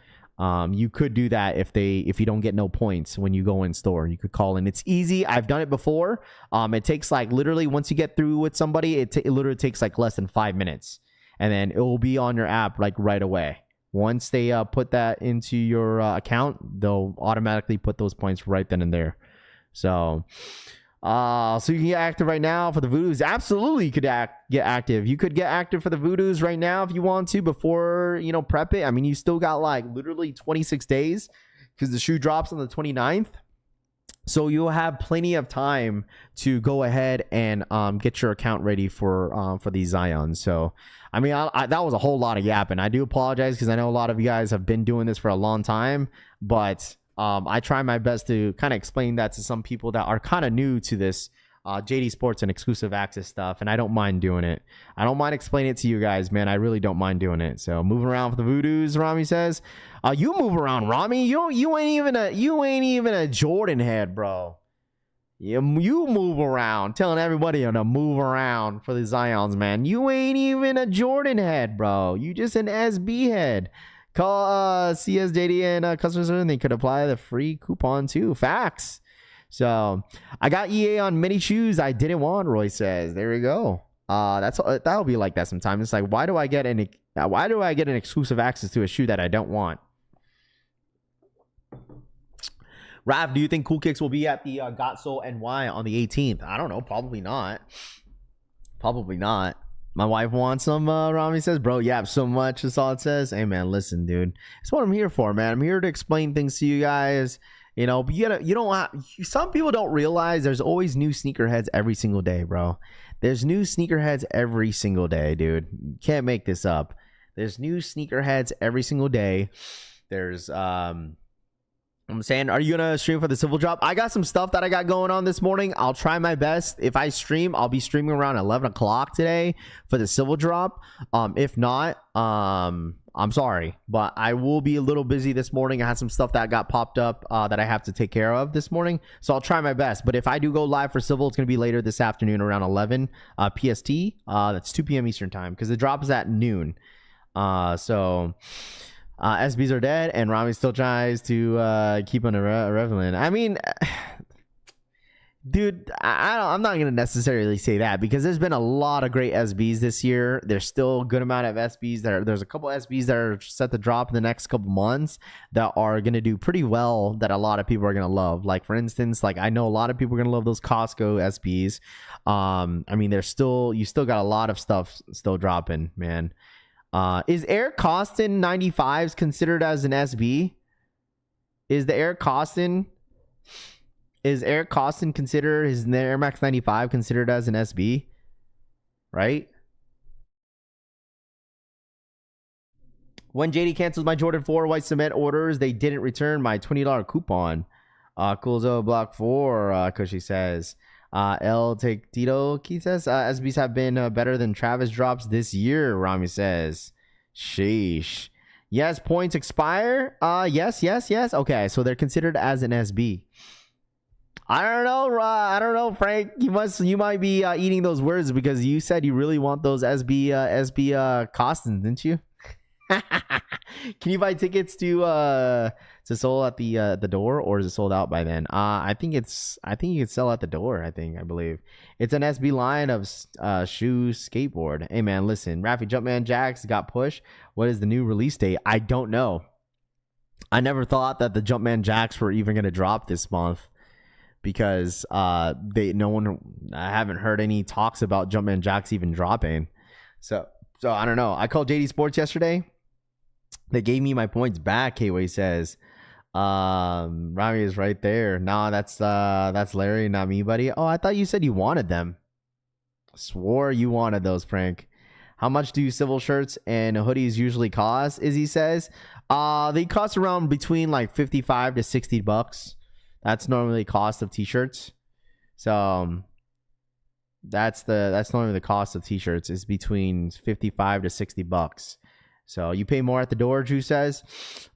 you could do that if you don't get no points when you go in store. You could call in. It's easy. I've done it before. It takes like literally once you get through with somebody, it literally takes like less than 5 minutes, and then it will be on your app like right away. Once they put that into your account, they'll automatically put those points right then and there. So you can get active right now for the Voodoos. Absolutely, you could get active. You could get active for the Voodoos right now if you want to before, you know, prep it. I mean, you still got like literally 26 days because the shoe drops on the 29th. So you'll have plenty of time to go ahead and get your account ready for these Zions. So, I mean, that was a whole lot of yapping. I do apologize because I know a lot of you guys have been doing this for a long time, but I try my best to kind of explain that to some people that are kind of new to this JD Sports and exclusive access stuff, and I don't mind doing it. I don't mind explaining it to you guys, man. I really don't mind doing it. So moving around for the Voodoos, Rami says. You move around, Rami. You ain't even a Jordan head, bro. You move around, telling everybody to move around for the Zions, man. You ain't even a Jordan head, bro. You just an SB head. Call CSJD and customer service, and they could apply the free coupon too. Facts. So I got EA on many shoes I didn't want, Roy says. There we go. That'll be like that sometimes. It's like, why do I get an exclusive access to a shoe that I don't want? Rav, do you think Cool Kicks will be at the Got Soul NY on the 18th? I don't know. Probably not. Probably not. My wife wants them, Rami says. Bro, yap so much. That's all it says. Hey, man, listen, dude. That's what I'm here for, man. I'm here to explain things to you guys. You know, but some people don't realize there's always new sneakerheads every single day, bro. There's new sneakerheads every single day, dude. You can't make this up. There's new sneakerheads every single day. There's, I'm saying, are you going to stream for the Civil Drop? I got some stuff that I got going on this morning. I'll try my best. If I stream, I'll be streaming around 11 o'clock today for the Civil Drop. If not, I'm sorry, but I will be a little busy this morning. I had some stuff that got popped up that I have to take care of this morning. So I'll try my best. But if I do go live for Civil, it's going to be later this afternoon around 11 PST. That's 2 p.m. Eastern time because the drop is at noon. SBs are dead, and Rami still tries to keep on relevant. I mean, dude, I'm not going to necessarily say that because there's been a lot of great SBs this year. There's still a good amount of SBs there's a couple SBs that are set to drop in the next couple months that are going to do pretty well that a lot of people are going to love. Like, for instance, like I know a lot of people are going to love those Costco SBs. I mean, you still got a lot of stuff still dropping, man. Is Eric Costin 95s considered as an SB? Is Eric Costin considered his Air Max 95 considered as an SB? Right? When JD cancels my Jordan 4 white cement orders, they didn't return my $20 coupon. Coolzo Block 4, Cushy says. El Take Tito, Keith says. SBs have been better than Travis drops this year, Rami says. Sheesh. Yes, points expire. Yes. Okay, so they're considered as an SB. I don't know, Frank. You might be eating those words because you said you really want those SB Costins, didn't you? Can you buy tickets to Soul at the door, or is it sold out by then? I think you can sell at the door. I believe it's an SB line of shoes, skateboard. Hey man, listen, Raffy Jumpman Jacks got pushed. What is the new release date? I don't know. I never thought that the Jumpman Jacks were even going to drop this month because I haven't heard any talks about Jumpman Jacks even dropping. So I don't know. I called JD Sports yesterday. They gave me my points back. K-Way says. Rami is right there. Nah, that's Larry, not me, buddy. Oh, I thought you said you wanted them. Swore you wanted those, Frank. How much do Civil shirts and hoodies usually cost? Izzy says. They cost around between like $55 to $60. That's normally the cost of t-shirts. So that's normally the cost of t-shirts is between $55 to $60. So you pay more at the door, Drew says.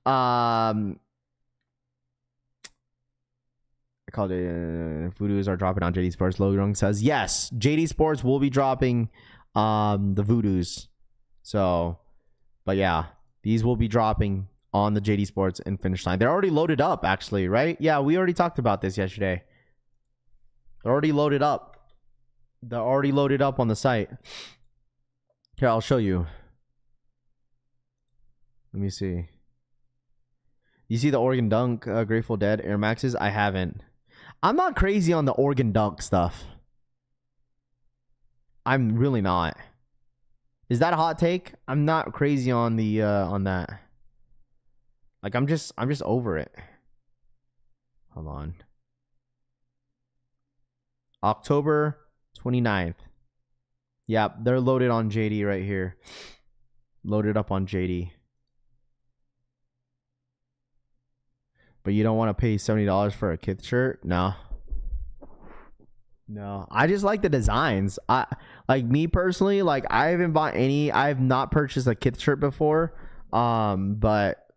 I called it Voodoos are dropping on JD Sports. Logan says yes. JD Sports will be dropping the Voodoos. So, but yeah, these will be dropping on the JD Sports and Finish Line. They're already loaded up, actually, right? Yeah, we already talked about this yesterday. They're already loaded up. They're already loaded up on the site. Here, I'll show you. Let me see. You see the Oregon Dunk Grateful Dead Air Maxes? I haven't. I'm not crazy on the Oregon Dunk stuff. I'm really not. Is that a hot take? I'm not crazy on the on that. Like I'm just over it. Hold on. October 29th. Yeah, they're loaded on JD right here. Loaded up on JD. But you don't want to pay $70 for a Kith shirt? No. No. I just like the designs. I like me personally, like I haven't bought any. I have not purchased a Kith shirt before. But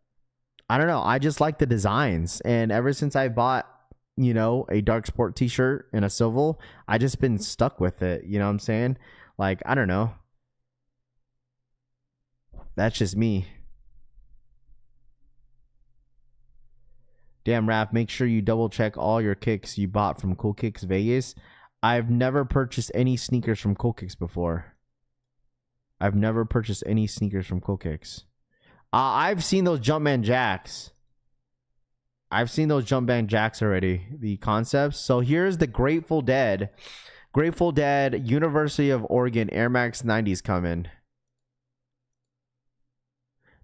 I don't know. I just like the designs. And ever since I bought, you know, a Dark Sport t-shirt and a Civil, I just been stuck with it. You know what I'm saying? Like, I don't know. That's just me. Damn, Raph, make sure you double check all your kicks you bought from Cool Kicks Vegas. I've never purchased any sneakers from Cool Kicks before. I've never purchased any sneakers from Cool Kicks. I've seen those Jumpman Jacks. I've seen those Jumpman Jacks already, the concepts. So here's the Grateful Dead. Grateful Dead, University of Oregon Air Max 90s coming.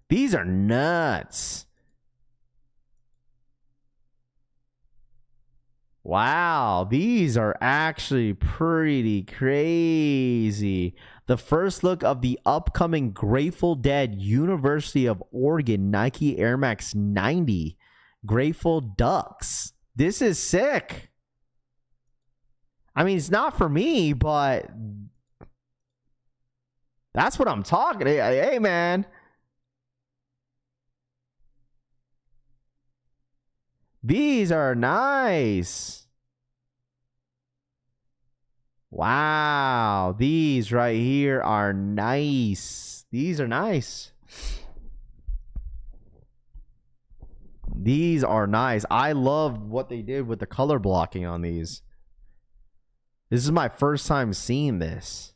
These are nuts. Wow, these are actually pretty crazy. The first look of the upcoming Grateful Dead University of Oregon Nike Air Max 90 Grateful Ducks. This is sick. I mean, it's not for me, but that's what I'm talking. Hey, man. These are nice. Wow. These right here are nice. These are nice. These are nice. I love what they did with the color blocking on these. This is my first time seeing this.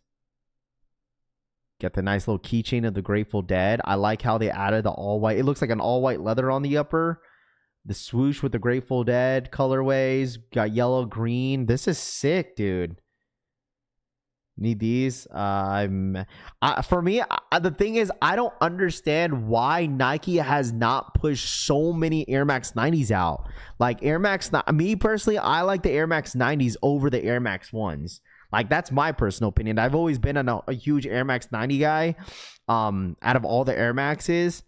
Get the nice little keychain of the Grateful Dead. I like how they added the all white. It looks like an all white leather on the upper. The swoosh with the Grateful Dead colorways. Got yellow, green. This is sick, dude. Need these. For me, the thing is, I don't understand why Nike has not pushed so many Air Max 90s out. Like Air Max, me personally, I like the Air Max 90s over the Air Max 1s. Like that's my personal opinion. I've always been a huge Air Max 90 guy. Out of all the Air Maxes.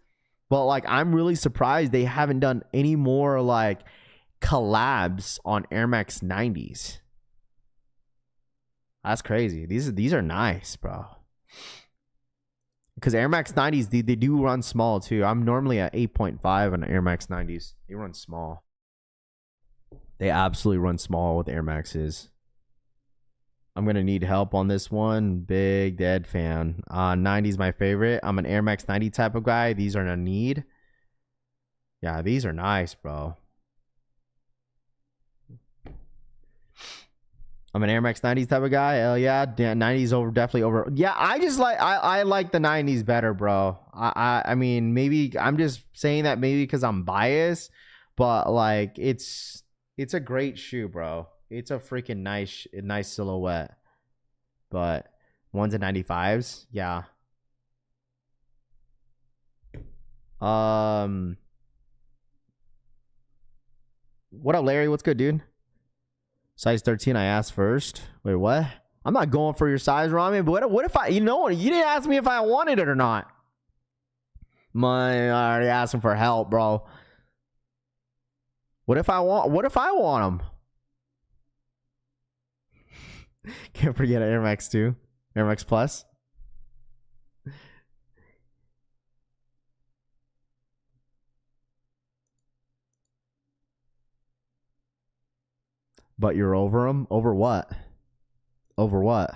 But like I'm really surprised they haven't done any more like collabs on Air Max 90s. That's crazy. These are nice, bro. Because Air Max 90s, they do run small too. I'm normally at 8.5 on Air Max 90s. They run small. They absolutely run small with Air Maxes. I'm going to need help on this one. Big Dead fan. 90's my favorite. I'm an Air Max 90 type of guy. These are a need. Yeah, these are nice, bro. I'm an Air Max 90s type of guy. Hell yeah. 90s over, definitely over. Yeah, I just like, I like the 90s better, bro. I mean, maybe I'm just saying that maybe because I'm biased, but like it's a great shoe, bro. It's a freaking nice silhouette. But ones and 95s, yeah. What up, Larry? What's good, dude? Size 13, I asked first. Wait, what? I'm not going for your size, Rami. But what if I, you didn't ask me if I wanted it or not. I already asking for help, bro. What if I want them? Can't forget Air Max 2. Air Max Plus. But you're over them? Over what? Over what?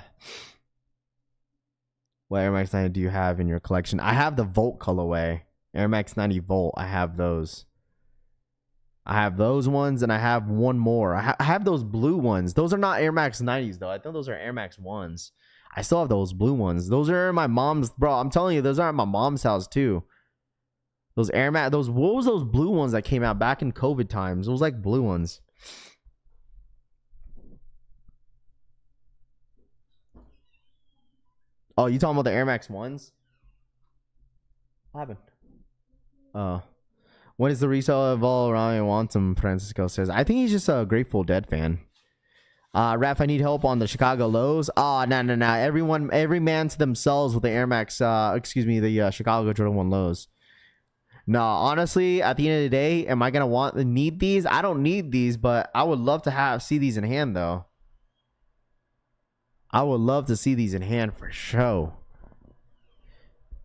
What Air Max 90 do you have in your collection? I have the Volt colorway. Air Max 90 Volt. I have those. I have those ones, and I have one more. I have those blue ones. Those are not Air Max 90s, though. I think those are Air Max 1s. I still have those blue ones. Those are in my mom's... Bro, I'm telling you, those are at my mom's house, too. Those Air Max... What was those blue ones that came out back in COVID times? Those, like, blue ones. Oh, you talking about the Air Max 1s? What happened? Oh. When is the resale of all around and want some? Francisco says. I think he's just a Grateful Dead fan. Raph, I need help on the Chicago lows. No. Every man to themselves with the Air Max, the Chicago Jordan 1 lows. No, honestly, at the end of the day, am I going to need these? I don't need these, but I would love to see these in hand, though. I would love to see these in hand for sure.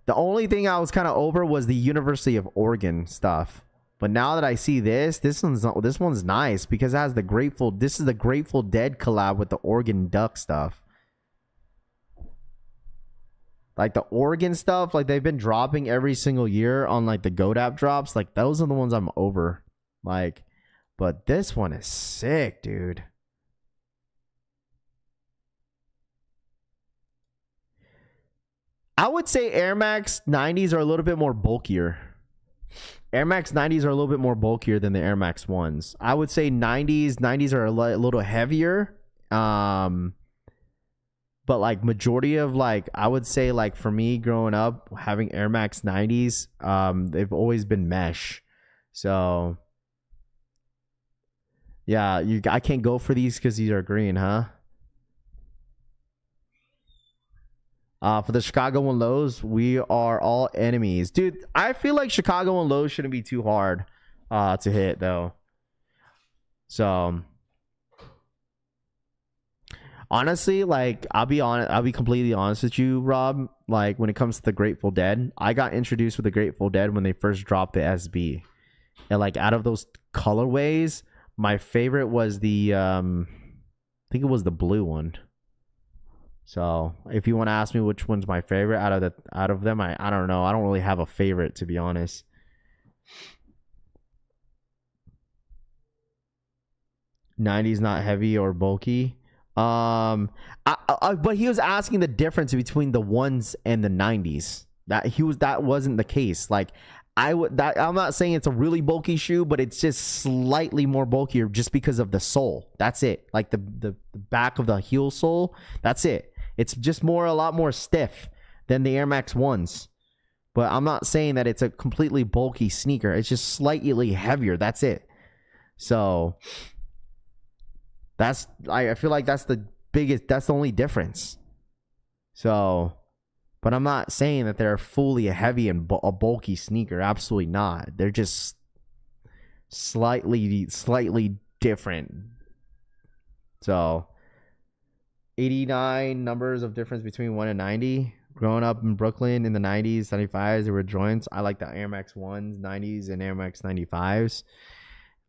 The only thing I was kind of over was the University of Oregon stuff. But now that I see this one's nice because it has this is the Grateful Dead collab with the Oregon Duck stuff. Like the Oregon stuff, like they've been dropping every single year on like the Goat app drops. Like those are the ones I'm over. Like, but this one is sick, dude. I would say Air Max 90s are a little bit more bulkier. Air Max 90s are a little bit more bulkier than the Air Max 1s. I would say 90s are a little heavier. But like majority of like, I would say like for me growing up having Air Max 90s, they've always been mesh. So yeah, I can't go for these because these are green, huh? For the Chicago 1 lows, we are all enemies. Dude, I feel like Chicago 1 lows shouldn't be too hard to hit, though. So, honestly, like, I'll be completely honest with you, Rob. Like, when it comes to the Grateful Dead, I got introduced with the Grateful Dead when they first dropped the SB. And, like, out of those colorways, my favorite was the, I think it was the blue one. So if you want to ask me which one's my favorite out of them, I don't know. I don't really have a favorite, to be honest. '90s not heavy or bulky. But he was asking the difference between the ones and the '90s. That wasn't the case. Like I'm not saying it's a really bulky shoe, but it's just slightly more bulkier just because of the sole. That's it. Like the back of the heel sole. That's it. It's just a lot more stiff than the Air Max 1s. But I'm not saying that it's a completely bulky sneaker. It's just slightly heavier. That's it. So I feel like that's the only difference. So, but I'm not saying that they're fully a heavy and a bulky sneaker. Absolutely not. They're just slightly different. So 89 numbers of difference between 1 and 90. Growing up in Brooklyn in the 90s, 95s, there were joints. I like the Air Max 1s, 90s, and Air Max 95s.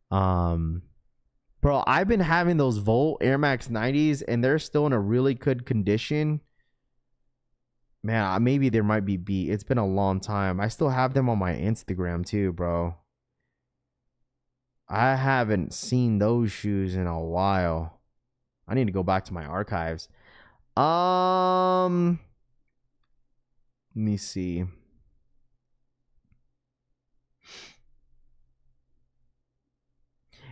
Bro, I've been having those Volt Air Max 90s, and they're still in a really good condition. Man, maybe there might be beat. It's been a long time. I still have them on my Instagram too, bro. I haven't seen those shoes in a while. I need to go back to my archives. Let me see.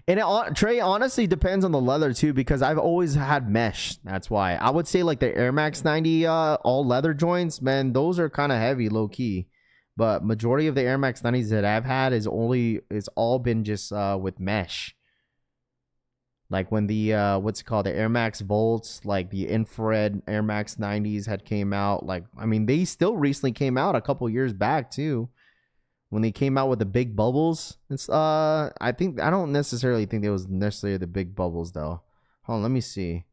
And Trey, honestly depends on the leather too, because I've always had mesh. That's why I would say like the Air Max 90 all leather joints, man, those are kind of heavy, low key. But majority of the Air Max 90s that I've had is all been just with mesh. Like when the the Air Max Volts, like the infrared Air Max 90s had came out. Like, I mean, they still recently came out a couple years back too. When they came out with the big bubbles. It's I don't necessarily think it was necessarily the big bubbles though. Hold on, let me see.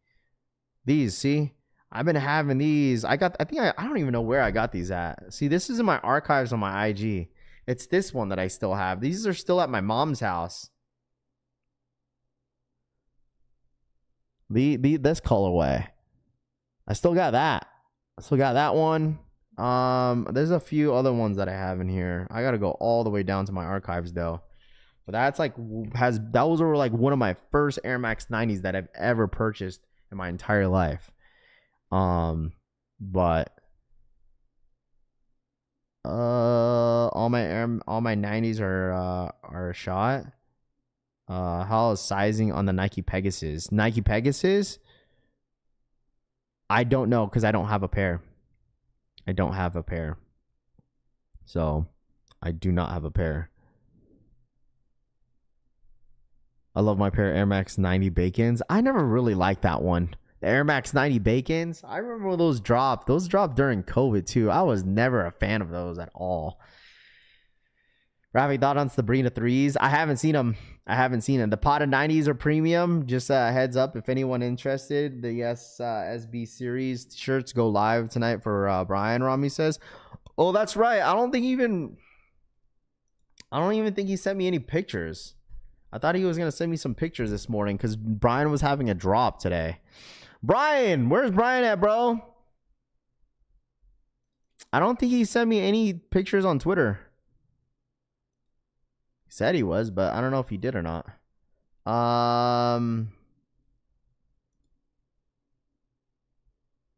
These, see? I've been having these. I don't even know where I got these at. See, this is in my archives on my IG. It's this one that I still have. These are still at my mom's house. This colorway. I still got that. I still got that one. There's a few other ones that I have in here. I gotta go all the way down to my archives though. But that's like those were like one of my first Air Max 90s that I've ever purchased in my entire life. But all my 90s are a shot. How is sizing on the Nike Pegasus? Nike Pegasus? I don't know because I don't have a pair. I don't have a pair. So, I do not have a pair. I love my pair of Air Max 90 Bacons. I never really liked that one. The Air Max 90 Bacons. I remember when those dropped. Those dropped during COVID too. I was never a fan of those at all. Ravi thought on Sabrina 3s. I haven't seen them. The Potted 90s are premium. Just a heads up if anyone interested. The SB series shirts go live tonight for Brian. Rami says, "Oh, that's right. I don't even think he sent me any pictures. I thought he was gonna send me some pictures this morning because Brian was having a drop today. Brian, where's Brian at, bro? I don't think he sent me any pictures on Twitter. He said he was, but I don't know if he did or not.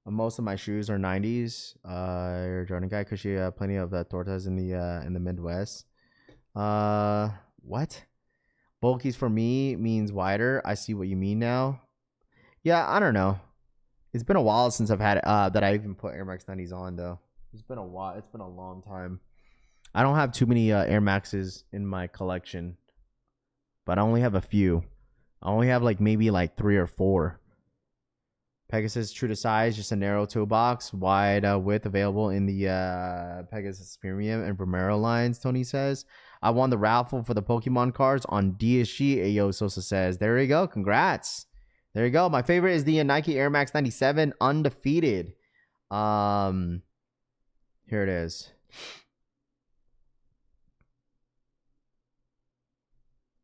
Most of my shoes are 90s. You're a Jordan guy because you have plenty of tortas in the Midwest. What? Bulkies for me means wider. I see what you mean now. Yeah, I don't know. It's been a while since I've had that I even put Air Max 90s on though. It's been a while. It's been a long time. I don't have too many Air Maxes in my collection, but I only have a few. I only have maybe 3 or 4. Pegasus true to size, just a narrow toe box, wide width available in the Pegasus Premium and Primero lines. Tony says, I won the raffle for the Pokemon cards on DSG. Ayo Sosa says, there you go. Congrats. There you go. My favorite is the Nike Air Max 97 undefeated. Here it is.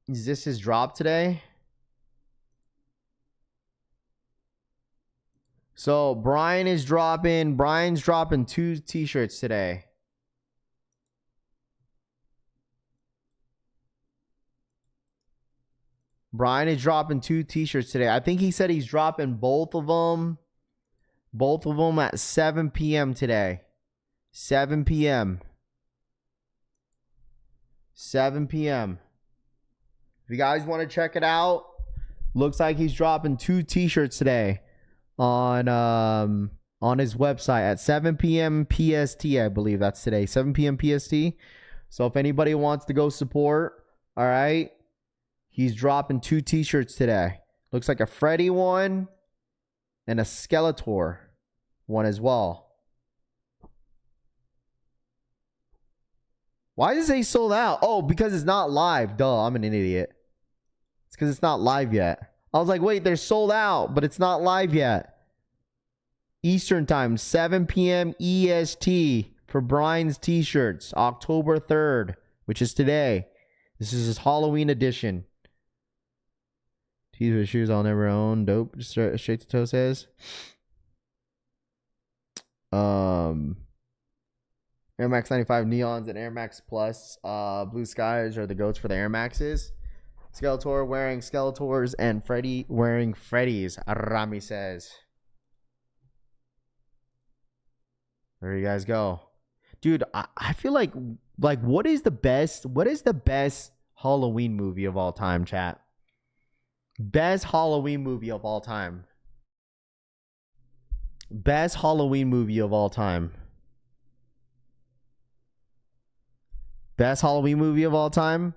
Is this his drop today? So Brian's dropping 2 t-shirts today. Brian is dropping 2 t-shirts today. I think he said he's dropping both of them at 7 p.m. today. 7 p.m. 7 p.m. If you guys want to check it out, looks like he's dropping 2 t-shirts today on his website at 7 p.m. PST. I believe that's today, 7 p.m. PST. So if anybody wants to go support, all right, he's dropping 2 t-shirts today. Looks like a Freddy one and a Skeletor one as well. Why does it say sold out? Oh, because it's not live. Duh, I'm an idiot. It's because it's not live yet. I was like, wait, they're sold out, but it's not live yet. Eastern time, 7 p.m. EST for Brian's t-shirts, October 3rd, which is today. This is his Halloween edition. T-shirt shoes I'll never own. Dope. Just straight to toe says. Air Max 95 Neons and Air Max Plus Blue Skies are the goats for the Air Maxes. Skeletor wearing Skeletors and Freddy wearing Freddies, Rami says. There you guys go. Dude, I feel like what is the best Halloween movie of all time, chat? Best Halloween movie of all time. Best Halloween movie of all time. Best Halloween movie of all time?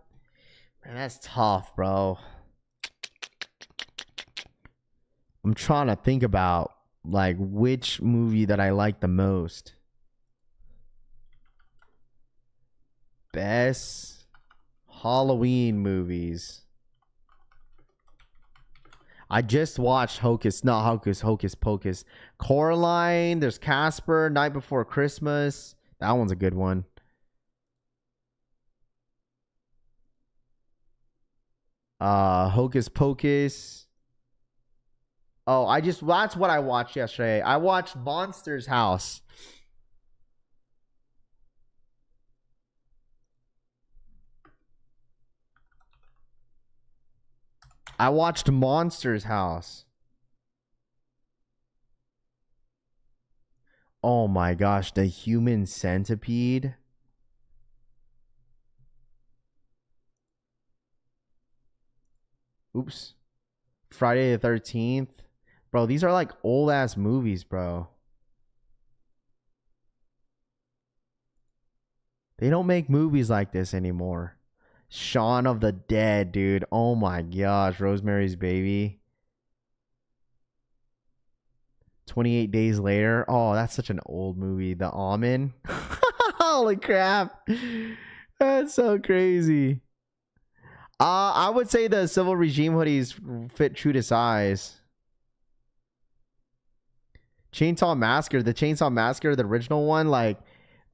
Man, that's tough, bro. I'm trying to think about which movie that I like the most. Best Halloween movies. I just watched Hocus Pocus. Coraline, there's Casper, Night Before Christmas. That one's a good one. Hocus Pocus. Oh, that's what I watched yesterday. I watched Monsters House. I watched Monsters House. Oh my gosh, the Human Centipede. Oops. Friday the 13th. Bro, these are like old ass movies, bro. They don't make movies like this anymore. Shaun of the Dead, dude. Oh my gosh. Rosemary's Baby. 28 Days Later. Oh, that's such an old movie. The Omen. Holy crap. That's so crazy. I would say the civil regime hoodies fit true to size. Chainsaw Massacre. The Chainsaw Massacre, the original one, like,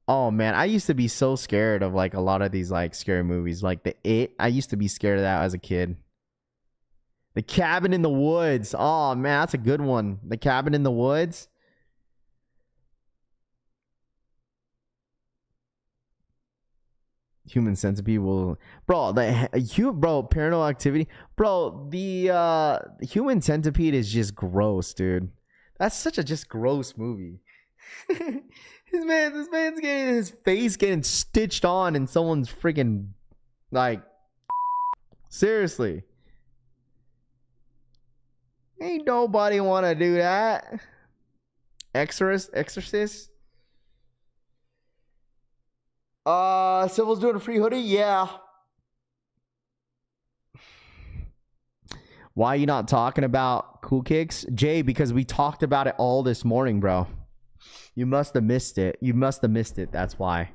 oh man, I used to be so scared of like a lot of these like scary movies. Like the It, I used to be scared of that as a kid. The Cabin in the Woods. Oh man, that's a good one. The Cabin in the Woods. Human Centipede will, bro. Paranormal Activity, bro. The Human Centipede is just gross, dude. That's such a just gross movie. This man's getting his face getting stitched on in someone's freaking like. Seriously, ain't nobody want to do that. Exorcist. Civil's doing a free hoodie? Yeah. Why are you not talking about Cool Kicks? Jay, because we talked about it all this morning, bro. You must have missed it. That's why.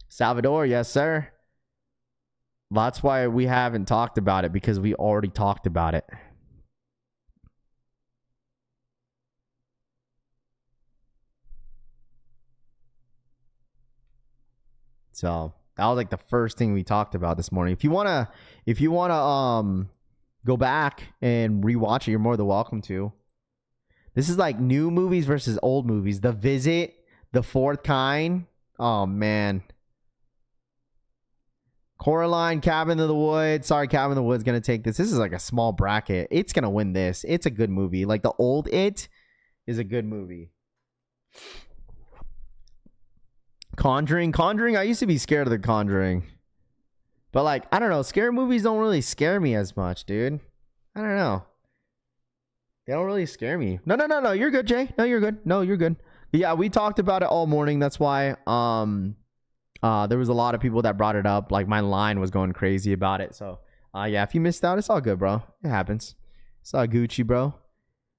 Salvador, yes, sir. That's why we haven't talked about it, because we already talked about it. So that was like the first thing we talked about this morning. If you wanna go back and rewatch it, you're more than welcome to. This is like new movies versus old movies. The Visit, The Fourth Kind. Oh man. Coraline, Cabin in the Woods. Sorry, Cabin in the Woods gonna take this. This is like a small bracket. It's gonna win this. It's a good movie. Like the old It is a good movie. Conjuring, I used to be scared of The Conjuring. But like, I don't know, scary movies don't really scare me as much, dude. I don't know. They don't really scare me. No, you're good, Jay. No, you're good. But yeah, we talked about it all morning. That's why there was a lot of people that brought it up. Like my line was going crazy about it. So yeah, if you missed out, it's all good, bro. It happens. It's all Gucci, bro.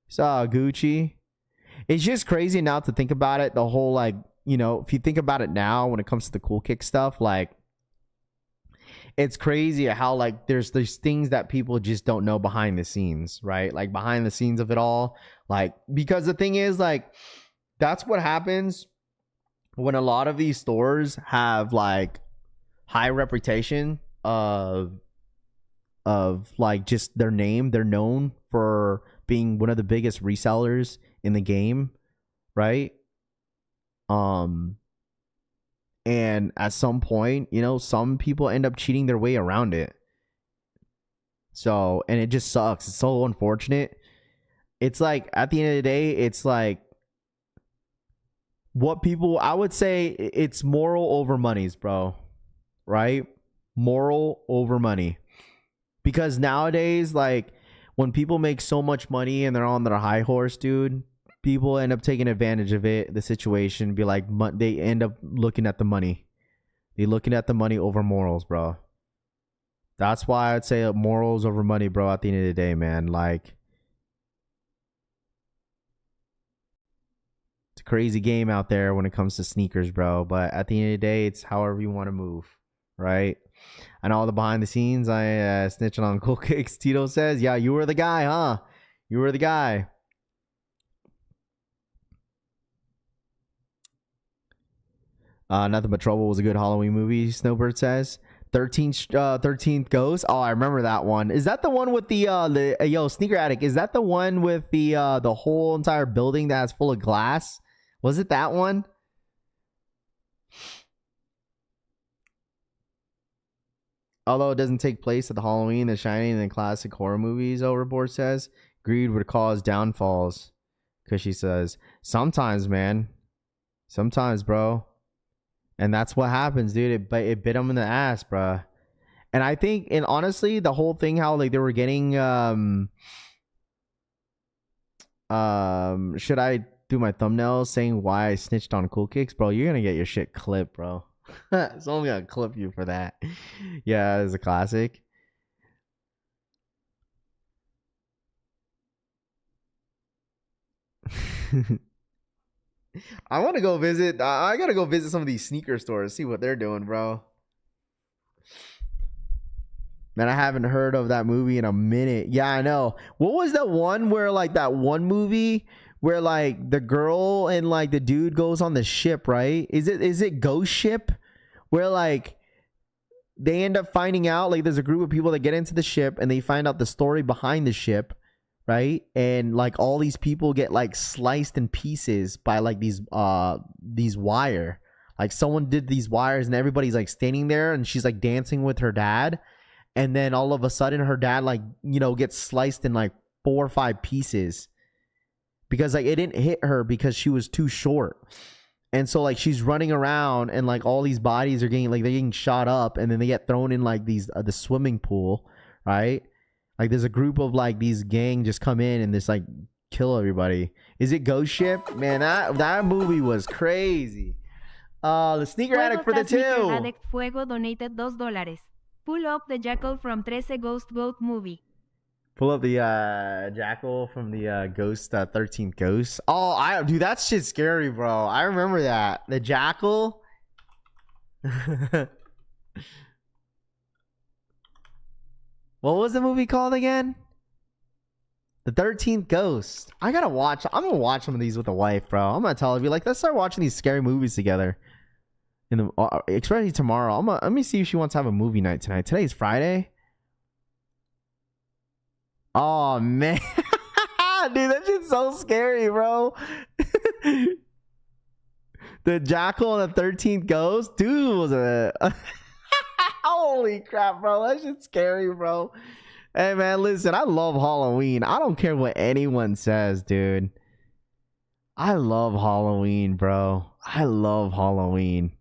It's all Gucci. It's just crazy now to think about it. The whole like, you know, if you think about it now when it comes to the Cool Kick stuff, like it's crazy how like there's things that people just don't know behind the scenes, right? Like behind the scenes of it all. Like, because the thing is, like, that's what happens when a lot of these stores have like high reputation of like just their name. They're known for being one of the biggest resellers in the game, right? And at some point, you know, some people end up cheating their way around it. So, and it just sucks. It's so unfortunate. It's like, at the end of the day, it's like what people, I would say it's moral over monies, bro. Right? Moral over money. Because nowadays, like, when people make so much money and they're on their high horse, dude, people end up taking advantage of it, the situation, be like, they end up looking at the money. They're looking at the money over morals, bro. That's why I'd say morals over money, bro, at the end of the day, man. Like, it's a crazy game out there when it comes to sneakers, bro. But at the end of the day, it's however you want to move, right? And all the behind the scenes, I snitching on Cool Kicks. Tito says, yeah, you were the guy, huh? You were the guy. Nothing But Trouble was a good Halloween movie, Snowbird says. 13th Ghost. Oh, I remember that one. Is that the one with the yo, Sneaker Attic? Is that the one with the whole entire building that's full of glass? Was it that one? Although it doesn't take place at the Halloween, The Shining, and classic horror movies, O report says, greed would cause downfalls. Because she says, sometimes, man. Sometimes, bro. And that's what happens, dude. It bit him in the ass, bro. And I think, and honestly, the whole thing, how like they were getting, should I do my thumbnail saying why I snitched on Cool Kicks? Bro, you're going to get your shit clipped, bro. It's only gonna clip you for that. Yeah, it's a classic. I want to go visit. I gotta go visit some of these sneaker stores, see what they're doing, bro. Man, I haven't heard of that movie in a minute. Yeah, I know. What was that one where like that one movie where like the girl and like the dude goes on the ship, right? Is it Ghost Ship? Where like they end up finding out, like there's a group of people that get into the ship and they find out the story behind the ship, right? And like all these people get like sliced in pieces by like these wire. Like someone did these wires and everybody's like standing there and she's like dancing with her dad. And then all of a sudden her dad like, you know, gets sliced in like 4 or 5 pieces. Because like it didn't hit her because she was too short. And so like she's running around and like all these bodies are getting like they're getting shot up and then they get thrown in like these the swimming pool, right? Like there's a group of like these gang just come in and just like kill everybody. Is it Ghost Ship? Man, that movie was crazy. The Sneaker Addict for the 2. Addict Fuego donated $2. Pull up the Jackal from 13 Ghost Goat movie. Pull up the Jackal from the Ghost 13th Ghost. Oh, dude, that shit's scary, bro. I remember that. The Jackal. What was the movie called again? The 13th Ghost. I'm gonna watch some of these with the wife, bro. I'm gonna tell her, be like, let's start watching these scary movies together. Especially tomorrow. Let me see if she wants to have a movie night tonight. Today's Friday. Oh man, dude, that shit's so scary, bro. The Jackal and the 13th Ghost, dude, was a holy crap, bro. That shit's scary, bro. Hey man, listen, I love Halloween. I don't care what anyone says, dude. I love Halloween, bro. I love Halloween.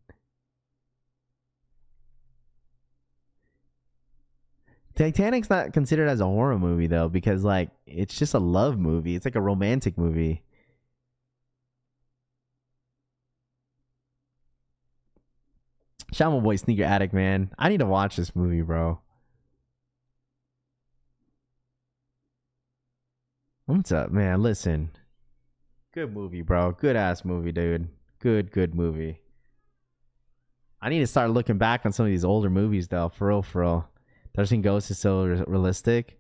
Titanic's not considered as a horror movie though, because like it's just a love movie. It's like a romantic movie. Shout out my boy Sneaker Addict, man. I need to watch this movie, bro. What's up, man? Listen. Good movie, bro. Good ass movie, dude. Good movie. I need to start looking back on some of these older movies though, for real. 13 Ghosts is so realistic.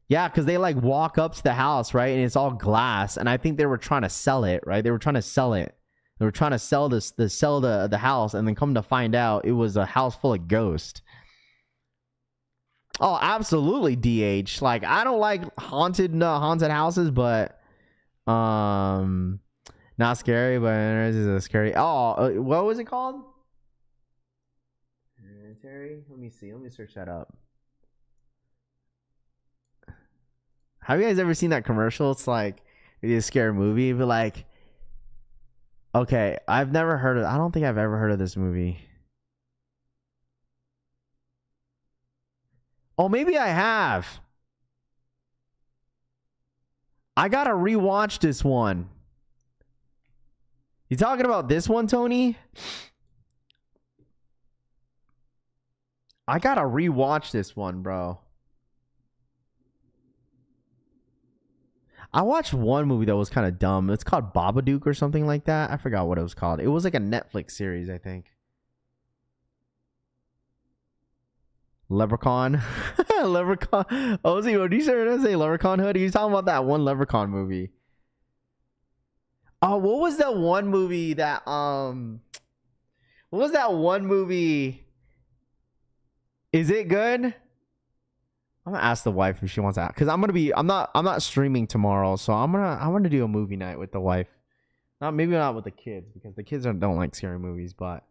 Yeah, because they like walk up to the house, right? And it's all glass. And I think they were trying to sell it, right? They were trying to sell it. They were trying to sell the house, and then come to find out it was a house full of ghosts. Oh, absolutely, DH. Like I don't like haunted houses, but not scary, but this is a scary. Oh, what was it called? Terry, let me see. Let me search that up. Have you guys ever seen that commercial? It's like a scary movie, but like, okay, I've never heard of. I don't think I've ever heard of this movie. Oh, maybe I have. I gotta rewatch this one. You talking about this one, Tony? I gotta rewatch this one, bro. I watched one movie that was kind of dumb. It's called Babadook or something like that. I forgot what it was called. It was like a Netflix series, I think. Leprechaun. Leprechaun. Oh, what did you say? Leprechaun Hood? You talking about that one Leprechaun movie? Oh, what was that one movie that What was that one movie Is it good? I'm gonna ask the wife if she wants to, because I'm not streaming tomorrow, so I'm gonna do a movie night with the wife. Maybe not with the kids, because the kids don't like scary movies, but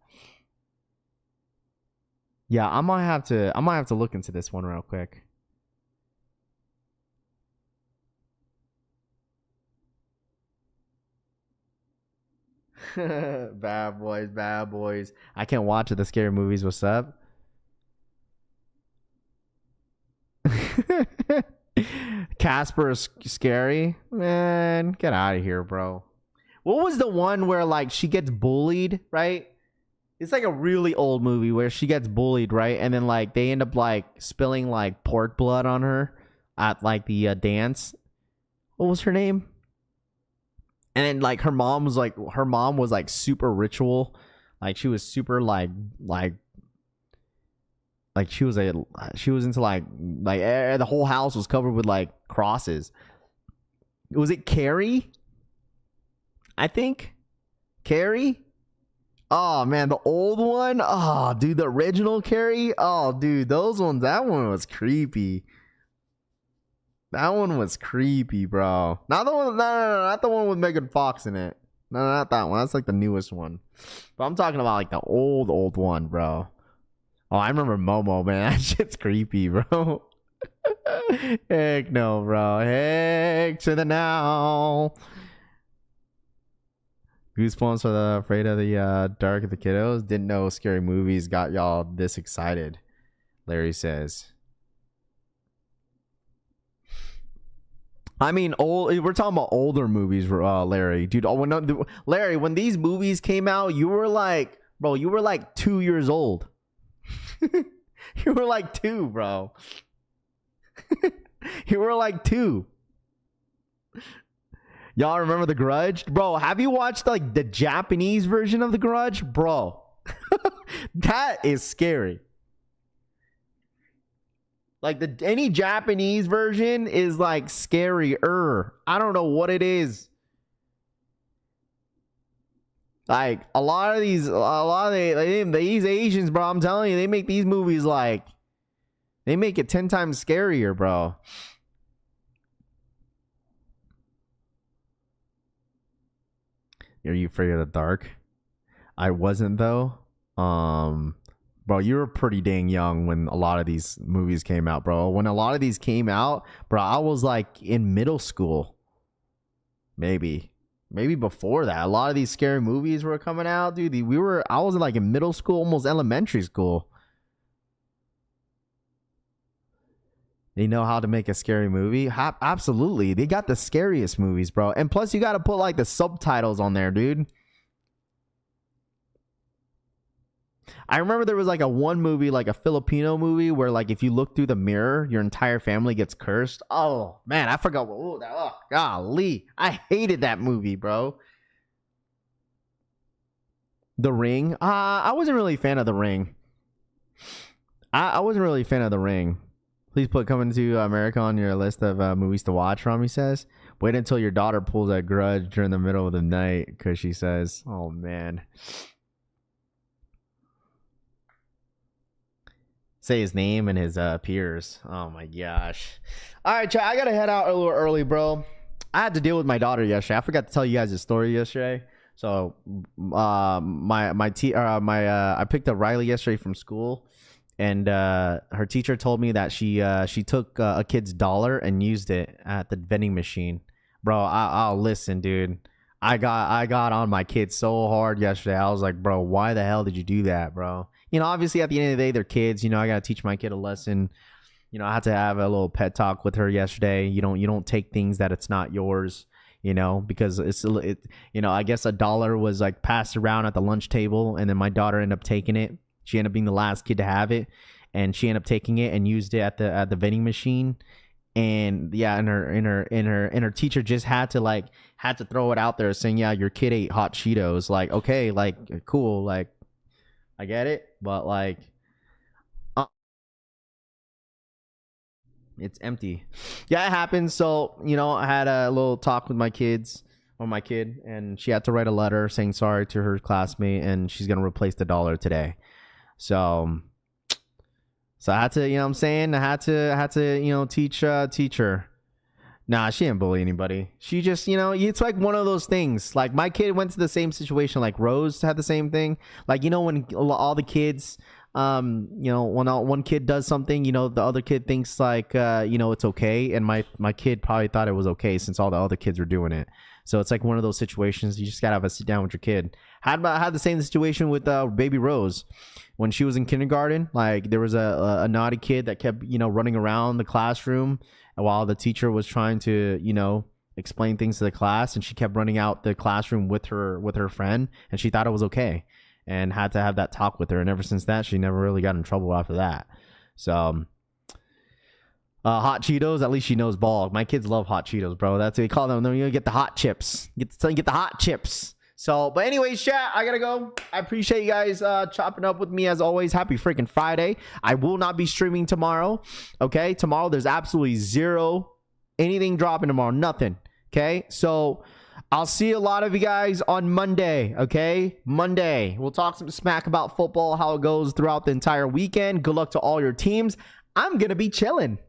yeah, I might have to look into this one real quick. Bad boys, bad boys. I can't watch the scary movies. What's up? Casper is scary, man. Get out of here, bro. What was the one where like she gets bullied, right? It's like a really old movie where she gets bullied, right? And then like they end up like spilling like pork blood on her at like the dance. What was her name? And then like her mom was like super ritual, like she was super like she was into like the whole house was covered with like crosses. Was it Carrie? I think Carrie. Oh man, the old one. Oh dude, the original Carrie. Oh dude, those ones. That one was creepy. That one was creepy, bro. Not the one. No, not the one with Megan Fox in it. No, not that one. That's like the newest one. But I'm talking about like the old one, bro. Oh, I remember Momo, man. That shit's creepy, bro. Heck no, bro. Heck to the now. Goosebumps for the afraid of the dark of the kiddos. Didn't know scary movies got y'all this excited. Larry says. I mean, we're talking about older movies, Larry. Dude, Larry, when these movies came out, you were like, bro, you were like 2 years old. You were like 2, bro. You were like 2. Y'all remember The Grudge? Bro, have you watched like the Japanese version of The Grudge? Bro, that is scary. Like any Japanese version is like scarier. I don't know what it is. Like a lot of these Asians, bro, I'm telling you, they make these movies like they make it 10 times scarier, bro. Are you afraid of the dark? I wasn't though. Bro, you were pretty dang young when a lot of these movies came out, bro. When a lot of these came out, bro, I was like in middle school. Maybe before that. A lot of these scary movies were coming out, dude. I was like in middle school, almost elementary school. They know how to make a scary movie. Absolutely. They got the scariest movies, bro. And plus you got to put like the subtitles on there, dude. I remember there was like a one movie, like a Filipino movie, where like if you look through the mirror, your entire family gets cursed. Oh man, I forgot. Golly, I hated that movie, bro. The Ring. I wasn't really a fan of The Ring. I wasn't really a fan of The Ring. Please put Coming to America on your list of movies to watch. Rami says, wait until your daughter pulls a grudge during the middle of the night, because she says, oh man. Say his name and his peers. Oh my gosh. All right, chat, I gotta head out a little early, bro. I had to deal with my daughter yesterday. I forgot to tell you guys a story yesterday. So I picked up Riley yesterday from school, and her teacher told me that she took a kid's dollar and used it at the vending machine. Bro, I'll listen, dude. I got on my kid so hard yesterday. I was like, bro, why the hell did you do that, bro? You know, obviously at the end of the day, they're kids. You know, I gotta teach my kid a lesson. You know, I had to have a little pet talk with her yesterday. You don't take things that it's not yours. You know, because you know, I guess a dollar was like passed around at the lunch table, and then my daughter ended up taking it. She ended up being the last kid to have it, and she ended up taking it and used it at the vending machine. And yeah, and her teacher just had to throw it out there saying, yeah, your kid ate hot Cheetos. Like, okay, like cool, like I get it, but like it's empty. Yeah, it happens. So, you know, I had a little talk with my kid, and she had to write a letter saying sorry to her classmate, and she's gonna replace the dollar today. So So I had to, you know what I'm saying? I had to, you know, teach her. Nah, she didn't bully anybody. She just, you know, it's like one of those things. Like my kid went to the same situation. Like Rose had the same thing. Like, you know, when all the kids, you know, when one kid does something, you know, the other kid thinks like, you know, it's okay. And my kid probably thought it was okay since all the other kids were doing it. So it's like one of those situations. You just gotta have a sit down with your kid. I had the same situation with baby Rose when she was in kindergarten. Like there was a naughty kid that kept, you know, running around the classroom while the teacher was trying to, you know, explain things to the class, and she kept running out the classroom with her friend, and she thought it was okay and had to have that talk with her. And ever since that, she never really got in trouble after that. So hot Cheetos, at least she knows ball. My kids love hot Cheetos, bro. That's what they call them. You get the hot chips. Get the hot chips. So, but anyways, chat, I gotta go. I appreciate you guys chopping up with me as always. Happy freaking Friday. I will not be streaming tomorrow. Okay, tomorrow there's absolutely zero anything dropping tomorrow. Nothing. Okay, so I'll see a lot of you guys on Monday. Okay, Monday we'll talk some smack about football, how it goes throughout the entire weekend. Good luck to all your teams. I'm gonna be chilling.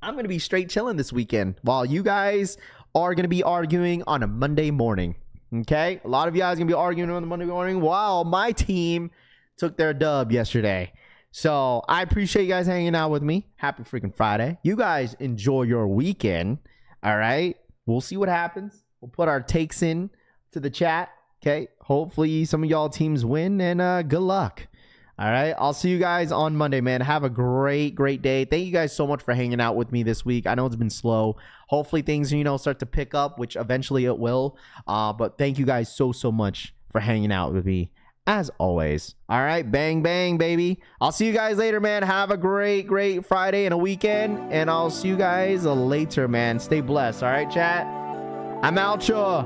I'm gonna be straight chilling this weekend while you guys are gonna be arguing on a Monday morning. Okay, a lot of you guys gonna be arguing on the Monday morning while my team took their dub yesterday. So I appreciate you guys hanging out with me. Happy freaking Friday. You guys enjoy your weekend. All right, we'll see what happens. We'll put our takes in to the chat. Okay, hopefully some of y'all teams win, and good luck. All right, I'll see you guys on Monday, man. Have a great day. Thank you guys so much for hanging out with me this week. I know it's been slow. Hopefully things, you know, start to pick up, which eventually it will. But thank you guys so much for hanging out with me as always. All right, bang, baby. I'll see you guys later, man. Have a great Friday and a weekend. And I'll see you guys later, man. Stay blessed. All right, chat? I'm out, y'all.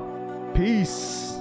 Peace.